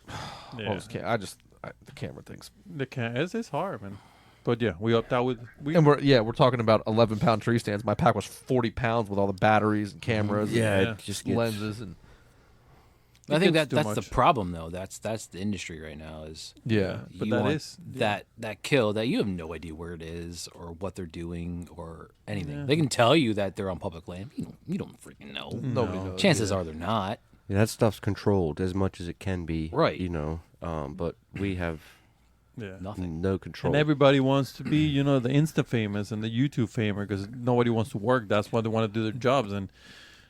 Yeah. The camera things. It's hard, man. But yeah, we upped out with And we're talking about 11-pound tree stands. My pack was 40 pounds with all the batteries and cameras, yeah, Yeah. it just and gets, lenses, and I think gets too that's the much. problem though. That's the industry right now is yeah. But you that want is- that kill that you have no idea where it is or what they're doing or anything. Yeah. They can tell you that they're on public land. You don't freaking know. Nobody knows. Chances are they're not. yeah, that stuff's controlled as much as it can be. Right. But we have yeah. Nothing. no control. And everybody wants to be, the Insta famous and the YouTube famer because nobody wants to work. That's why they want to do their jobs. And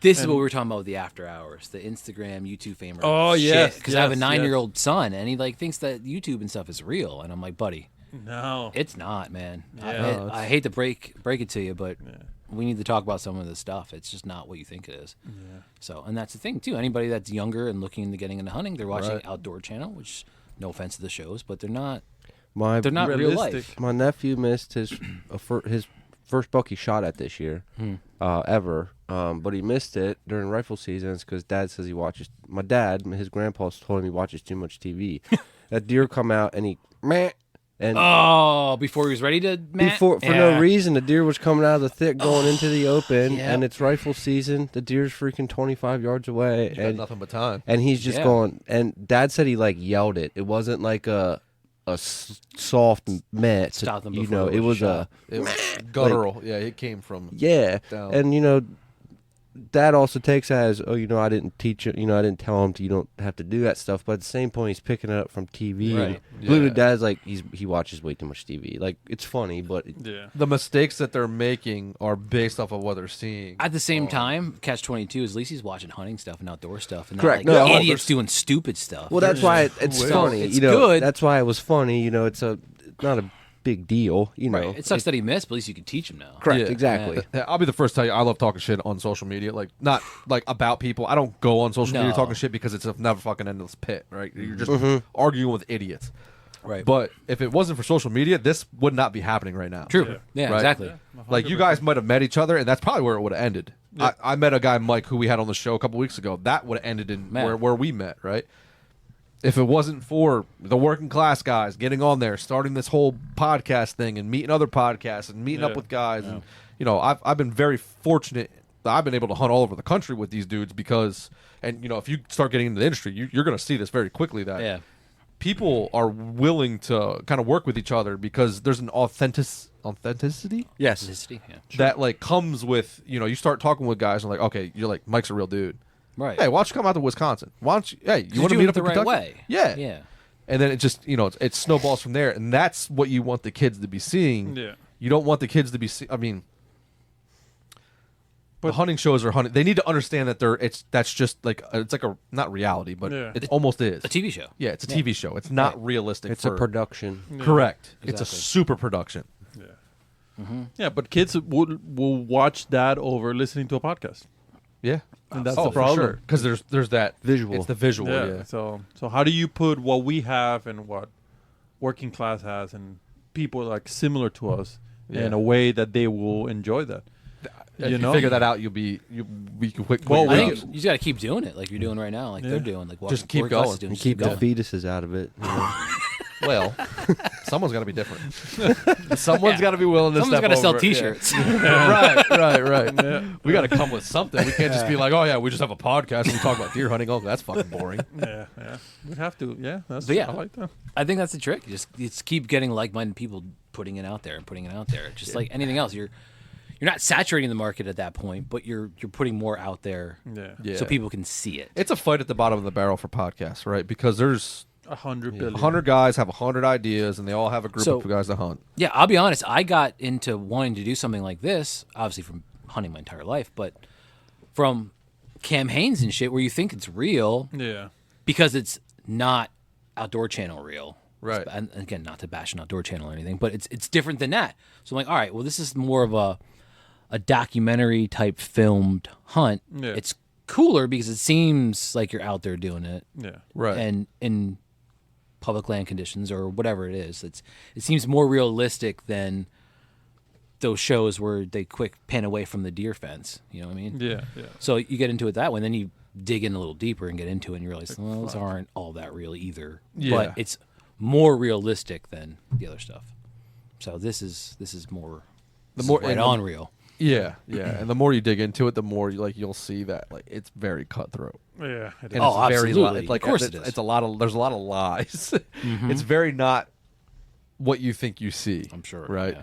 This is And- what we were talking about with the after hours, the Instagram, YouTube famer. Oh, yes, because I have a yes, 9-year-old son and he like thinks that YouTube and stuff is real, and I'm like, buddy, no, it's not, man. Yeah. I hate to break it to you, but Yeah. we need to talk about some of this stuff. It's just not what you think it is. Yeah. So, and that's the thing too. Anybody that's younger and looking into getting into hunting, they're watching Right. Outdoor Channel, which no offense to the shows, but they're not my real Realistic. life. my nephew missed his first buck he shot at this year ever, but he missed it during rifle seasons because Dad says he watches. My dad, his grandpa, told him he watches too much TV. That deer come out and he meh, and Oh, before he was ready to before for no reason the deer was coming out of the thick going into the open, Yeah. and it's rifle season. The deer's freaking 25 yards away, You got and nothing but time. he's just Yeah. going. And Dad said he like yelled it. It wasn't like a soft meh. Stop them You before know, it it was was shot. It was guttural. Yeah, it came from yeah. down. And Dad also takes that as, I didn't teach it, I didn't tell him you don't have to do that stuff. But at the same point, he's picking it up from TV. Right. And literally, Yeah. Dad's like, he watches way too much TV. Like, it's funny, but Yeah. the mistakes that they're making are based off of what they're seeing. At the same time, Catch-22 is at least he's watching hunting stuff and outdoor stuff, and not Correct. like No, idiots doing stupid stuff. well, that's why it's So funny. it's good. That's why it was funny. It's not a big deal. Right. It sucks that he missed, but at least you can teach him now. Correct. Yeah. Exactly. Yeah, I'll be the first to tell you, I love talking shit on social media. Like, not like about people. I don't go on social media No. talking shit because it's a never fucking endless pit, right? You're just arguing with idiots. Right. But if it wasn't for social media, this would not be happening right now. True. Yeah, Right? exactly. Yeah, Like you 100%. guys might have met each other, and that's probably where it would have ended. Yeah. I met a guy, Mike, who we had on the show a couple weeks ago. That would have ended in Man. where we met, right? If it wasn't for the working class guys getting on there, starting this whole podcast thing, and meeting other podcasts, and meeting up Yeah. with guys, and I've been very fortunate that I've been able to hunt all over the country with these dudes because, and if you start getting into the industry, you're going to see this very quickly that Yeah. people are willing to kind of work with each other because there's an authenticity Yes. Authenticity, yeah. that like comes with you start talking with guys and like, okay, you're like, Mike's a real dude. Right. Hey, why don't you come out to Wisconsin? Why don't you? Hey, you You're want to doing meet it up the in right Kentucky? way. Yeah, Yeah. And then it just it snowballs from there, and that's what you want the kids to be seeing. Yeah. You don't want the kids to be. I mean, the hunting shows are hunting. They need to understand that that's just like it's like a not reality, but Yeah. it almost is A TV show. Yeah, it's a TV show. It's not Right. realistic. It's for, a production. Yeah. Correct. It's a Exactly. super production. Yeah. Yeah, but kids will watch that over listening to a podcast. Yeah, And that's the problem. Because there's that Visual. It's the visual. Yeah. So how do you put what we have and what working class has and people like similar to us in Yeah. a way that they will enjoy that? If You you know? figure that out, you'll be quick. Well, I we think get- you just got to keep doing it like you're doing right now, like Yeah. they're doing. Like Just keep working class going. is doing, And just keep the going. fetuses out of it. Well, someone's got to be different. Someone's got to be willing to Someone's step got to sell over it. T-shirts. Yeah. right. Yeah. We got to come with something. We can't just be like, oh yeah, we just have a podcast and we talk about deer hunting. Oh, that's fucking boring. Yeah. We have to. Yeah, that's. But yeah. I like that. I think that's the trick. Just keep getting like-minded people putting it out there and putting it out there. Just like anything else, you're not saturating the market at that point, but you're putting more out there Yeah. so people can see it. It's a fight at the bottom of the barrel for podcasts, right? Because there's 100 billion. 100 guys have 100 ideas, and they all have a group So- of guys to hunt. Yeah, I'll be honest. I got into wanting to do something like this, obviously from hunting my entire life, but from Cam Haines and shit, where you think it's real Yeah. because it's not Outdoor Channel real. Right. And again, not to bash an Outdoor Channel or anything, but it's different than that. So I'm like, all right, well, this is more of a documentary type filmed hunt. Yeah. It's cooler because it seems like you're out there doing it. Yeah. Right. And in public land conditions or whatever it is, it seems more realistic than those shows where they quick pan away from the deer fence. You know what I mean? Yeah. So you get into it that way, and then you dig in a little deeper and get into it, and you realize, well, those aren't all that real either. Yeah. But it's more realistic than the other stuff. So this is more right and on real. Yeah. And the more you dig into it, the more you'll see that it's very cutthroat. Yeah. It is. And Oh, it's very absolutely. it's like Of course it's, it is. it's a lot of there's a lot of lies. It's very not what you think you see. I'm sure. Right.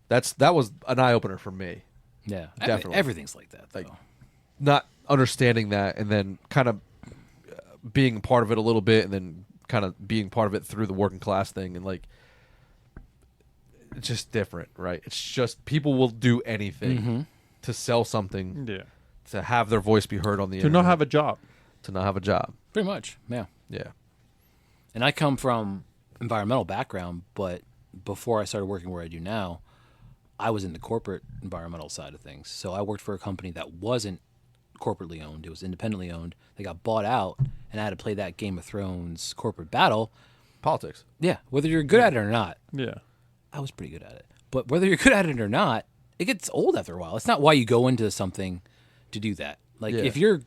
Yeah. That was an eye opener for me. Yeah. Definitely. Everything's like that. Like, though. Not understanding that, and then kind of being part of it a little bit, and then kind of being part of it through the working class thing, and like it's just different, right? It's just people will do anything to sell something, Yeah. to have their voice be heard on the To internet, not have a job. to not have a job. Pretty much. Yeah. Yeah. And I come from environmental background, but before I started working where I do now, I was in the corporate environmental side of things. So I worked for a company that wasn't corporately owned. It was independently owned. They got bought out, and I had to play that Game of Thrones corporate battle. Politics. Yeah, whether you're good at it or not. Yeah. I was pretty good at it. But whether you're good at it or not, it gets old after a while. It's not why you go into something to do that. Like Yeah. if you're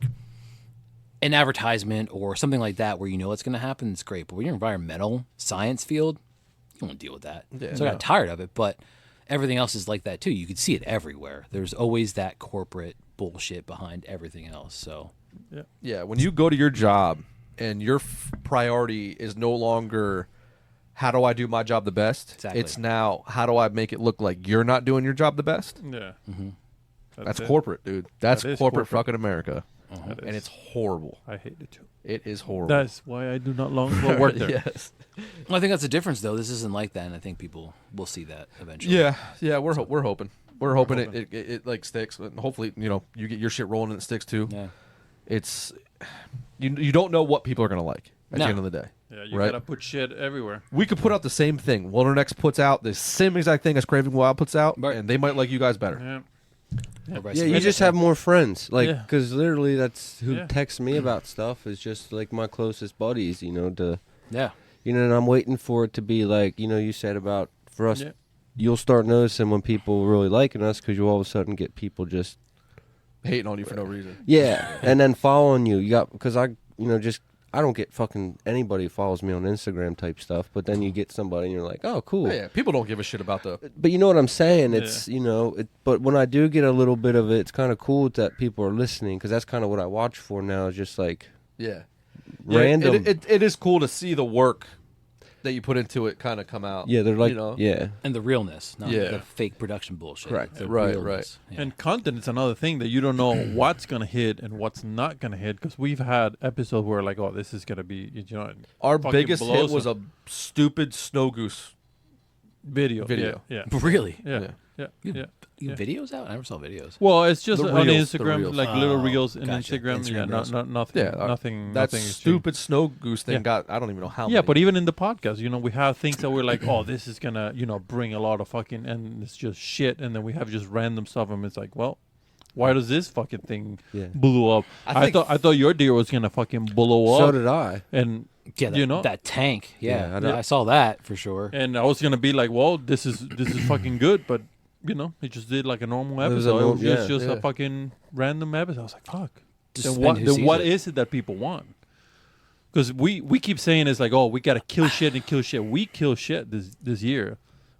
an advertisement or something like that where you know it's going to happen, it's great. But when you're environmental science field, you don't want to deal with that. Yeah, So I no. got tired of it. But everything else is like that too. You could see it everywhere. There's always that corporate bullshit behind everything else. So Yeah, when you go to your job and your priority is no longer how do I do my job the best, Exactly. it's now how do I make it look like you're not doing your job the best. Yeah. That's it. corporate, dude. That's That is corporate corporate. fucking America, That and is- it's horrible. I hate it too. It is horrible. That's why I do not long work there. Yes. well, I think that's the difference, though. This isn't like that, and I think people will see that eventually. Yeah. We're hoping. We're hoping hoping. it like sticks, and hopefully you get your shit rolling and it sticks too. Yeah. It's you don't know what people are gonna like at No. the end of the day. Yeah, you Right. gotta put shit everywhere. We could put out the same thing. WildernX puts out the same exact thing as Craving Wild puts out, Right. and they might like you guys better. Yeah. Everybody's Yeah, like, you just have more friends. Like, Yeah. because literally that's who Yeah. texts me about stuff is just like my closest buddies, to, Yeah. You know, and I'm waiting for it to be like, you know, you said about for us, Yeah. you'll start noticing when people really liking us because you all of a sudden get people just Hating on you for no reason. and then following you. You got because I don't get fucking anybody who follows me on Instagram type stuff, but then you get somebody and you're like, oh, cool. Yeah, people don't give a shit about the. But you know what I'm saying? Yeah. It's but when I do get a little bit of it, it's kind of cool that people are listening because that's kind of what I watch for now. Is just like Yeah. random. It is cool to see the work that you put into it kind of come out. Yeah, they're like, you know? yeah. And the realness, not Yeah. the fake production bullshit. Correct. The Right, realness. Yeah. And content is another thing that you don't know what's gonna hit and what's not gonna hit because we've had episodes where like, oh, this is gonna be, you know, Our fucking biggest hit blows was a stupid snow goose. video. Video. Yeah. Really? Yeah. Yeah. Yeah. You, Yeah. you yeah. videos out? I never saw videos. Well, it's just The on reels, the Instagram, reels. like little Oh, reels in gotcha. Instagram. Instagram Yeah, reels. nothing. Yeah, nothing. That nothing extreme. stupid snow goose thing Yeah. got, I don't even know how Yeah, many. but even in the podcast, you know, we have things that we're like, oh, this is gonna, you know, bring a lot of fucking, and it's just shit, and then we have just random stuff, and it's like, well, why does this fucking thing Yeah. blew up? I think- I thought your deer was gonna fucking blow So up, did I. and Yeah, that, you know, that tank. Yeah, Yeah, I I saw that for sure. and I was gonna be like, well, this is fucking good, but you know, it just did like a normal It was a episode. It was norm- just yeah. a fucking random episode. I was like, fuck. Just Then spend what? who Then sees what it. is it that people want? Because we keep saying it's like, oh, we gotta kill shit and kill shit. We kill shit this year,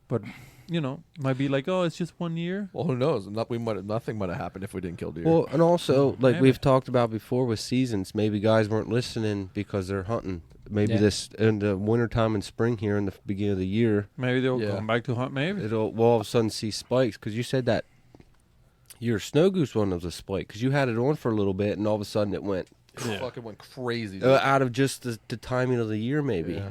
but you know, might be like, oh, it's just 1 year. Well, who knows? Nothing might have happened if we didn't kill deer. Well, and also, like Maybe. we've talked about before with seasons, maybe guys weren't listening because they're hunting. Maybe Yeah. this in the wintertime and spring here in the beginning of the year, Maybe they'll Yeah. come back to hunt. Maybe. we'll all of a sudden see spikes. Because you said that your snow goose one was a spike because you had it on for a little bit and all of a sudden it went It Yeah. fucking went crazy. out of just the timing of the year, maybe. Yeah.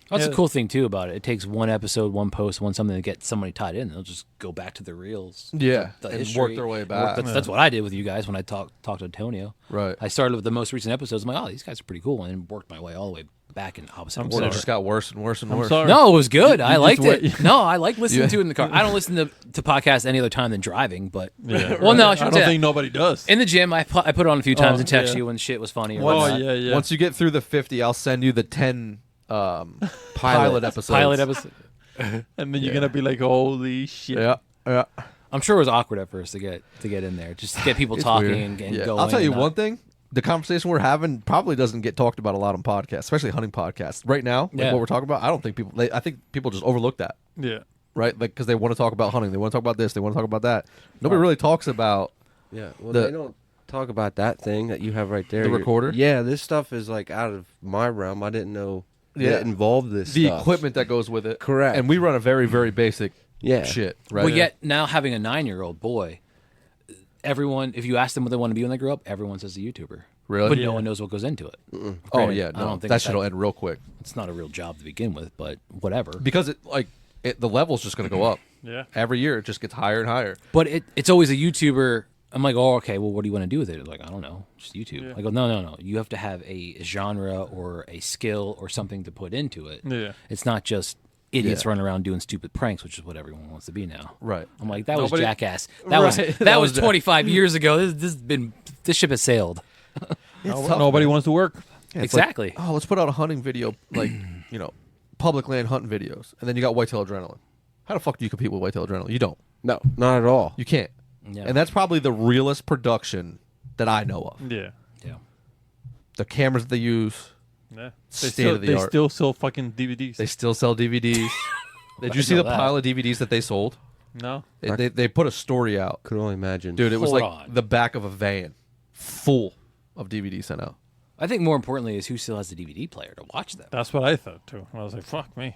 That's Yeah. the cool thing too about it. It takes one episode, one post, one something to get somebody tied in. They'll just go back to the reels. Yeah, the and history. work their way back. That's what I did with you guys when I talked to Antonio. Right. I started with the most recent episodes. I'm like, oh, these guys are pretty cool, and then worked my way all the way back in opposite I'm Or order. it just got worse and worse and I'm worse. sorry. No, it was good. You I just liked wait- it. No, I like listening Yeah. to it in the car. I don't listen to podcasts any other time than driving, but Yeah. well, no, I I shouldn't don't say think nobody does. that. In the gym, I put it on a few times Oh, and text yeah. you when shit was funny or Oh whatnot. yeah, yeah. Once you get through the 50, I'll send you the 10 pilot episodes. Pilot episode. and then you're gonna be like, holy shit. Yeah, yeah. I'm sure it was awkward at first to get in there, just to get people It's talking weird. and Yeah. going. I'll tell you and one thing. The conversation we're having probably doesn't get talked about a lot on podcasts, especially hunting podcasts. Right now, like Yeah. what we're talking about, I don't think people. I think people just overlook that, Yeah. right? Like because they want to talk about hunting, they want to talk about this, they want to talk about that. Nobody really talks about. Yeah, well, The- they don't talk about that thing that you have right there. The Your- recorder? Yeah, this stuff is like out of my realm. I didn't know Yeah. that involved this The stuff. equipment that goes with it. Correct. And we run a very, very basic Yeah. shit, right? Well, yet now having a 9-year-old boy, everyone, if you ask them what they want to be when they grow up, everyone says a YouTuber. Really? But Yeah. no one knows what goes into it. Oh Granted, yeah, I no, don't think that shit'll end real quick It's not a real job to begin with, but whatever. because the level's just going to go up Yeah. every year. It just gets higher and higher. But it's always a YouTuber. I'm like, oh, okay. Well, what do you want to do with it? They're like, I don't know, just YouTube. Yeah. I go, no. You have to have a genre or a skill or something to put into it. Yeah. It's not just idiots Yeah. running around doing stupid pranks, which is what everyone wants to be now. Right. I'm like, that was Nobody- jackass. That was Right. that That was was 25 years ago. This ship has sailed. Nobody wants to work. Yeah, it's like, Exactly. oh, let's put out a hunting video, like public land hunting videos, and then you got whitetail adrenaline. How the fuck do you compete with whitetail adrenaline? You don't. No, not at all. You can't. Yeah. And that's probably the realest production that I know of. Yeah. yeah. The cameras that they use, Yeah. State of the they art. still sell fucking DVDs. they still sell DVDs. Did you see know the that. pile of DVDs that they sold? no. They put a story out, Could only imagine. dude. It was Hold like on. the back of a van, full of DVDs sent out. I think more importantly is who still has the DVD player to watch them. That's what I thought too. I was like, fuck me.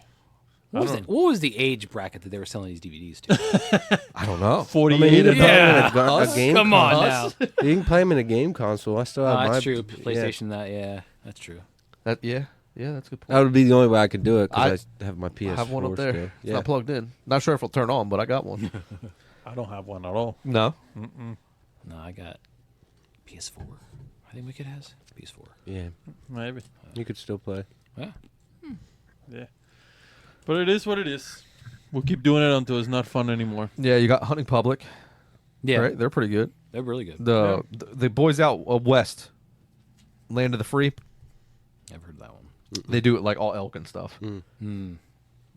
What was the age bracket that they were selling these DVDs to? I don't know. 48 I mean, you can and play Yeah. them in a, Us? a game Come on console. now. You can play them in a game console. I still have my. that's true. yeah. PlayStation, that's true. That yeah, that's a good point. That would be the only way I could do it because I have my PS4. I have one up there. Still. It's Yeah. not plugged in. Not sure if it'll turn on, but I got one. I don't have one at all. No. No, I got PS4. I think Wicked has PS4. Yeah, Maybe. you could still play. Yeah. Yeah. But it is what it is. We'll keep doing it until it's not fun anymore. Yeah, you got Hunting Public. Yeah. Right? They're pretty good. They're really good. The boys out west, Land of the Free. I've heard that one. They do it like all elk and stuff. Hmm.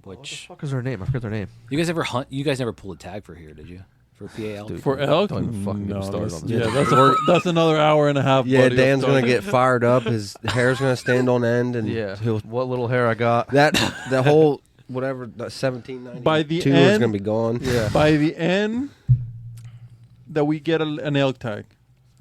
What the Which fuck is their name? I forget their name. you guys ever hunt? You guys never pulled a tag for here, did you? For PA elk? Dude. For elk? Don't even fucking get me started on this. Yeah, that's another hour and a half. Yeah, buddy, of Dan's gonna talking. get fired up. His hair's gonna stand on end, and Yeah. he'll What little hair I got. that whole whatever 1792 By the is end- gonna be gone. Yeah. By the end that we get an elk tag,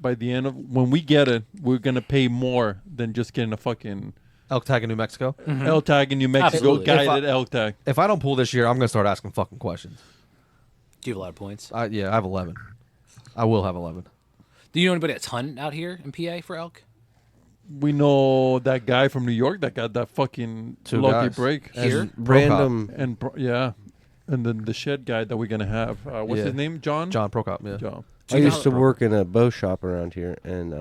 by the end of when we get it, we're gonna pay more than just getting a fucking Elk tag in New Mexico. elk tag in New Mexico, Absolutely. guided elk tag. If I don't pull this year, I'm gonna start asking fucking questions. Do you have a lot of points? Yeah, I have 11. I will have 11. Do you know anybody that's hunting out here in PA for elk? We know that guy from New York that got that fucking Two lucky guys. break. Here? And Random. And yeah, and then the shed guy that we're gonna have. What's Yeah. his name? John. John Prokop. Yeah. John. I used to work in a bow shop around here, and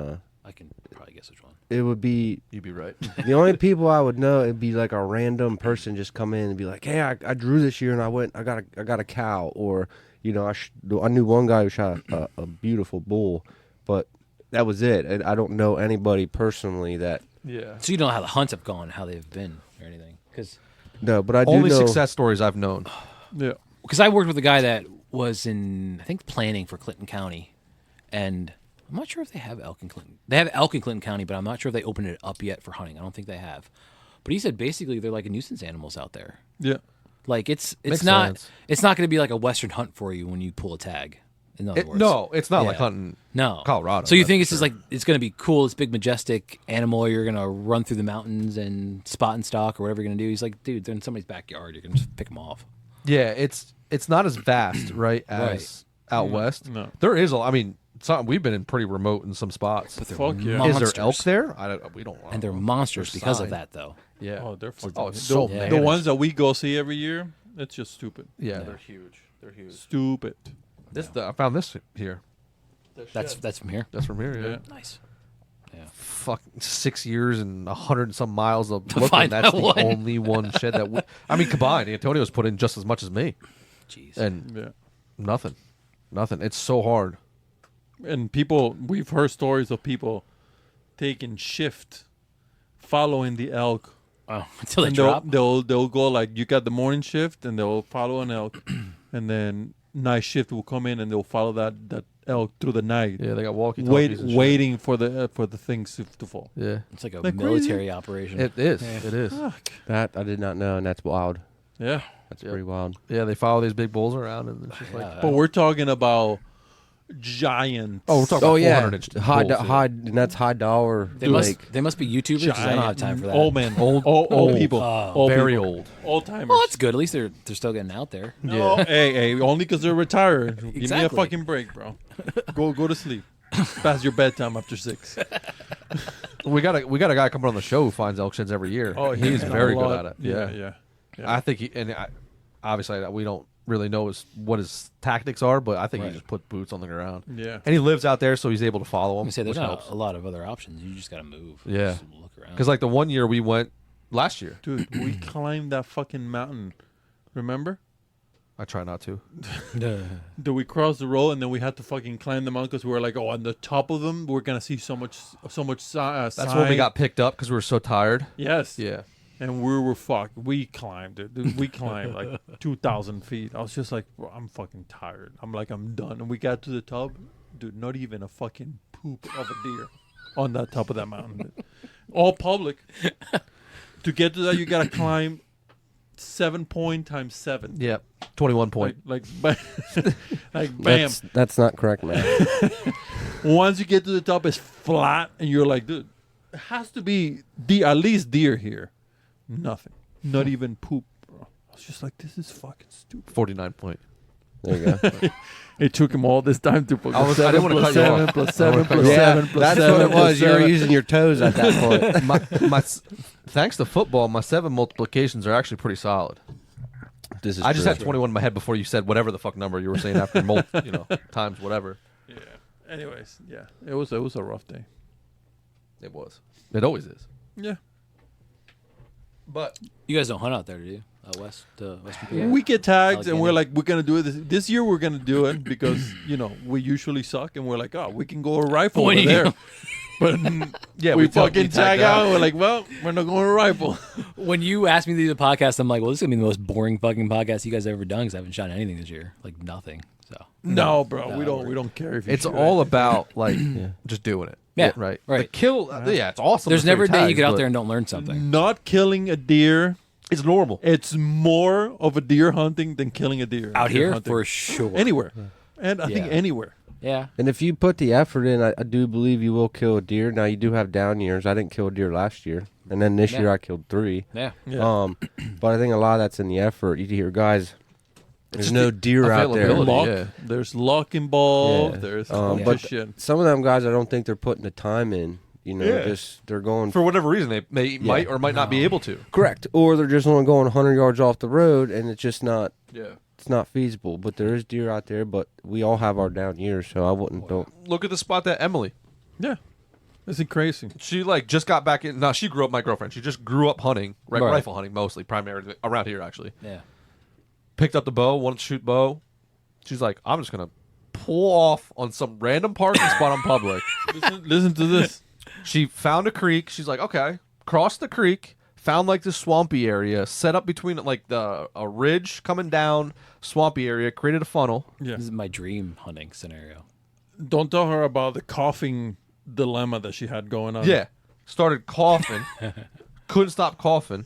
I can probably guess which one. it would be You'd be right. the only people I would know. It'd be like a random person just come in and be like, "Hey, I drew this year, and I got a cow," or I knew one guy who shot a beautiful bull, but that was it. And I don't know anybody personally that. Yeah. So you don't know how the hunts have gone, how they've been, or anything? Because No, but I do Only know. success stories I've known. Yeah. I worked with a guy that was in, I think, planning for Clinton County, and I'm not sure if they have elk in Clinton. They have elk in Clinton County, but I'm not sure if they opened it up yet for hunting. I don't think they have. But he said basically they're like a nuisance animals out there. Yeah. Like it's Makes not sense. it's not going to be like a Western hunt for you when you pull a tag. In other words, No, it's not like Yeah. hunting no Colorado. So you that's think for it's just like it's going to be cool, this big majestic animal you're going to run through the mountains and spot and stalk or whatever you're going to do. He's like, dude, they're in somebody's backyard. You're going to just pick them off. Yeah, it's not as vast, right, as out west. No. There is I mean, we've been in pretty remote in some spots. But they're Fuck yeah. Is monsters. there elk there? We don't. And they're monsters There's because of sign. that, though. Yeah. Oh, they're fucking. Oh, it's so the, bad. the ones that we go see every year, it's just stupid. Yeah, they're huge. They're huge. Stupid. I found this here. That's from here. That's from here. Yeah. Yeah. Nice. Fuck, 6 years and 100 and some miles of To looking. find That's that the one. only one shed that. I mean, combined, Antonio's put in just as much as me, Jeez. and Yeah. nothing. It's so hard. And people, we've heard stories of people taking shift, following the elk. Oh, until they And drop. they'll go like you got the morning shift, and they'll follow an elk, and then night shift will come in, and they'll follow that elk through the night, Yeah, they got walkie-talkies. and shit. waiting for the things to fall. Yeah, It's like a Like military operation. it is. It is. Fuck. That I did not know, and that's wild. Yeah, That's Yep. pretty wild. Yeah, they follow these big bulls around, and it's just like. Yeah. but we're talking about giant. Oh, we're talking Oh about yeah, 400-inch high, bulls, yeah. high, and that's high dollar. They must like, they must be YouTubers 'cause I don't have time for that. Old man, old people, Oh, old very people. old. old timers. Well, that's good. At least they're still getting out there. No, hey, only because they're retired. Give me a Exactly. fucking break, bro. Go to sleep. Past your bedtime after 6. We got a guy coming on the show who finds elk sheds every year. Oh, he's done very a good lot. at it. Yeah. I think obviously we don't really know what his tactics are, but I think he Right. just put boots on the ground. Yeah. And he lives out there, so he's able to follow I'm them. gonna say there's which not helps. a lot of other options. You just gotta move. Yeah. Just look around. Because like the one year we went last year, Dude, we climbed that fucking mountain. Remember? I try not to. Did we cross the road and then we had to fucking climb the mountain because we were like, oh, on the top of them we're gonna see so much. That's when we got picked up because we were so tired. Yes. Yeah. And we were fucked. We climbed it. Dude, we climbed like 2,000 feet. I was just like, bro, I'm fucking tired. I'm done. And we got to the top. Dude, not even a fucking poop of a deer on that top of that mountain. All public. To get to that, you gotta climb 7 point times 7. Yep. 21 point. Like bam. That's not correct, man. Once you get to the top, it's flat, and you're like, dude, it has to be at least deer here. Nothing. Not even poop, bro. I was just like, this is fucking stupid. 49 point. There you go. It took him all this time to put I didn't want to cut you off. plus I 7 didn't plus wanna cut you 7 off. plus That's 7 what it plus was. You were 7. using your toes at that point. Thanks to football, my 7 multiplications are actually pretty solid. This is I just true. had 21 in my head before you said whatever the fuck number you were saying after times whatever. Yeah. Anyways, yeah. It was a rough day. It was. It always is. Yeah. But You guys don't hunt out there, do you? Out west, Western PA? We get tags and we're Allegheny. like, we're going to do it. This year we're going to do it because, we usually suck and we're like, oh, we can go a rifle When over you- there. But Yeah, we we fucking tag tag out. We're like, well, we're not going to rifle. When you asked me to do the podcast, I'm like, well, this is gonna be the most boring fucking podcast you guys have ever done because I haven't shot anything this year, like nothing. So No, bro, No, we don't care if you It's shoot all it. about like just doing it. Yeah, right. right. The kill. Yeah, it's awesome. there's to throw never a day you tags, get out but there and don't learn something. Not killing a deer. it's normal. It's more of a deer hunting than killing a deer. Out Deer here, hunting. for sure. Anywhere. And I think Yeah. anywhere. Yeah. And if you put the effort in, I do believe you will kill a deer. Now you do have down years. I didn't kill a deer last year, and then this Yeah. year I killed 3. Yeah. Yeah. But I think a lot of that's in the effort. You hear guys, there's just no the deer out there. availability. luck. yeah. There's luck involved. Yeah. There's Um, bunch but of shit. Some of them guys, I don't think they're putting the time in. You know, Yeah. just they're going For whatever reason, they might or might not be able to. correct, or they're just only going 100 yards off the road, and it's just not. Yeah. It's not feasible. But there is deer out there. But we all have our down years, so I wouldn't don't. Look at the spot that Emily. Yeah. This is crazy. She like just got back in. No, she grew up. My girlfriend. She just grew up hunting, Right. rifle hunting mostly, primarily around here actually. Yeah. Picked up the bow, wanted to shoot bow. She's like, I'm just gonna pull off on some random parking spot on public. Listen to this. She found a creek. She's like, okay, crossed the creek, found like this swampy area, set up between like a ridge coming down, swampy area, created a funnel. Yeah. This is my dream hunting scenario. Don't tell her about the coughing dilemma that she had going on. Yeah, started coughing, couldn't stop coughing.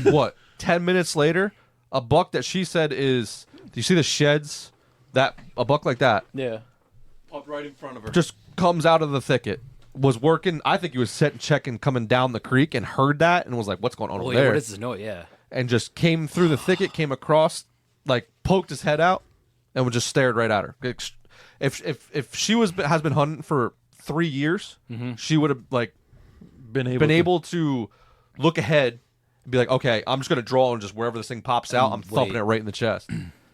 What? 10 minutes later, a buck that she said is. Do you see the sheds? That a buck like that Yeah. Up right in front of her. just comes out of the thicket. Was working. I think he was setting checking coming down the creek and heard that and was like, "What's going on over Wait, there?" what is this noise? Yeah. And just came through the thicket, came across, like poked his head out, and just stared right at her. If she has been hunting for 3 years, she would have like been been able to look ahead and be like, okay, I'm just gonna draw and just wherever this thing pops out, I'm thumping wait. it right in the chest.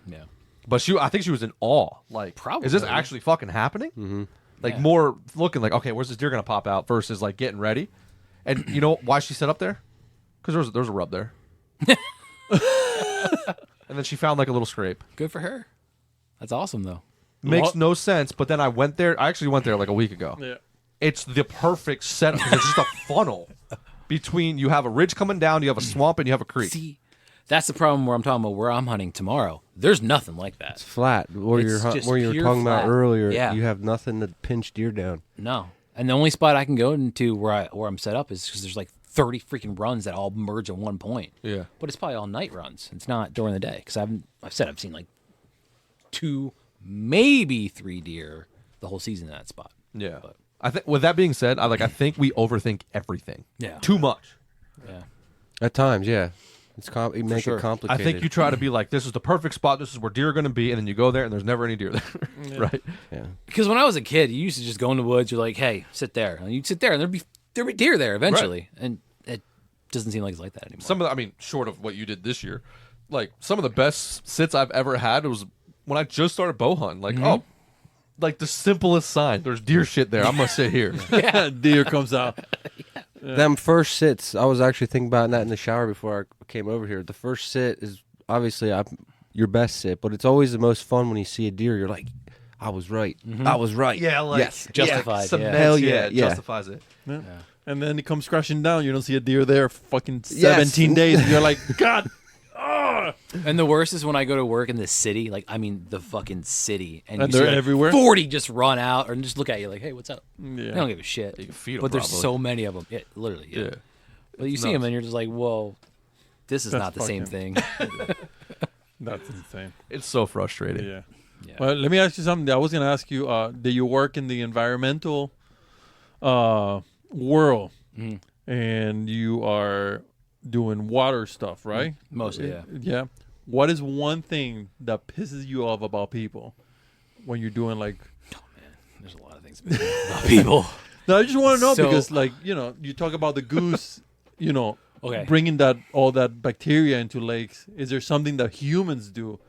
Yeah. But I think she was in awe. Like, is this Probably. actually fucking happening? Mm-hmm. Like Yeah. more looking like, okay, where's this deer gonna pop out versus like getting ready. And you know why she set up there? Because there's a rub there. And then she found like a little scrape. Good for her. That's awesome though. Makes What? no sense. But then I went there. I actually went there like a week ago. Yeah. It's the perfect setup. 'Cause it's just a funnel between. You have a ridge coming down, you have a swamp, and you have a creek. See, that's the problem where I'm talking about where I'm hunting tomorrow. There's nothing like that. It's flat. Where It's you're just where you were pure talking flat. about earlier. Yeah. You have nothing to pinch deer down. No. And the only spot I can go into where I'm set up is because there's like 30 freaking runs that all merge at one point. Yeah. But it's probably all night runs. It's not during the day because I've seen like 2, maybe 3 deer the whole season in that spot. Yeah. But- I think. With that being said, I think we overthink everything. Yeah. Too much. Yeah. At times, yeah. You make sure. it complicated. I think you try to be like, this is the perfect spot. This is where deer are going to be, and then you go there, and there's never any deer there, right? Yeah. Because when I was a kid, you used to just go in the woods. You're like, hey, sit there. And you'd sit there, and there'd be deer there eventually. And it doesn't seem like it's like that anymore. Some of short of what you did this year, like some of the best sits I've ever had was when I just started bow hunting. Like, oh, like the simplest sign. There's deer shit there. I'm gonna sit here. Yeah. Deer comes out. Them first sits, I was actually thinking about that in the shower before I came over here. The first sit is obviously your best sit, but it's always the most fun when you see a deer. You're like, I was right. I was right. Yeah, like yes. Justified, cements, yeah. Hell yeah, it yeah. justifies it. Yeah. And then it comes crashing down. You don't see a deer there for fucking Yes. 17 days. And you're like, God. And the worst is when I go to work in the city, like I mean the fucking city, and And you see, they're like, everywhere? 40 just run out or just look at you like, hey, what's up? Yeah. They don't give a shit. You can feed 'em but there's probably. so many of them. Yeah, literally. Yeah. Yeah. But you It's see them nuts. and you're just like, whoa, this is That's not the same thing. That's insane. It's so frustrating. Yeah. Yeah. Well, let me ask you something. I was going to ask you, did you work in the environmental world? And you are doing water stuff, right? Mostly, yeah. Yeah. What is one thing that pisses you off about people when you're doing like... There's a lot of things about people. No, I just want to know So- because, like, you talk about the goose, Okay. bringing all that bacteria into lakes. Is there something that humans do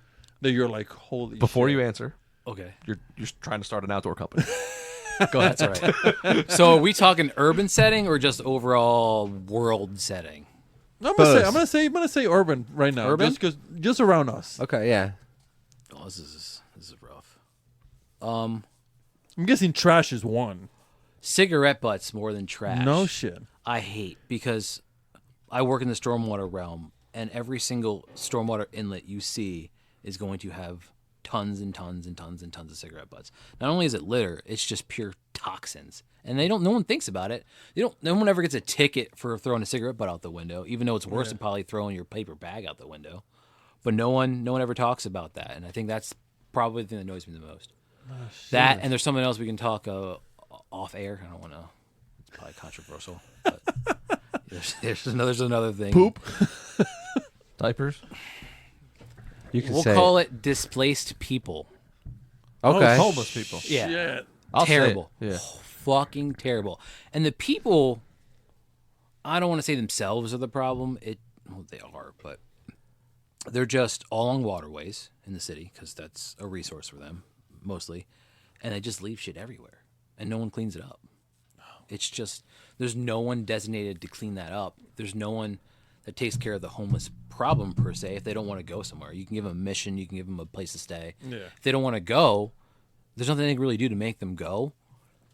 that you're like, holy Before shit? you answer, Okay. you're trying to start an outdoor company. Go ahead. That's all right. So are we talking urban setting or just overall world setting? I'm Both. gonna say urban right now. Urban? Just around us. Okay, yeah. Oh, this is rough. I'm guessing trash is one. Cigarette butts more than trash. No shit. I hate because I work in the stormwater realm, and every single stormwater inlet you see is going to have tons and tons and tons and tons of cigarette butts. Not only is it litter, it's just pure toxins. And no one thinks about it. No one ever gets a ticket for throwing a cigarette butt out the window, even though it's worse than probably throwing your paper bag out the window. But no one ever talks about that. And I think that's probably the thing that annoys me the most. That, and there's something else we can talk off air. I don't want to. It's probably controversial. But there's another thing. Poop. Diapers. You can We'll say call it displaced people. Okay. Oh, homeless people. Yeah. Shit. I'll say it. Terrible. Yeah. Fucking terrible. And the people, I don't want to say themselves are the problem. Well, they are, but they're just all along waterways in the city because that's a resource for them mostly, and they just leave shit everywhere, and no one cleans it up. It's just there's no one designated to clean that up. There's no one that takes care of the homeless problem per se. If they don't want to go somewhere, you can give them a mission, you can give them a place to stay. Yeah. If they don't want to go, there's nothing they can really do to make them go.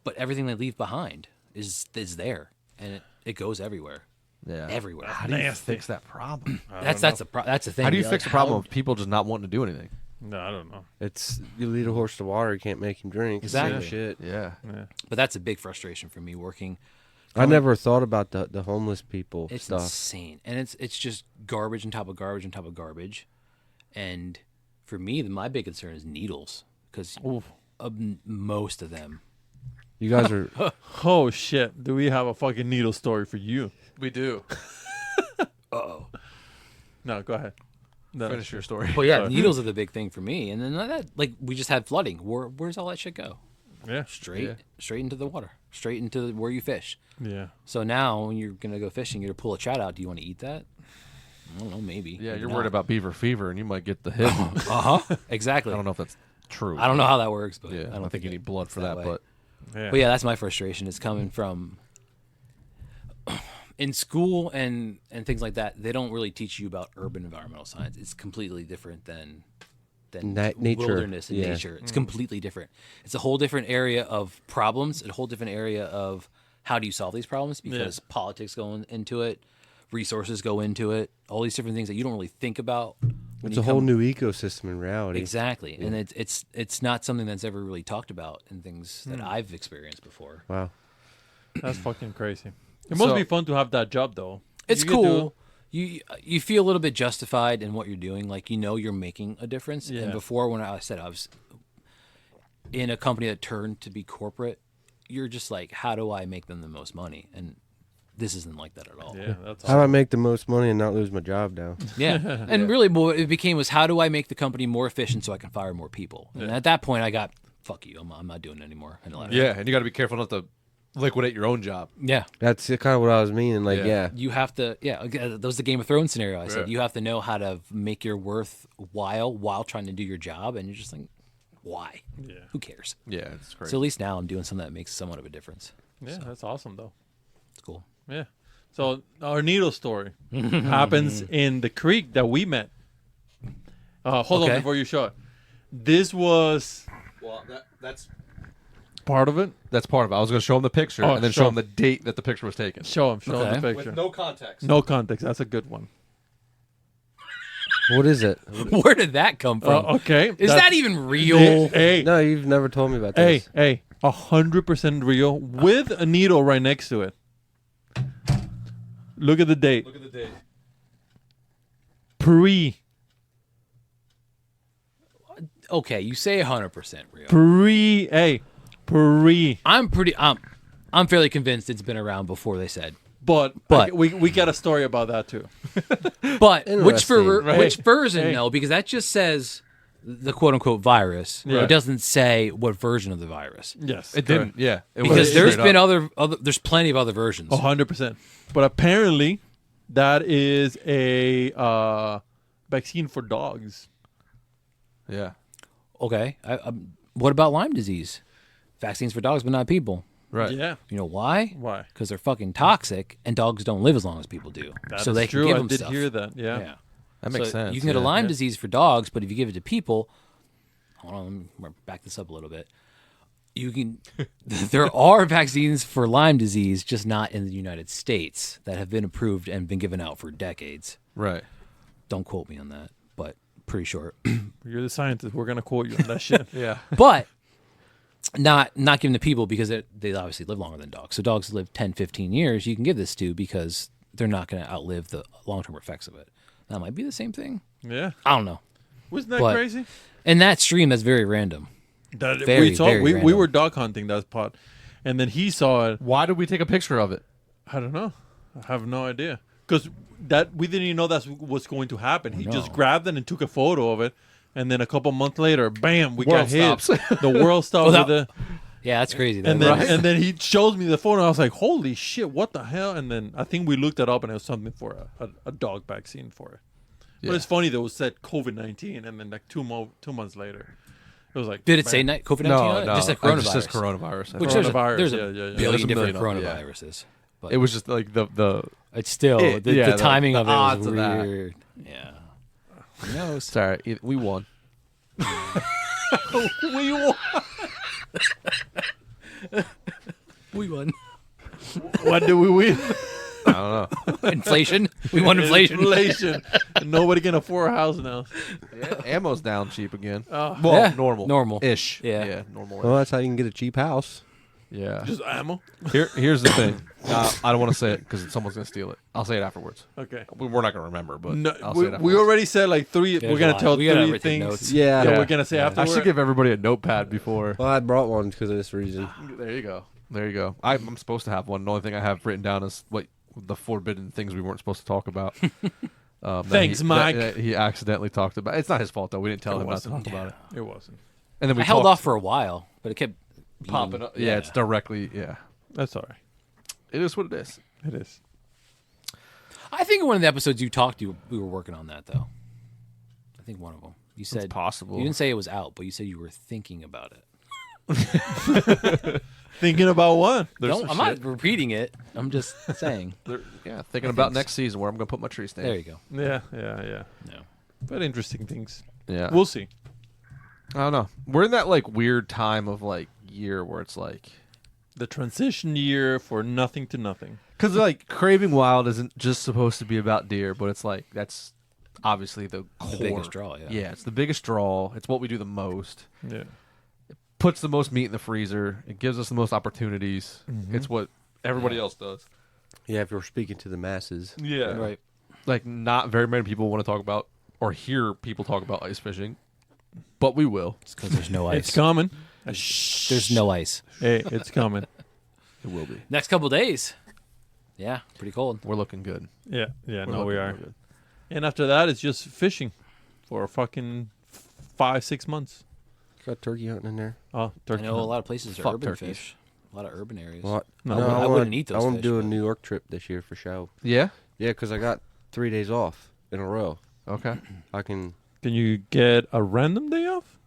But everything they leave behind is there, and it goes everywhere. Yeah. Everywhere. How do you fix that problem? That's the thing. How do you Like, fix the problem of people just not wanting to do anything? No, I don't know. It's you lead a horse to water, you can't make him drink. Exactly. Same shit. Yeah. But that's a big frustration for me working. I never thought about the homeless people It's stuff. insane, and it's just garbage on top of garbage on top of garbage. And for me, my big concern is needles because most of them. You guys are Oh shit! Do we have a fucking needle story for you? We do. Uh-oh. No, go ahead. No. Finish your story. But yeah, Sorry. needles are the big thing for me. And then that, like, we just had flooding. Where's all that shit go? Yeah. Straight into the water, straight into where you fish. Yeah. So now, when you're gonna go fishing, you're gonna pull a trout out. Do you want to eat that? I don't know. Maybe. Yeah, maybe you're not. worried about beaver fever, and you might get the hip. Exactly. I don't know if that's true. I don't know how that works, but Yeah, I don't think you need blood it's for that, way. but Yeah. But yeah, that's my frustration. It's coming from in school and things like that. They don't really teach you about urban environmental science. It's completely different than nature. wilderness and Yeah. nature. It's completely different. It's a whole different area of problems. A whole different area of how do you solve these problems because politics go into it, resources go into it, all these different things that you don't really think about. It's a whole new ecosystem in reality. Exactly, and it's not something that's ever really talked about in things that I've experienced before. Wow. That's fucking crazy. It must be fun to have that job though. It's You get cool. You feel a little bit justified in what you're doing, like you're making a difference. Yeah. And before, when I said I was in a company that turned to be corporate, you're just like, how do I make them the most money? And this isn't like that at all. Yeah, that's How do I make the most money and not lose my job now? Yeah. And really what it became was how do I make the company more efficient so I can fire more people? And at that point I got, fuck you, I'm not doing it anymore. And yeah, and you got to be careful not to liquidate your own job. Yeah. That's kind of what I was meaning. Like, yeah. You have to, that was the Game of Thrones scenario. I said, Right. you have to know how to make your worthwhile while trying to do your job. And you're just like, why? Yeah. Who cares? Yeah, it's crazy. So at least now I'm doing something that makes somewhat of a difference. Yeah, that's awesome though. It's cool. Yeah. So our needle story happens in the creek that we met. Hold on Okay. before you show it. This was well, that's part of it. that's part of it. I was going to show him the picture Oh, and then show show him the date that the picture was taken. Show him Okay. the picture. no context. No context. That's a good one. What is it? Where did that come from? Okay. Is That's- that even real? Hey, No, you've never told me about hey, this. hey. 100% real with a needle right next to it. Look at the date. Look at the date. Pre. Okay, you say 100% real. Pre. I'm fairly convinced it's been around before they said. But But- we got a story about that too. But Interesting, which version Hey. though? Because that just says the quote unquote virus. Yeah. It doesn't say what version of the virus. Yes. It didn't. Yeah. It Because was there's straight been up. other there's plenty of other versions. 100%. But apparently, that is a vaccine for dogs. Yeah. Okay. What about Lyme disease? Vaccines for dogs, but not people. Right. Yeah. You know why? Why? Because they're fucking toxic, and dogs don't live as long as people do. That so is they true. can give I them did stuff. hear that. Yeah. Yeah. That makes So sense. You can get a yeah. Lyme disease for dogs, but if you give it to people, hold on, let me back this up a little bit. You can. There are vaccines for Lyme disease, just not in the United States, that have been approved and been given out for decades. Right. Don't quote me on that, but pretty sure. You're the scientist. We're gonna quote you on that shit. Yeah. But not given to people because they obviously live longer than dogs. So dogs live 10, 15 years. You can give this to because they're not going to outlive the long-term effects of it. That might be the same thing. Yeah. I don't know. Wasn't that But- crazy? And that stream, that's very random. That Very, very we random. were dog hunting that spot, and then he saw it. Why did we take a picture of it? I don't know. I have no idea because that we didn't even know that's what's going to happen. He just no. grabbed it and took a photo of it, and then a couple months later, bam, we World got hit. stops. The world stopped Well, with the. Yeah, that's crazy. And then he shows me the photo. And I was like, "Holy shit, what the hell?" And then I think we looked it up, and it was something for a dog vaccine for it. Yeah. But it's funny that it was said COVID-19, and then like 2 months later, it was like, Did it man, say COVID-19 No, on it? no. Just said It coronavirus. just says coronavirus. I Which think. there's Coronavirus, a yeah. billion There's a different million of them, coronaviruses. But It was just like the it's still, it- the yeah, timing the of it odds was of that. weird. Yeah. Who knows? sorry, we won. we won. We won. What did we win? I don't know. Inflation. We won inflation. Inflation. Nobody can afford a house now. Yeah, ammo's down cheap again. Oh. Well, Yeah, normal. normal. Ish. Yeah. Yeah, normal. Well, that's how you can get a cheap house. Yeah. Just ammo. Here's the thing. I don't want to say it because someone's gonna steal it. I'll say it afterwards. Okay. We're not gonna remember, but No, I'll say it we afterwards. already said like 3. There's we're a gonna lot. tell We gotta 3 everything things. notes. Yeah. Yeah, we're gonna say I afterwards. should give everybody a notepad before. Well, I brought one because of this reason. There you go. There you go. I'm supposed to have one. The only thing I have written down is what the forbidden things we weren't supposed to talk about. That Thanks, he, Mike. that he accidentally talked about. It's not his fault though. We didn't tell It him not to wasn't. talk about it. It wasn't. And then we I held talked- off for a while, but it kept popping up. Yeah, it's directly. Yeah, That's all right. it is what it is. It is. I think in one of the episodes you talked to, we were working on that though. I think one of them. You said It's possible. You didn't say it was out, but you said you were thinking about it. Thinking about what? I'm not repeating it. I'm just saying. Yeah, thinking about next season where I'm gonna put my tree stand. There you go. Yeah. No. But interesting things. Yeah, We'll see. I don't know. We're in that like weird time of like year where it's like The transition year for nothing to nothing. because like Craving Wild isn't just supposed to be about deer, but it's like that's obviously the core. biggest draw, yeah. it's the biggest draw. It's what we do the most. Yeah. Puts the most meat in the freezer. It gives us the most opportunities. It's what everybody else does. Yeah, if you're speaking to the masses. Yeah. Right. Like not very many people want to talk about or hear people talk about ice fishing, but we will. It's because there's no ice. It's coming. There's no ice. Hey, it's coming. It will be. Next couple days. Yeah, pretty cold. We're looking good. Yeah. We're No, we looking are. real good. And after that, it's just fishing for fucking 5-6 months. Got turkey hunting in there. Oh, I turkey. know a lot of places are Fuck urban turkeys. fish. A lot of urban areas. Well, No, I wouldn't wanna- eat those I want to fish, do a but- New York trip this year for show. Yeah. Yeah, because I got 3 days off in a row. Okay. I can. Can you get a random day off?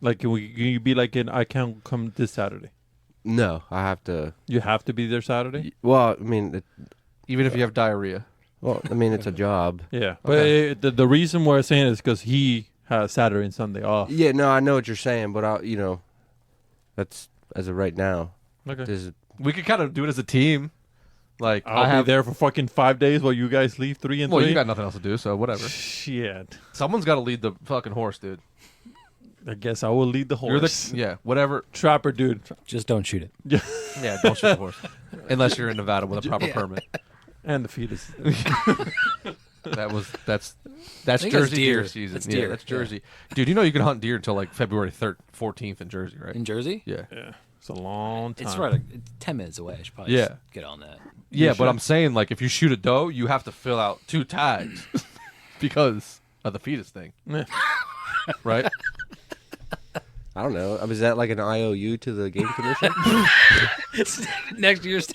Like, can you be like, I can't come this Saturday? No, I have to. You have to be there Saturday? Well, I mean, Even if you have diarrhea. it's a job. Yeah. Okay. But the reason why I'm saying is because he has Saturday and Sunday off. Yeah, no, I know what you're saying, but that's as of right now. Okay. This is, We could kind of do it as a team. Like I'll be there for fucking 5 days while you guys leave 3 and 3. Well, you got nothing else to do, so whatever. Shit. Someone's got to lead the fucking horse, dude. I guess I will lead the You're horse. the whatever. Trapper dude. Just don't shoot it. Yeah, don't shoot the horse unless you're in Nevada with a proper permit. And the fetus. That's think that's Jersey deer deer. season. That's Yeah, deer, that's yeah. Jersey, dude. You know you can hunt deer until like February 3rd, 14th in Jersey, right? In Jersey? Yeah, Yeah. It's a long time. It's right. It's 10 minutes away. I should probably Yeah. just get on that. yeah. should. But I'm saying like if you shoot a doe, you have to fill out 2 tags because of the fetus thing, Yeah. right? I don't know. Is that like an IOU to the game commission? Next year's.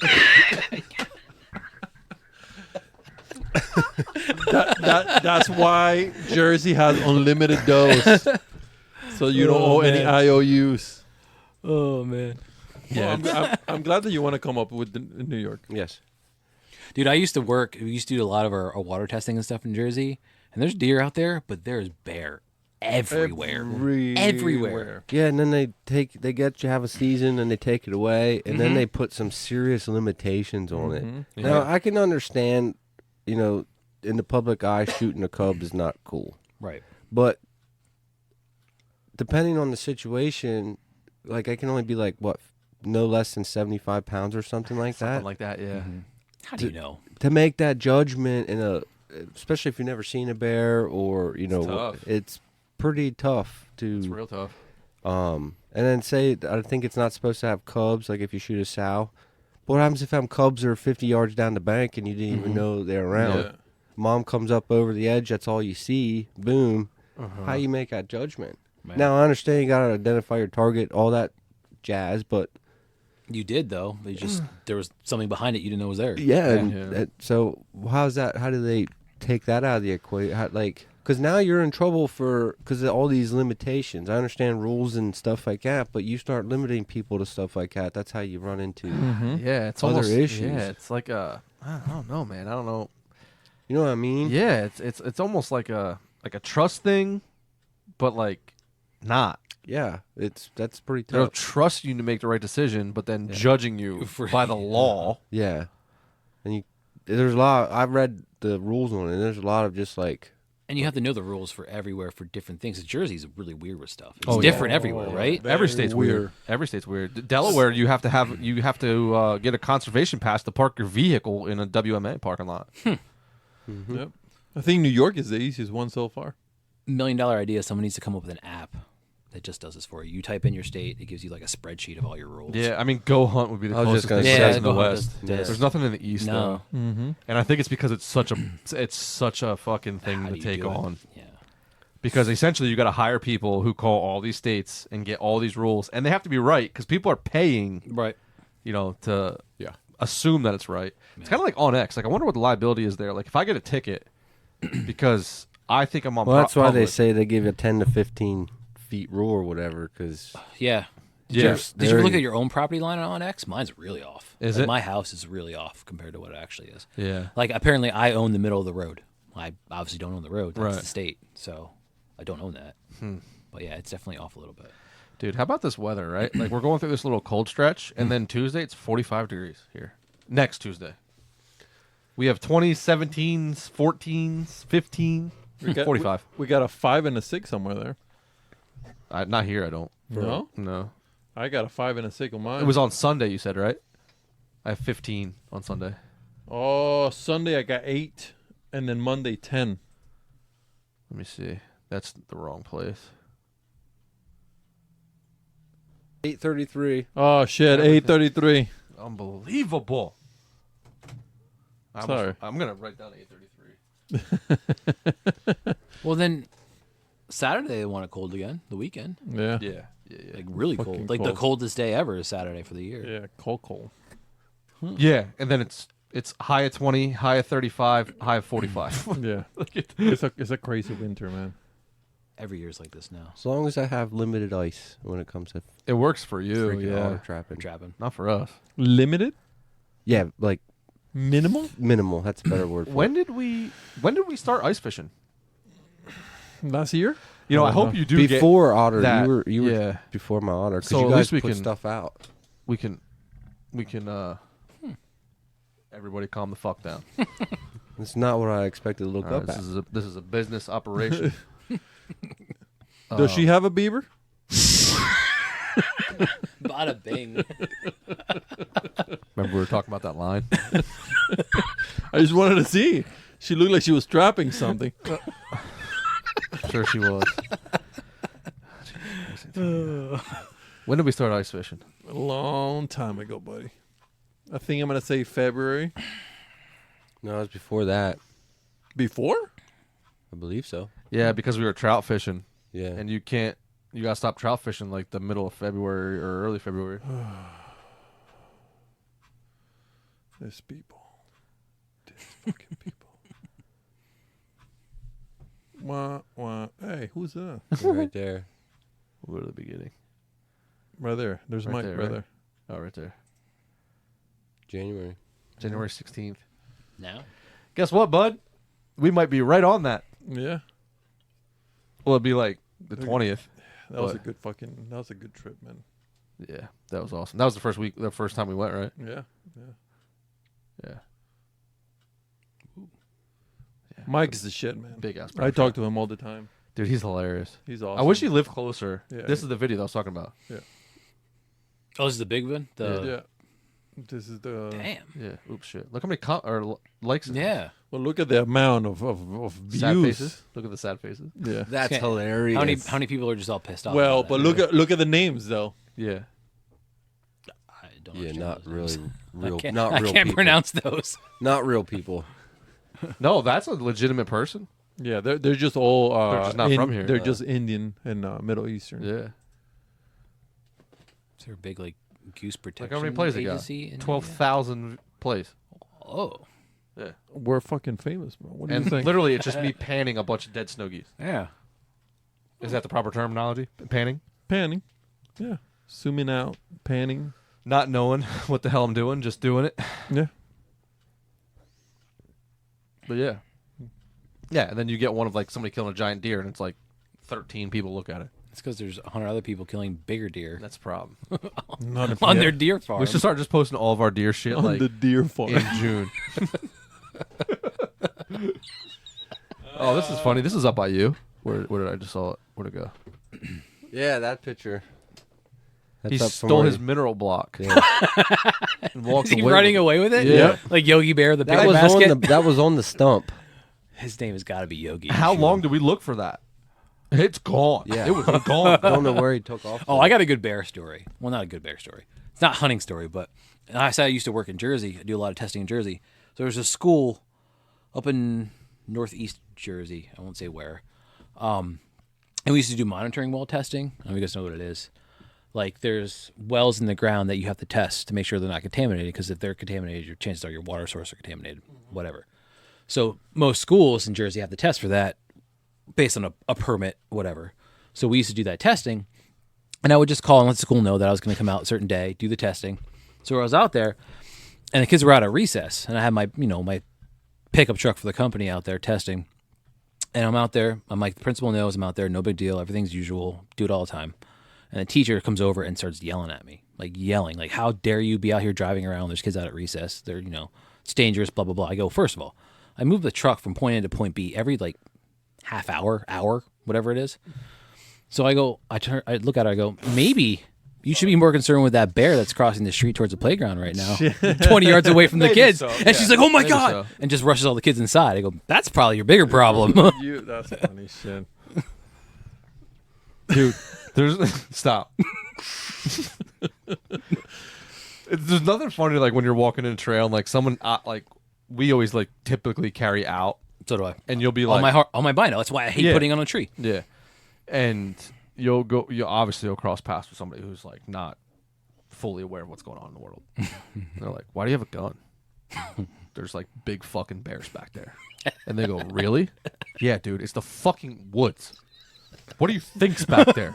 That's why Jersey has unlimited dose. So you don't owe any IOUs. Oh, man. Yeah, I'm glad that you want to come up with in New York. Yes. Dude, we used to do a lot of our water testing and stuff in Jersey, and there's deer out there, but there's bear everywhere. Everywhere. Yeah, and then they get you have a season and they take it away, and then they put some serious limitations on it. Mm-hmm. Now I can understand, in the public eye, shooting a cub is not cool, Right. but depending on the situation, like I can only be like no less than 75 pounds or something like Something that. like that, yeah. Mm-hmm. How do you know? To make that judgment especially if you've never seen a bear or tough. it's pretty tough to. It's real tough. And then say I think it's not supposed to have cubs. Like if you shoot a sow, but what happens if cubs are 50 yards down the bank and you didn't even know they're around? Yeah. Mom comes up over the edge. That's all you see. Boom. How you make that judgment? Now I understand you gotta identify your target, all that jazz, but You did though. There was something behind it you didn't know was there. yeah. So how's that? How do they take that out of the equation? Because now you're in trouble because of all these limitations. I understand rules and stuff like that, but you start limiting people to stuff like that. That's how you run into. Yeah, it's Other almost issues. Yeah, it's like I don't know, man. I don't know. You know what I mean? Yeah, it's almost like a trust thing, but like not. Yeah, that's pretty They'll tough. trust you to make the right decision, but then judging you by the law. Yeah, and there's a lot. I've read the rules on it. And there's a lot of just like. And you have to know the rules for everywhere for different things. Jersey's really weird with stuff. It's Oh, yeah. different everywhere, right? Every state's weird. Every state's weird. Delaware, you have to get a conservation pass to park your vehicle in a WMA parking lot. Yep. I think New York is the easiest one so far. $1 million idea. Someone needs to come up with an app that just does this for you. You type in your state, it gives you like a spreadsheet of all your rules. Yeah, I mean, Go Hunt would be the I was just closest gonna thing say, there is in the Go Hunt West. does- There's nothing in the East, No. though. Mm-hmm. And I think it's because it's such a fucking thing How to do you take do it? on. Yeah. Because essentially you got to hire people who call all these states and get all these rules, and they have to be right because people are paying, Right. to assume that it's right. It's kind of like on X. Like I wonder what the liability is there. Like if I get a ticket because I think I'm on. Well, that's why they public- say they give you a 10 to 15 feet rule or whatever. Because Yeah. Yeah. Did you ever look at your own property line on X? Mine's really off. Is Like, it? My house is really off compared to what it actually is. Yeah. Like apparently I own the middle of the road. I obviously don't own the road. That's Right. the state. So I don't own that. But yeah, it's definitely off a little bit. Dude, how about this weather, right? Like we're going through this little cold stretch, and then Tuesday it's 45 degrees here. Next Tuesday. We have 20s, 17s, 14s, 15, 45. We got a 5 and a 6 somewhere there. Not here, I don't. No? No. I got a 5 and a 6 on mine. It was on Sunday, you said, right? I have 15 on Sunday. Oh, Sunday I got 8, and then Monday 10. Let me see. That's the wrong place. 8:33. Oh shit, 8:33. Unbelievable. Sorry. I'm going to write down 8:33. Well then Saturday they want it cold again, the weekend. Yeah. Yeah. Like really Fucking cold. Like the cold. coldest day ever is Saturday for the year. Yeah, cold. Yeah, and then it's high at 20, high at 35, high at 45. Yeah. It's a crazy winter, man. Every year's like this now. As long as I have limited ice when it comes to It works for you, freaking yeah. otter trapping. Trapping. Not for us. Limited? Yeah, like Minimal? minimal. That's a better word. For When did we start ice fishing? Last year? You know, I hope you do before otter. that, You were yeah. before my otter because So you at guys least we put can- stuff out. we can everybody calm the fuck down. It's not what I expected to look All right, up this at. is a business operation. Does she have a beaver? Bada bing. Remember we were talking about that line? I just wanted to see. She looked like she was trapping something. Sure she was. When did we start ice fishing? A long time ago, buddy. I think I'm going to say February. No, it was before that. Before? I believe so. Yeah, because we were trout fishing, Yeah. and you gotta stop trout fishing like the middle of February or early February. There's people. There's fucking people. Wah, wah. Hey, who's that? You're right there. We'll go to the beginning. Right there. There's Right Mike there, right right? there. Oh, right there. January. January 16th. Now? Guess what, bud? We might be right on that. Yeah. Well, it'd be like the 20th. That was a good trip, man. Yeah, that was awesome. That was the first time we went, right? Yeah. Yeah. Mike is the shit, man. Big ass. I talk to him all the time. Dude, he's hilarious. He's awesome. I wish he lived closer. Yeah. This is the video that I was talking about. Yeah. Oh, this is the big one? Yeah. This is the... Damn. Yeah. Oops, shit. Look how many likes. Yeah. Well, look at the amount of views. Sad faces. Look at the sad faces. Yeah. That's Okay. hilarious. How many people are just all pissed off? Well, about but that? look at the names, though. Yeah. I don't Yeah, understand not those really names. real. I can't, Not I real can't people. pronounce those. Not real people. No, that's a legitimate person. Yeah, they're just all... They're just not from here. They're just Indian and Middle Eastern. Yeah. Is there a big goose protection? Like how many plays it got? agency in 12,000 plays. India? Oh. Yeah. We're fucking famous, bro. What do you And think? literally, it's just me panning a bunch of dead snow geese. Yeah. Is that the proper terminology? Panning? Panning. Yeah. Zooming out, panning. Not knowing what the hell I'm doing, just doing it. Yeah. But yeah. Yeah, and then you get one of somebody killing a giant deer, and it's 13 people look at it. It's because there's 100 other people killing bigger deer That's a problem. Not if on you- their deer farm. We should start just posting all of our deer shit on the deer farm. in June. Oh, this is funny. This is up by you. Where did I just saw it? Where'd it go? Yeah, that picture. That's He up from stole where his he- mineral block. Yeah. And walked Is he away running with away with it? Yeah. Like Yogi Bear, the That big was basket. on that was on the stump. His name has got to be Yogi. it. How long did we look for that? It's gone. Yeah. It was gone. Don't know where he took off. Oh, I got a good bear story. Well, not a good bear story. It's not a hunting story, but I said I used to work in Jersey. I do a lot of testing in Jersey. So there's a school up in northeast Jersey. I won't say where. And we used to do monitoring well testing. I don't know if you guys know what it is. Like there's wells in the ground that you have to test to make sure they're not contaminated, because if they're contaminated, your chances are your water source are contaminated, whatever. So most schools in Jersey have to test for that based on a permit, whatever. So we used to do that testing, and I would just call and let the school know that I was going to come out a certain day, do the testing. So I was out there, and the kids were out at recess, and I had my pickup truck for the company out there testing. And I'm out there. I'm like, the principal knows I'm out there. No big deal. Everything's usual. Do it all the time. And the teacher comes over and starts yelling at me, like how dare you be out here driving around? There's kids out at recess. They're, it's dangerous, blah, blah, blah. I go, first of all, I move the truck from point A to point B every half hour, whatever it is. So I go, I look at her, I go, maybe you should be more concerned with that bear that's crossing the street towards the playground right now, 20 yards away from the Maybe kids. so, And yeah. she's like, oh my Maybe God. so. And just rushes all the kids inside. I go, that's probably your bigger problem. That's funny shit. Dude, there's stop. There's nothing funny when you're walking in a trail and someone we always typically carry out, So do I. and you'll be On my bino. That's why I hate Yeah. putting on a tree. yeah, and you'll cross paths with somebody who's not fully aware of what's going on in the world. They're like, why do you have a gun? There's big fucking bears back there. And they go, really? Yeah, dude, it's the fucking woods. What do you think's back there?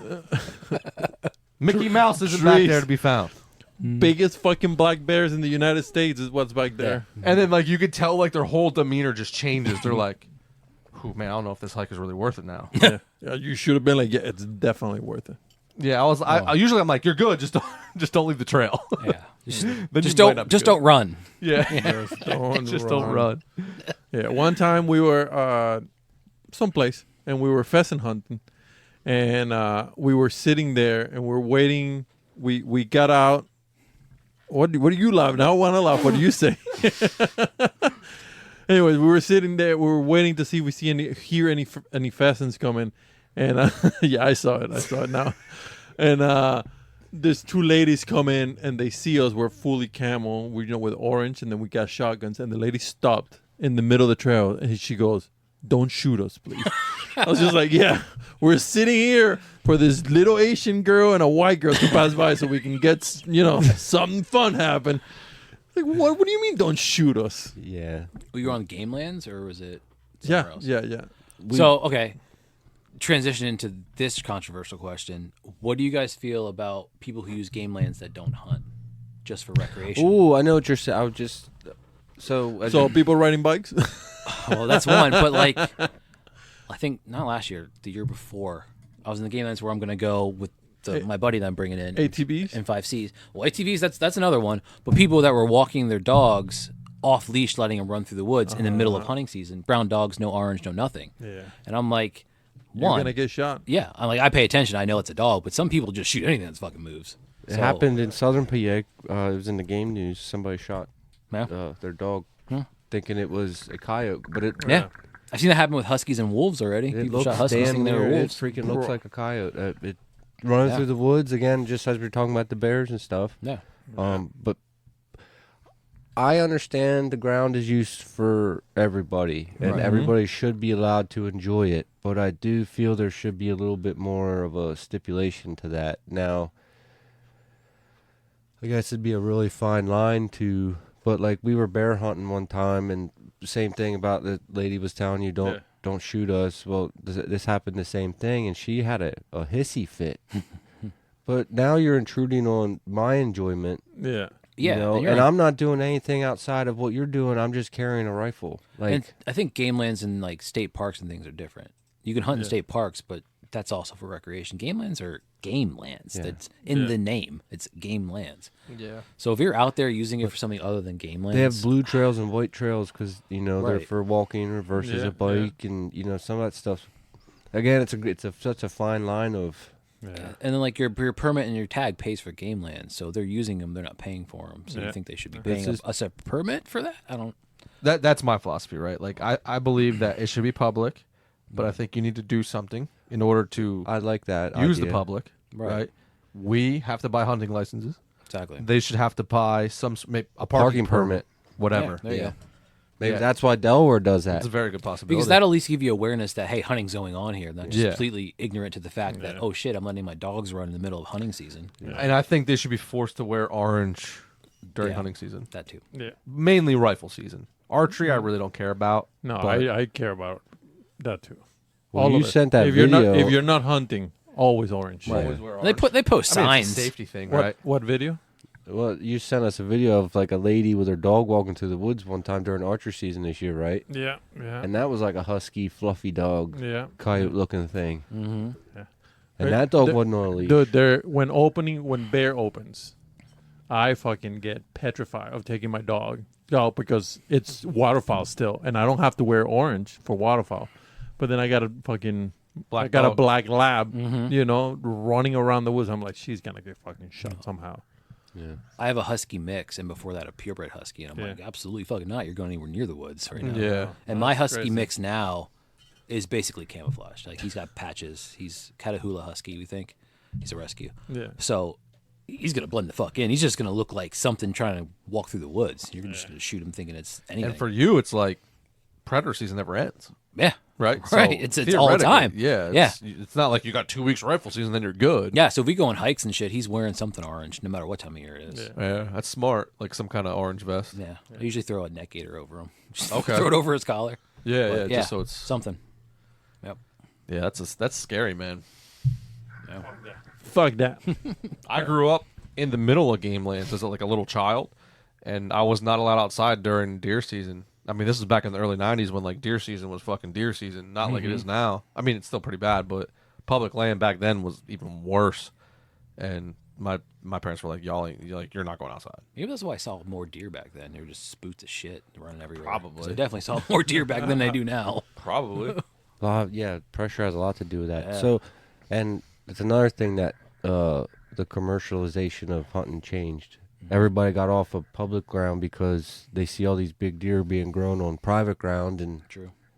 Mickey Mouse isn't back Trees. there to be found. Biggest fucking black bears in the United States is what's back there. And then you could tell their whole demeanor just changes. They're like, "Ooh, man, I don't know if this hike is really worth it now." Yeah. You should have been like, yeah, it's definitely worth it. Yeah, I usually I'm like, "You're good, just don't leave the trail." Yeah. Just Then you just might not don't be don't run. Yeah, Just don't run. Yeah, one time we were someplace and we were pheasant hunting, and we were sitting there and we're waiting. We got out. What do you laugh? I want to laugh. What do you say? Anyways, we were sitting there. We were waiting to see if we hear any pheasants coming, and yeah, I saw it now. And there's two ladies come in and they see us. We're fully camo. We with orange, and then we got shotguns. And the lady stopped in the middle of the trail, and she goes, "Don't shoot us, please." I was just like, "Yeah, we're sitting here for this little Asian girl and a white girl to pass by, so we can get something fun happen." Like, what do you mean, don't shoot us? Yeah. Were you on Game Lands or was it Yeah, somewhere else? yeah. So, okay. Transition into this controversial question. What do you guys feel about people who use game lands that don't hunt just for recreation? Ooh, I know what you're saying. I was just So people riding bikes? Well, that's one, but I think not last year, the year before, I was in the game lands where I'm going to go with my buddy that I'm bringing in. ATVs? And 5Cs. Well, ATVs, that's another one. But people that were walking their dogs off leash, letting them run through the woods in the middle of hunting season. Brown dogs, no orange, no nothing. Yeah. And I'm like, You're going to get shot. Yeah. I'm like, I pay attention. I know it's a dog, but some people just shoot anything that fucking moves. It happened in southern PA. It was in the game news. Somebody shot their dog thinking it was a coyote. But yeah. I've seen that happen with huskies and wolves already. People shot huskies thinking they were wolves. It freaking looks like a coyote. It running through the woods, again, just as we were talking about the bears and stuff. Yeah. But I understand the ground is used for everybody, and everybody should be allowed to enjoy it. But I do feel there should be a little bit more of a stipulation to that. Now, I guess it'd be a really fine line to, but like we were bear hunting one time, and the same thing about the lady was telling you don't shoot us. Well, this happened the same thing, and she had a hissy fit. But now you're intruding on my enjoyment. Yeah. Yeah, you know, and I'm not doing anything outside of what you're doing. I'm just carrying a rifle. And I think game lands and like state parks and things are different. You can hunt in state parks, but that's also for recreation. Game lands are game lands. That's in the name. It's game lands. Yeah. So if you're out there using it for something other than game lands, they have blue trails and white trails because they're for walking versus a bike, and some of that stuff. Again, it's such a fine line of. Yeah. And then like your permit and your tag pays for game lands, so they're using them. They're not paying for them. So you think they should be paying us a permit for that? I don't. That's my philosophy, right? Like I believe that it should be public, but I think you need to do something in order to. I like that. Use idea. the public, right? We have to buy hunting licenses. Exactly. They should have to buy a parking permit, whatever. Yeah, there you go. Maybe that's why Delaware does that. It's a very good possibility. Because that'll at least give you awareness that, hey, hunting's going on here. Not just completely ignorant to the fact that, oh, shit, I'm letting my dogs run in the middle of hunting season. Yeah. And I think they should be forced to wear orange during hunting season. That too. Yeah. Mainly rifle season. Archery, I really don't care about. No, I care about that too. Well, you sent that if video. If you're not hunting, always orange. Right. Always wear orange. They post signs. It's a safety thing, What, right? what video? Well, you sent us a video of like a lady with her dog walking through the woods one time during archery season this year, right? Yeah, yeah. And that was like a husky, fluffy dog, coyote-looking thing. Mm-hmm. Yeah. And that dog wasn't on a leash. Dude, when bear opens, I fucking get petrified of taking my dog out because it's waterfowl still, and I don't have to wear orange for waterfowl. But then I got a fucking Black I got dog. a black lab, running around the woods. I'm like, she's gonna get fucking shot somehow. Yeah. I have a husky mix, and before that, a purebred husky. And I'm like, absolutely fucking not. You're going anywhere near the woods right now. Yeah. And my husky mix now is basically camouflaged. Like, he's got patches. He's Catahoula husky, we think. He's a rescue. Yeah. So he's going to blend the fuck in. He's just going to look like something trying to walk through the woods. You're just going to shoot him thinking it's anything. And for you, it's like predator season never ends. Yeah. Right? Right. So it's all the time. Yeah. It's not like you got 2 weeks rifle season, then you're good. Yeah. So if we go on hikes and shit, he's wearing something orange no matter what time of year it is. Yeah, that's smart. Like some kind of orange vest. Yeah. I usually throw a neck gaiter over him. Just Okay. throw it over his collar. Yeah, But, just so it's something. Yep. Yeah, that's scary, man. Yeah. Fuck that. I grew up in the middle of game lands as like a little child, and I was not allowed outside during deer season. I mean, this is back in the early 90s when like deer season was fucking deer season, not like it is now. I mean, it's still pretty bad, but public land back then was even worse. And my parents were like, you're not going outside. Maybe that's why I saw more deer back then. They were just spoots of shit running everywhere. Probably. So I definitely saw more deer back than I do now. Probably. Yeah, pressure has a lot to do with that. Yeah. So, and it's another thing that the commercialization of hunting changed. Everybody got off of public ground because they see all these big deer being grown on private ground, and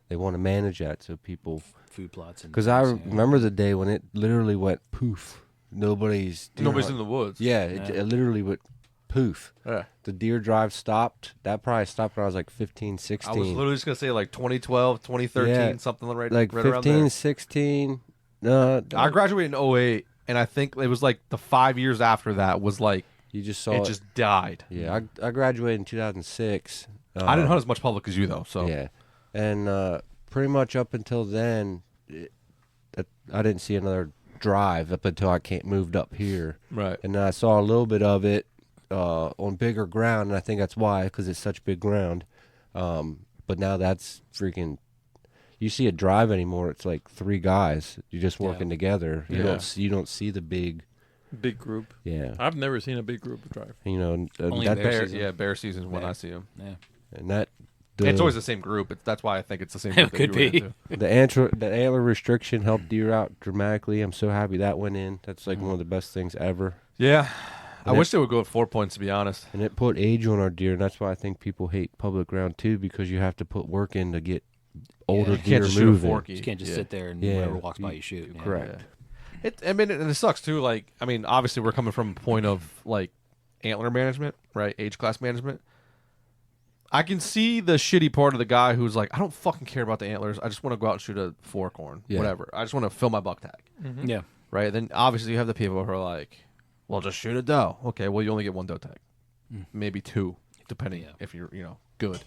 they want to manage that. So people food plots. Because I remember the day when it literally went poof. Nobody's in the woods. Yeah, it literally went poof. Yeah. The deer drive stopped. That probably stopped when I was like 15, 16. I was literally just going to say like 2012, 2013, something right like right 15, around there. 16. I graduated in 08, and I think it was like the 5 years after that was like you just saw it just died. Yeah, I graduated in 2006. I didn't hunt as much public as you though. So yeah, and pretty much up until then, I didn't see another drive up until I moved up here. Right, and then I saw a little bit of it on bigger ground, and I think that's why, because it's such big ground. But now that's freaking. you see a drive anymore, it's like 3 guys. You're just working together. You Yeah. you don't see the big group. Yeah. I've never seen a big group drive. You know, Only that bear Bear, season. yeah, bear season when Yeah. I see them. Yeah. and that It's always the same group. That's why I think it's the same It group. that could you were be. into. the antler restriction helped deer out dramatically. I'm so happy that went in. That's like one of the best things ever. Yeah. I And wish they would go at 4 points, to be honest. And it put age on our deer, and that's why I think people hate public ground too, because you have to put work in to get older You You deer can't just shoot a moving. forky. You can't just sit there and Yeah. whoever walks by you shoot. Yeah. Correct. I mean, and it sucks too. Like, I mean, obviously we're coming from a point of like antler management, right? Age class management. I can see the shitty part of the guy who's like, I don't fucking care about the antlers. I just want to go out and shoot a fork horn, Yeah. whatever. I just want to fill my buck tag, Yeah. right? Then obviously you have the people who are like, well, just shoot a doe. Okay, well you only get 1 doe tag, maybe 2, depending if you're good.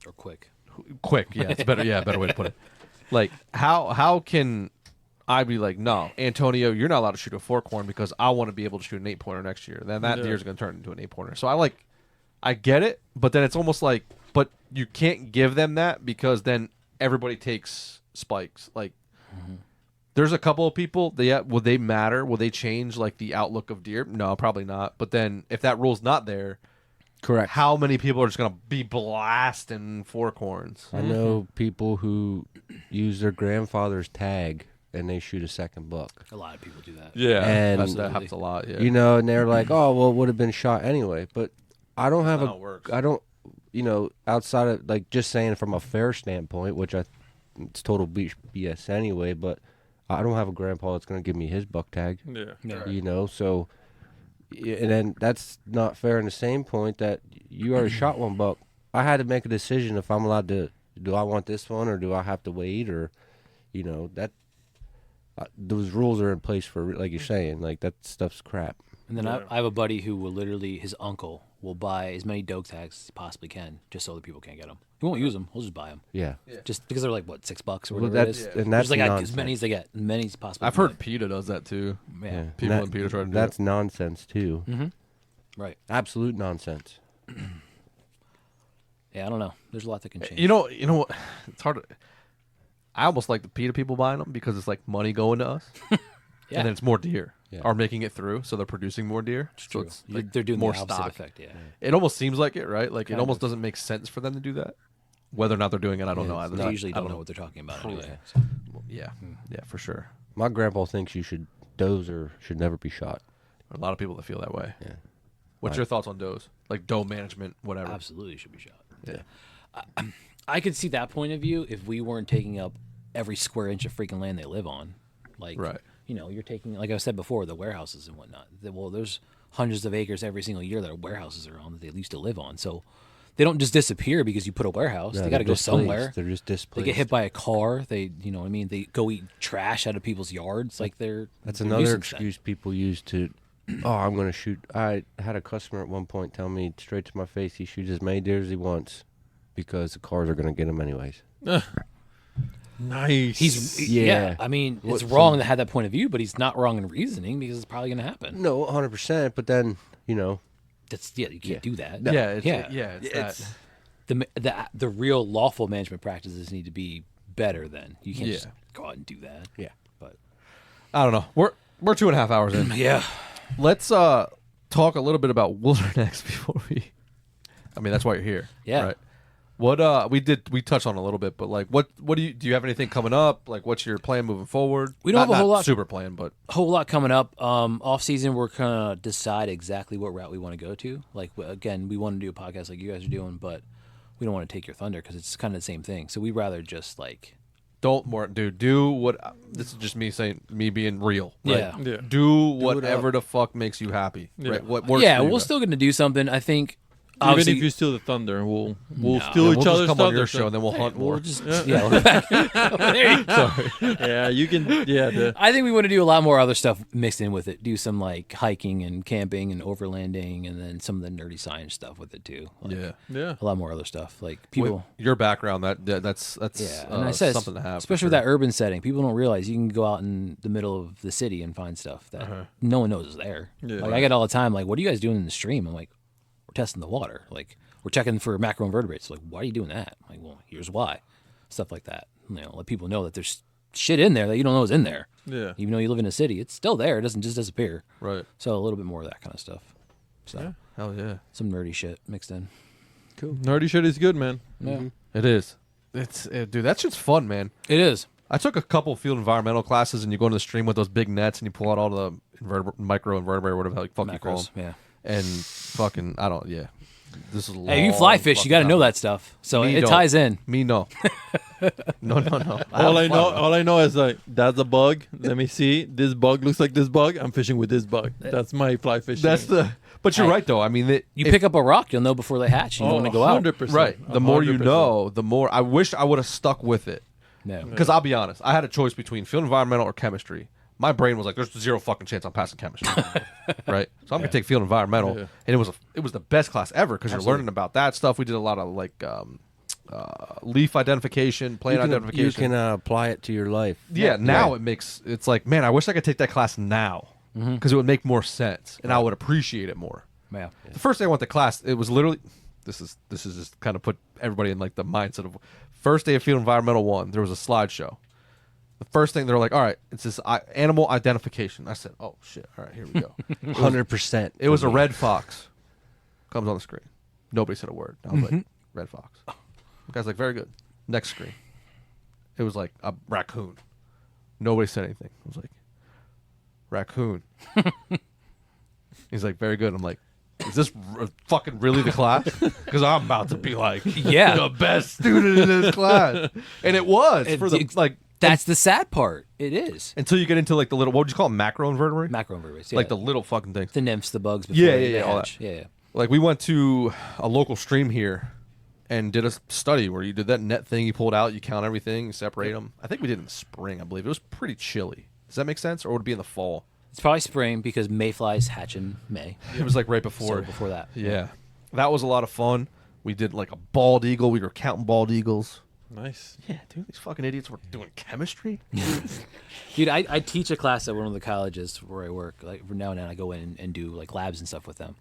Or quick. Quick, yeah, it's better. Yeah, better way to put it. Like, how can I be like, no, Antonio, you're not allowed to shoot a fork horn because I want to be able to shoot an 8-pointer next year. Then that deer's going to turn into an 8-pointer. So I get it, but then it's almost like, but you can't give them that because then everybody takes spikes. Like, there's a couple of people. Will they matter? Will they change like the outlook of deer? No, probably not. But then if that rule's not there. Correct. How many people are just going to be blasting fork horns? I know people who use their grandfather's tag and they shoot a second buck. A lot of people do that. Yeah, And- that happens a lot. Yeah, You know, and they're like, "Oh, well, it would have been shot anyway." But I don't have That's not how it works. I don't, outside of like just saying from a fair standpoint, which it's total BS anyway. But I don't have a grandpa that's going to give me his buck tag. Yeah. Yeah. So, and then that's not fair in the same point that you already shot 1 buck. I had to make a decision if I'm allowed to. Do I want this one or do I have to wait or, that. Those rules are in place for, like you're saying, like that stuff's crap. And then I have a buddy who will literally, his uncle will buy as many doe tags as he possibly can, just so other people can't get them. He won't use them. He'll just buy them. Yeah. Just because they're like, what, $6 or Well, whatever that's it is. and that's Just like as nonsense. many as they get, as many as possible. I've heard PETA does that too. Yeah. People And in PETA try to do that's nonsense too. Right. Absolute nonsense. Yeah, I don't know. There's a lot that can change. You know what? It's hard. I almost like the PETA people buying them because it's like money going to us, Yeah. and then it's more deer Yeah. are making it through, so they're producing more deer. It's So true. it's like They're doing more the opposite stock. effect, yeah. It almost seems like it, right? Like Kind it almost of. doesn't make sense for them to do that. Whether or not they're doing it, I don't know either. They usually I don't know what they're talking about anyway. Yeah. So. Yeah, yeah, for sure. My grandpa thinks does should never be shot. A lot of people that feel that way. Yeah. What's Right. your thoughts on does? Like doe management, whatever. Absolutely should be shot. Yeah. I could see that point of view if we weren't taking up every square inch of freaking land they live on. Like, Right. You're taking, like I said before, the warehouses and whatnot. Well, there's hundreds of acres every single year that warehouses are on that they used to live on. So they don't just disappear because you put a warehouse. No, they got to they're go somewhere. displaced. They're just They displaced. get hit by a car. They, you know what I mean? They go eat trash out of people's yards. Like That's they're another nuisance then. excuse people use to, I'm going to shoot. I had a customer at one point tell me straight to my face he shoots as many deer as he wants because the cars are going to get him anyways. Nice. Yeah. I mean, it's wrong to have that point of view, but he's not wrong in reasoning because it's probably going to happen. No, 100%. But then, That's you can't do that. It's that. The real lawful management practices need to be better. Then you can't just go out and do that. Yeah. But I don't know. We're 2.5 hours in. yeah, Let's talk a little bit about WildernX before we. I mean, that's why you're here. Yeah. Right. What we touched on a little bit, but like, what do you have anything coming up? Like, what's your plan moving forward? We don't have a whole lot- super plan, but a whole lot coming up. Off season, we're gonna decide exactly what route we want to go to. Like again, we want to do a podcast like you guys are doing, but we don't want to take your thunder because it's kind of the same thing. So we'd rather just like do what. This is just me being real. Right? Yeah. Do whatever the fuck makes you happy. Yeah. Right. What works? yeah, for you we're guys. still gonna do something. I think. Even Obviously, if you steal the thunder, we'll No. steal Yeah, each we'll other's just come thunder. on your show and then we'll hunt more. we'll just we're back. There you go. Yeah, you can. Yeah, I think we want to do a lot more other stuff mixed in with it. Do some like hiking and camping and overlanding, and then some of the nerdy science stuff with it too. Like, yeah. a lot more other stuff. Like people, Your background that's yeah. And I said, something to have, especially with that urban setting. People don't realize you can go out in the middle of the city and find stuff that no one knows is there. Yeah. Like I get all the time. Like, what are you guys doing in the stream? I'm like, we're testing the water. Like we're checking for macroinvertebrates. Like, why are you doing that? I'm like, well, here's why. stuff like that. Let people know that there's shit in there that you don't know is in there. Yeah. Even though you live in a city, it's still there. It doesn't just disappear. Right. So a little bit more of that kind of stuff. So Yeah. Hell yeah. some nerdy shit mixed in. Cool. Nerdy shit is good, man. Yeah. It is. Dude, that shit's fun, man. It is. I took a couple field environmental classes, and you go into the stream with those big nets, and you pull out all the micro invertebrate or whatever the fuck you call Macros. them. Yeah. And fucking, this is Hey, you fly fish, you got to know that stuff. So Me it don't. ties in. Me, no. No. All I know is like that's a bug. Let me see. This bug looks like this bug. I'm fishing with this bug. That's my fly fishing. But you're Hey, right, though. I mean, You pick up a rock, you'll know before they hatch. You know when to go out. 100%. right. The more you 100%. know, the more. I wish I would have stuck with it. No. Because I'll be honest, I had a choice between field environmental or chemistry. My brain was like, "There's zero fucking chance I'm passing chemistry." Right. So I'm gonna take field environmental, Yeah. and it was the best class ever because you're learning about that stuff. We did a lot of like leaf identification, plant identification. You can apply it to your life. Yeah, now it's like, man, I wish I could take that class now because it would make more sense and I would appreciate it more. Yeah. The first day I went to class, it was literally this is just kind of put everybody in like the mindset of first day of field environmental 1. There was a slideshow. The first thing they're like, all right, it's this animal identification. I said, oh shit, all right, here we go. 100%. It was a red fox. Comes on the screen. Nobody said a word. I was like, red fox. The guy's like, very good. Next screen. It was like a raccoon. Nobody said anything. I was like, raccoon. He's like, very good. I'm like, is this fucking really the class? Because I'm about to be like, Yeah. the best student in this class. And it was for the like. That's the sad part. It is. Until you get into like the little, what would you call them? Macroinvertebrate? Macroinvertebrates. Yeah. Like the little fucking things. the nymphs, the bugs. Before Yeah, they all hatch. that. Yeah. Like we went to a local stream here and did a study where you did that net thing, you pulled out, you count everything, you separate them. I think we did it in the spring, I believe. It was pretty chilly. Does that make sense? Or would it be in the fall? It's probably spring because mayflies hatch in May. It was like right before. So before that. Yeah. That was a lot of fun. We did like a bald eagle. We were counting bald eagles. Nice. Yeah, dude, these fucking idiots were doing chemistry. Dude, I teach a class at one of the colleges where I work. Like now and then I go in and do like labs and stuff with them.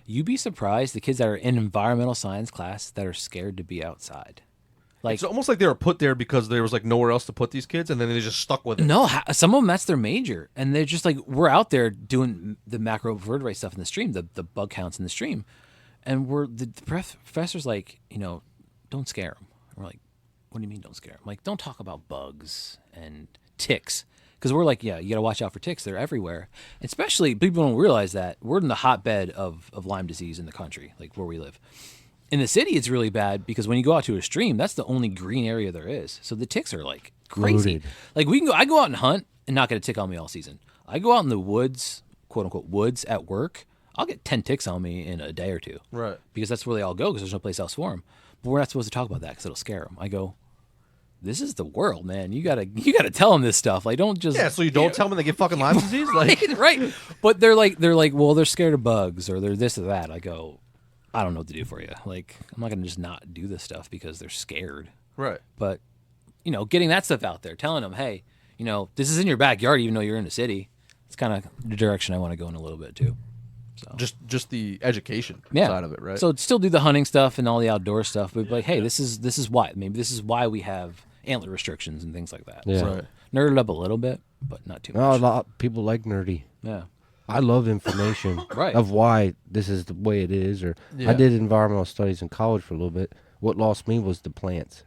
You'd be surprised the kids that are in environmental science class that are scared to be outside. Like It's almost like they were put there because there was like nowhere else to put these kids, and then they just stuck with it. no, some of them that's their major, and they're just like we're out there doing the macrovertebrate stuff in the stream, the bug counts in the stream, and the professor's like, don't scare them. And we're like, what do you mean don't scare them? Like, don't talk about bugs and ticks. Because we're like, yeah, you got to watch out for ticks. They're everywhere. Especially, people don't realize that we're in the hotbed of Lyme disease in the country, like where we live. In the city, it's really bad because when you go out to a stream, that's the only green area there is. So the ticks are like crazy. Loaded. Like I go out and hunt and not get a tick on me all season. I go out in the woods, quote unquote woods at work. I'll get 10 ticks on me in a day or two. Right. Because that's where they all go because there's no place else for them. But we're not supposed to talk about that because it'll scare them. I go, this is the world, man. You gotta tell them this stuff. Like, don't just Yeah, so you don't tell them they get fucking Lyme disease? Like, right. But they're like, well, they're scared of bugs or they're this or that. I go, I don't know what to do for you. Like, I'm not gonna just not do this stuff because they're scared. right. But getting that stuff out there, telling them, hey, this is in your backyard, even though you're in the city. It's kind of the direction I want to go in a little bit too. So Just the education yeah. side of it, right? So still do the hunting stuff and all the outdoor stuff, but like, hey, this is why. Maybe this is why we have antler restrictions and things like that. Yeah. So Right. nerd it up a little bit, but not too No, a much. lot of people like nerdy. Yeah. I love information Right. of why this is the way it is. Or Yeah. I did environmental studies in college for a little bit. What lost me was the plants.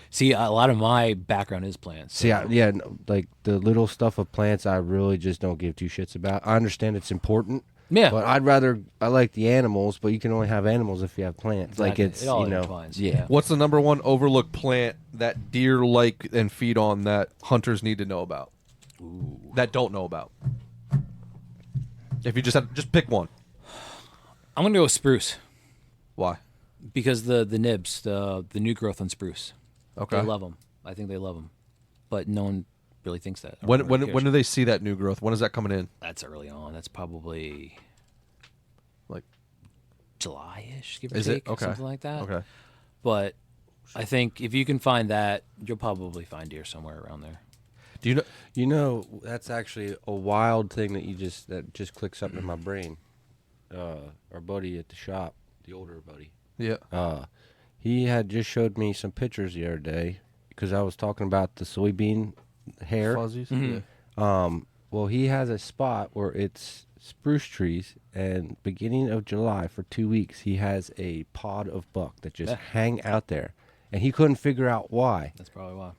See, a lot of my background is plants. See, like the little stuff of plants, I really just don't give two shits about. I understand it's important, Yeah. but I like the animals, but you can only have animals if you have plants. Like Exactly. It all it's, intertwines. yeah. What's the number one overlooked plant that deer like and feed on that hunters need to know about? That don't know about? If you just pick one. I'm gonna go with spruce Why? because the nibs, the new growth on spruce. Okay. They love them. I think they love them, but no one really thinks that. or When really cares. do they see that new growth? When is that coming in? That's early on. That's probably Like, July-ish, give or is it? take, Okay. something like that. Okay. But I think if you can find that, you'll probably find deer somewhere around there. Do you know? You know, that's actually a wild thing that just clicks up in my brain. Our buddy at the shop, the older buddy, Yeah. he had just showed me some pictures the other day. because I was talking about the soybean hair. Fuzzies. Mhm. Yeah. Well, he has a spot where it's spruce trees, and beginning of July for 2 weeks, he has a pod of buck that just hang out there, and he couldn't figure out why. That's probably why.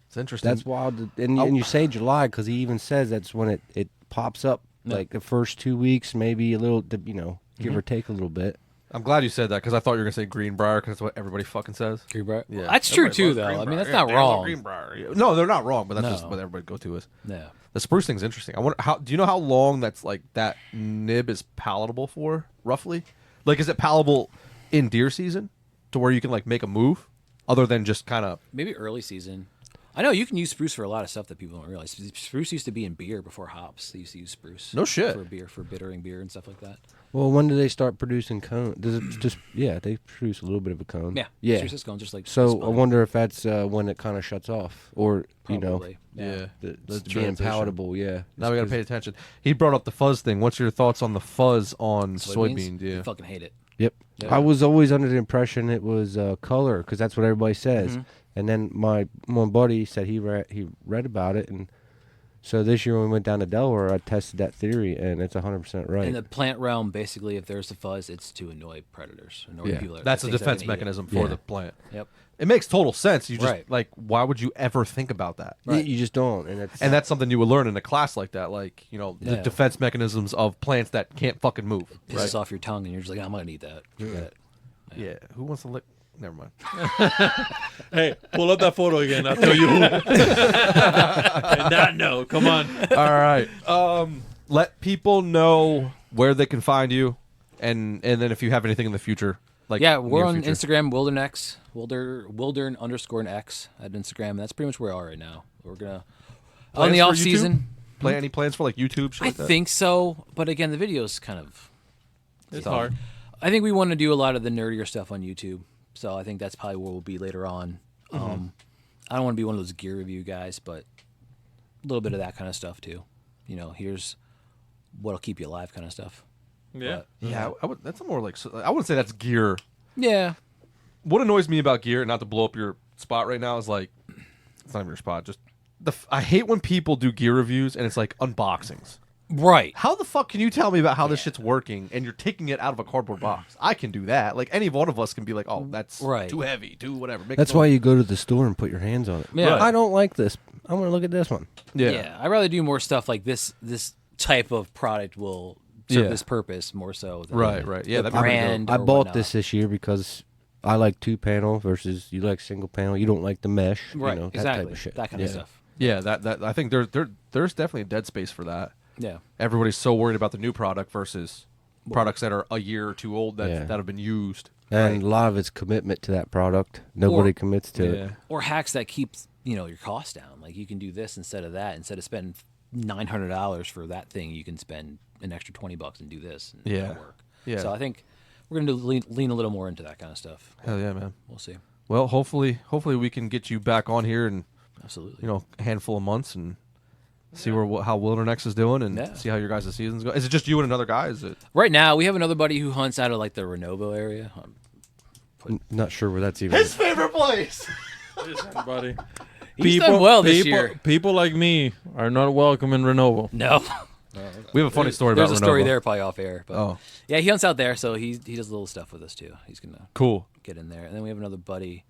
It's interesting. That's wild. And you say July because he even says that's when it pops up, like the first 2 weeks, maybe a little, give or take a little bit. I'm glad you said that because I thought you were gonna say Greenbrier because that's what everybody fucking says. Greenbrier. Yeah. Well, that's true Everybody too, loves though. I Greenbrier. mean, that's Yeah, not they love wrong. Greenbrier. Yeah. No, they're not wrong, but that's No. just what everybody go to is. Yeah. The spruce thing's interesting. I wonder do you know how long that's like that nib is palatable for roughly? Like, is it palatable in deer season to where you can like make a move other than just kind of? Maybe early season. I know you can use spruce for a lot of stuff that people don't realize. Spruce used to be in beer before hops. They used to use spruce. No shit. For beer, for bittering beer and stuff like that. Well, when do they start producing cone? Does it just they produce a little bit of a cone? Yeah. Spruce is going just like. So spine. I wonder if that's when it kind of shuts off, or Probably. Yeah. the The being transition. palatable. Yeah. Now we gotta pay attention. He brought up the fuzz thing. What's your thoughts on the fuzz on soybeans? I Yeah. fucking hate it. Yep. Yeah. I was always under the impression it was color because that's what everybody says. And then my one buddy said he read about it, and so this year when we went down to Delaware, I tested that theory, and it's 100% right. In the plant realm, basically, if there's a fuzz, it's to annoy predators. Annoy people that That's a think they're defense gonna eat it. mechanism for Yeah. the plant. Yep. It makes total sense. You just Right. like, why would you ever think about that? You just don't, and it's And that's something you would learn in a class like that, like, the Yeah. defense mechanisms of plants that can't fucking move. Pisses off your tongue, and you're just like, I'm gonna eat that. Yeah. Who wants to lick? Never mind. Hey, pull up that photo again. I'll tell you who. And that no, come on. All right. Let people know where they can find you, and then if you have anything in the future, like Yeah, we're near on future. Instagram, WildernX, Wildern_X at Instagram. That's pretty much where we are right now. We're gonna on Plans the for off YouTube? season. Play any plans for like YouTube? Shit I like that? think so, but again, the videos kind of. It's hard. I think we want to do a lot of the nerdier stuff on YouTube, so I think that's probably where we'll be later on. I don't want to be one of those gear review guys, but a little bit of that kind of stuff too. Here's what'll keep you alive, kind of stuff. Yeah. Yeah, I would. That's more like I wouldn't say that's gear. Yeah, What annoys me about gear, not to blow up your spot right now, is like it's not even your spot. Just I hate when people do gear reviews and it's like unboxings. right. How the fuck can you tell me about how this shit's working and you're taking it out of a cardboard box? I can do that. Like any one of us can be like, oh, that's Right. too heavy, too whatever. Make that's it why you go to the store and put your hands on it. Yeah. I don't like this. I want to look at this one. Yeah. I'd rather do more stuff like this. This type of product will serve Yeah. this purpose more so. Than Right. Yeah, the that'd be pretty dope. brand. I or bought whatnot. this year because I like 2-panel versus you like single panel. You don't like the mesh, Right. that Exactly. type of shit. That kind of stuff. Yeah, that I think there's definitely a dead space for that. Yeah. Everybody's so worried about the new product versus products that are a year or two old that Yeah. that have been used. And a lot of it's commitment to that product. Nobody Or- commits to it. Or hacks that keep your costs down. Like you can do this instead of that. Instead of spending $900 for that thing, you can spend an extra $20 and do this. And Yeah. it'll work. Yeah. So I think we're going to lean a little more into that kind of stuff. Hell yeah, man. We'll see. Well, hopefully we can get you back on here in Absolutely. a handful of months and see how WildernX is doing and Yeah. see how your guys' seasons go. Is it just you and another guy? Is it? Right now, we have another buddy who hunts out of like the Renovo area. Not sure where that's even. favorite place. Buddy. He's done well this people, year. People like me are not welcome in Renovo. No. We have a funny story about There's a story Renovo. there, probably off air. But Oh. yeah, he hunts out there, so he does little stuff with us too. He's gonna Cool. get in there, and then we have another buddy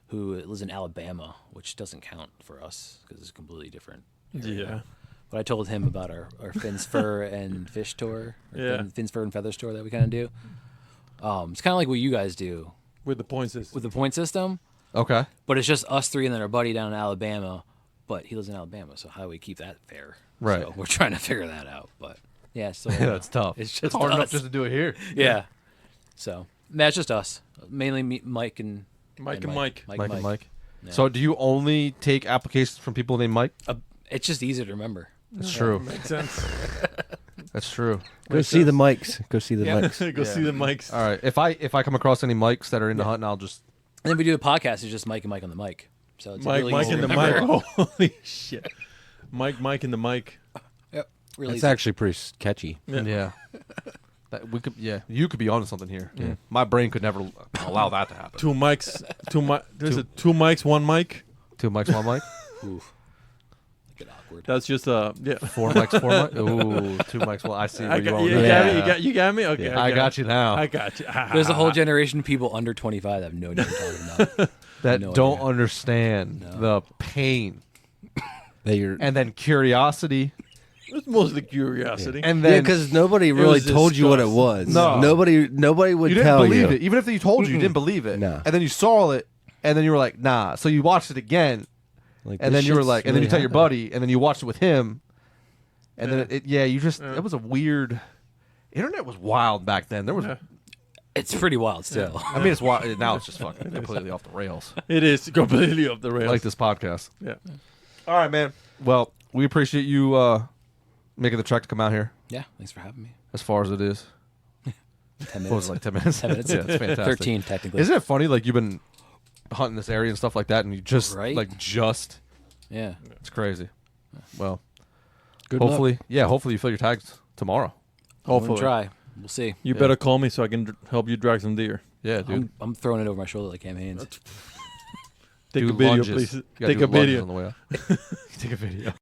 who lives in Alabama, which doesn't count for us because it's completely different. Yeah. But I told him about our Fins Fur and Fish tour, or Yeah. Fins Fur and Feathers tour that we kind of do. It's kind of like what you guys do With the point system. with the point system, Okay. but it's just us three and then our buddy down in Alabama. But he lives in Alabama, so how do we keep that fair? Right. So we're trying to figure that out. But yeah, so That's tough. It's just hard enough us. just to do it here. Yeah. So that's just us, mainly me, Mike and Mike and Mike. Mike and Mike. Yeah. So, do you only take applications from people named Mike? It's just easier to remember. That's true. Makes sense. That's true. Go see the mics. Go see the Yeah. mics. Go see the mics. All right. If I come across any Mikes that are into hunting, I'll just. And then we do a podcast. It's just Mike and Mike on the mic. So it's Mike, really Mike easy and to the remember. mic. Holy shit. Mike and the mic. Yep. Really It's easy. actually pretty catchy. Yeah. Yeah. That we could, you could be onto something here. Yeah. My brain could never allow that to happen. Two mics, two mics, one mic. 2 mics, 1 mic. Oof. Get awkward. That's just 4 mics, 4 mics. Ooh, 2 mics. Well, I see where you are. You got me. Okay, I got you now. I got you. There's a whole generation of people under 25 that have no idea what I'm talking about. That No don't idea. understand the pain That you're. and then curiosity It's mostly curiosity. and Yeah, then because nobody really was told you what it was. No. Nobody would you didn't tell believe you. it. Even if they told you, you didn't believe it. No. And then you saw it, and then you were like, nah. So you watched it again, Like, and this then you were shit's like, and then you really tell your happening. buddy, and then you watched it with him, and then it was a weird. Internet was wild back then. There was, It's pretty wild still. I mean, it's wild now. It's just fucking completely off the rails. It is completely off the rails. Like this podcast. Yeah. All right, man. Well, we appreciate you making the trek to come out here, Yeah, thanks for having me. as far as it is. 10 What was minutes. it, like 10 minutes? 10 minutes. Yeah, it's fantastic. 13 technically. Isn't it funny? Like you've been hunting this area and stuff like that, and you just Right? Yeah. it's crazy. Well, Good hopefully, luck. hopefully you fill your tags tomorrow. Hopefully. We'll try. We'll see. You better call me so I can help you drag some deer. Yeah, dude. I'm throwing it over my shoulder like Cam Haynes. Take Do a video, lunges. please. You gotta Take do a lunges video. on the way out. Take a video.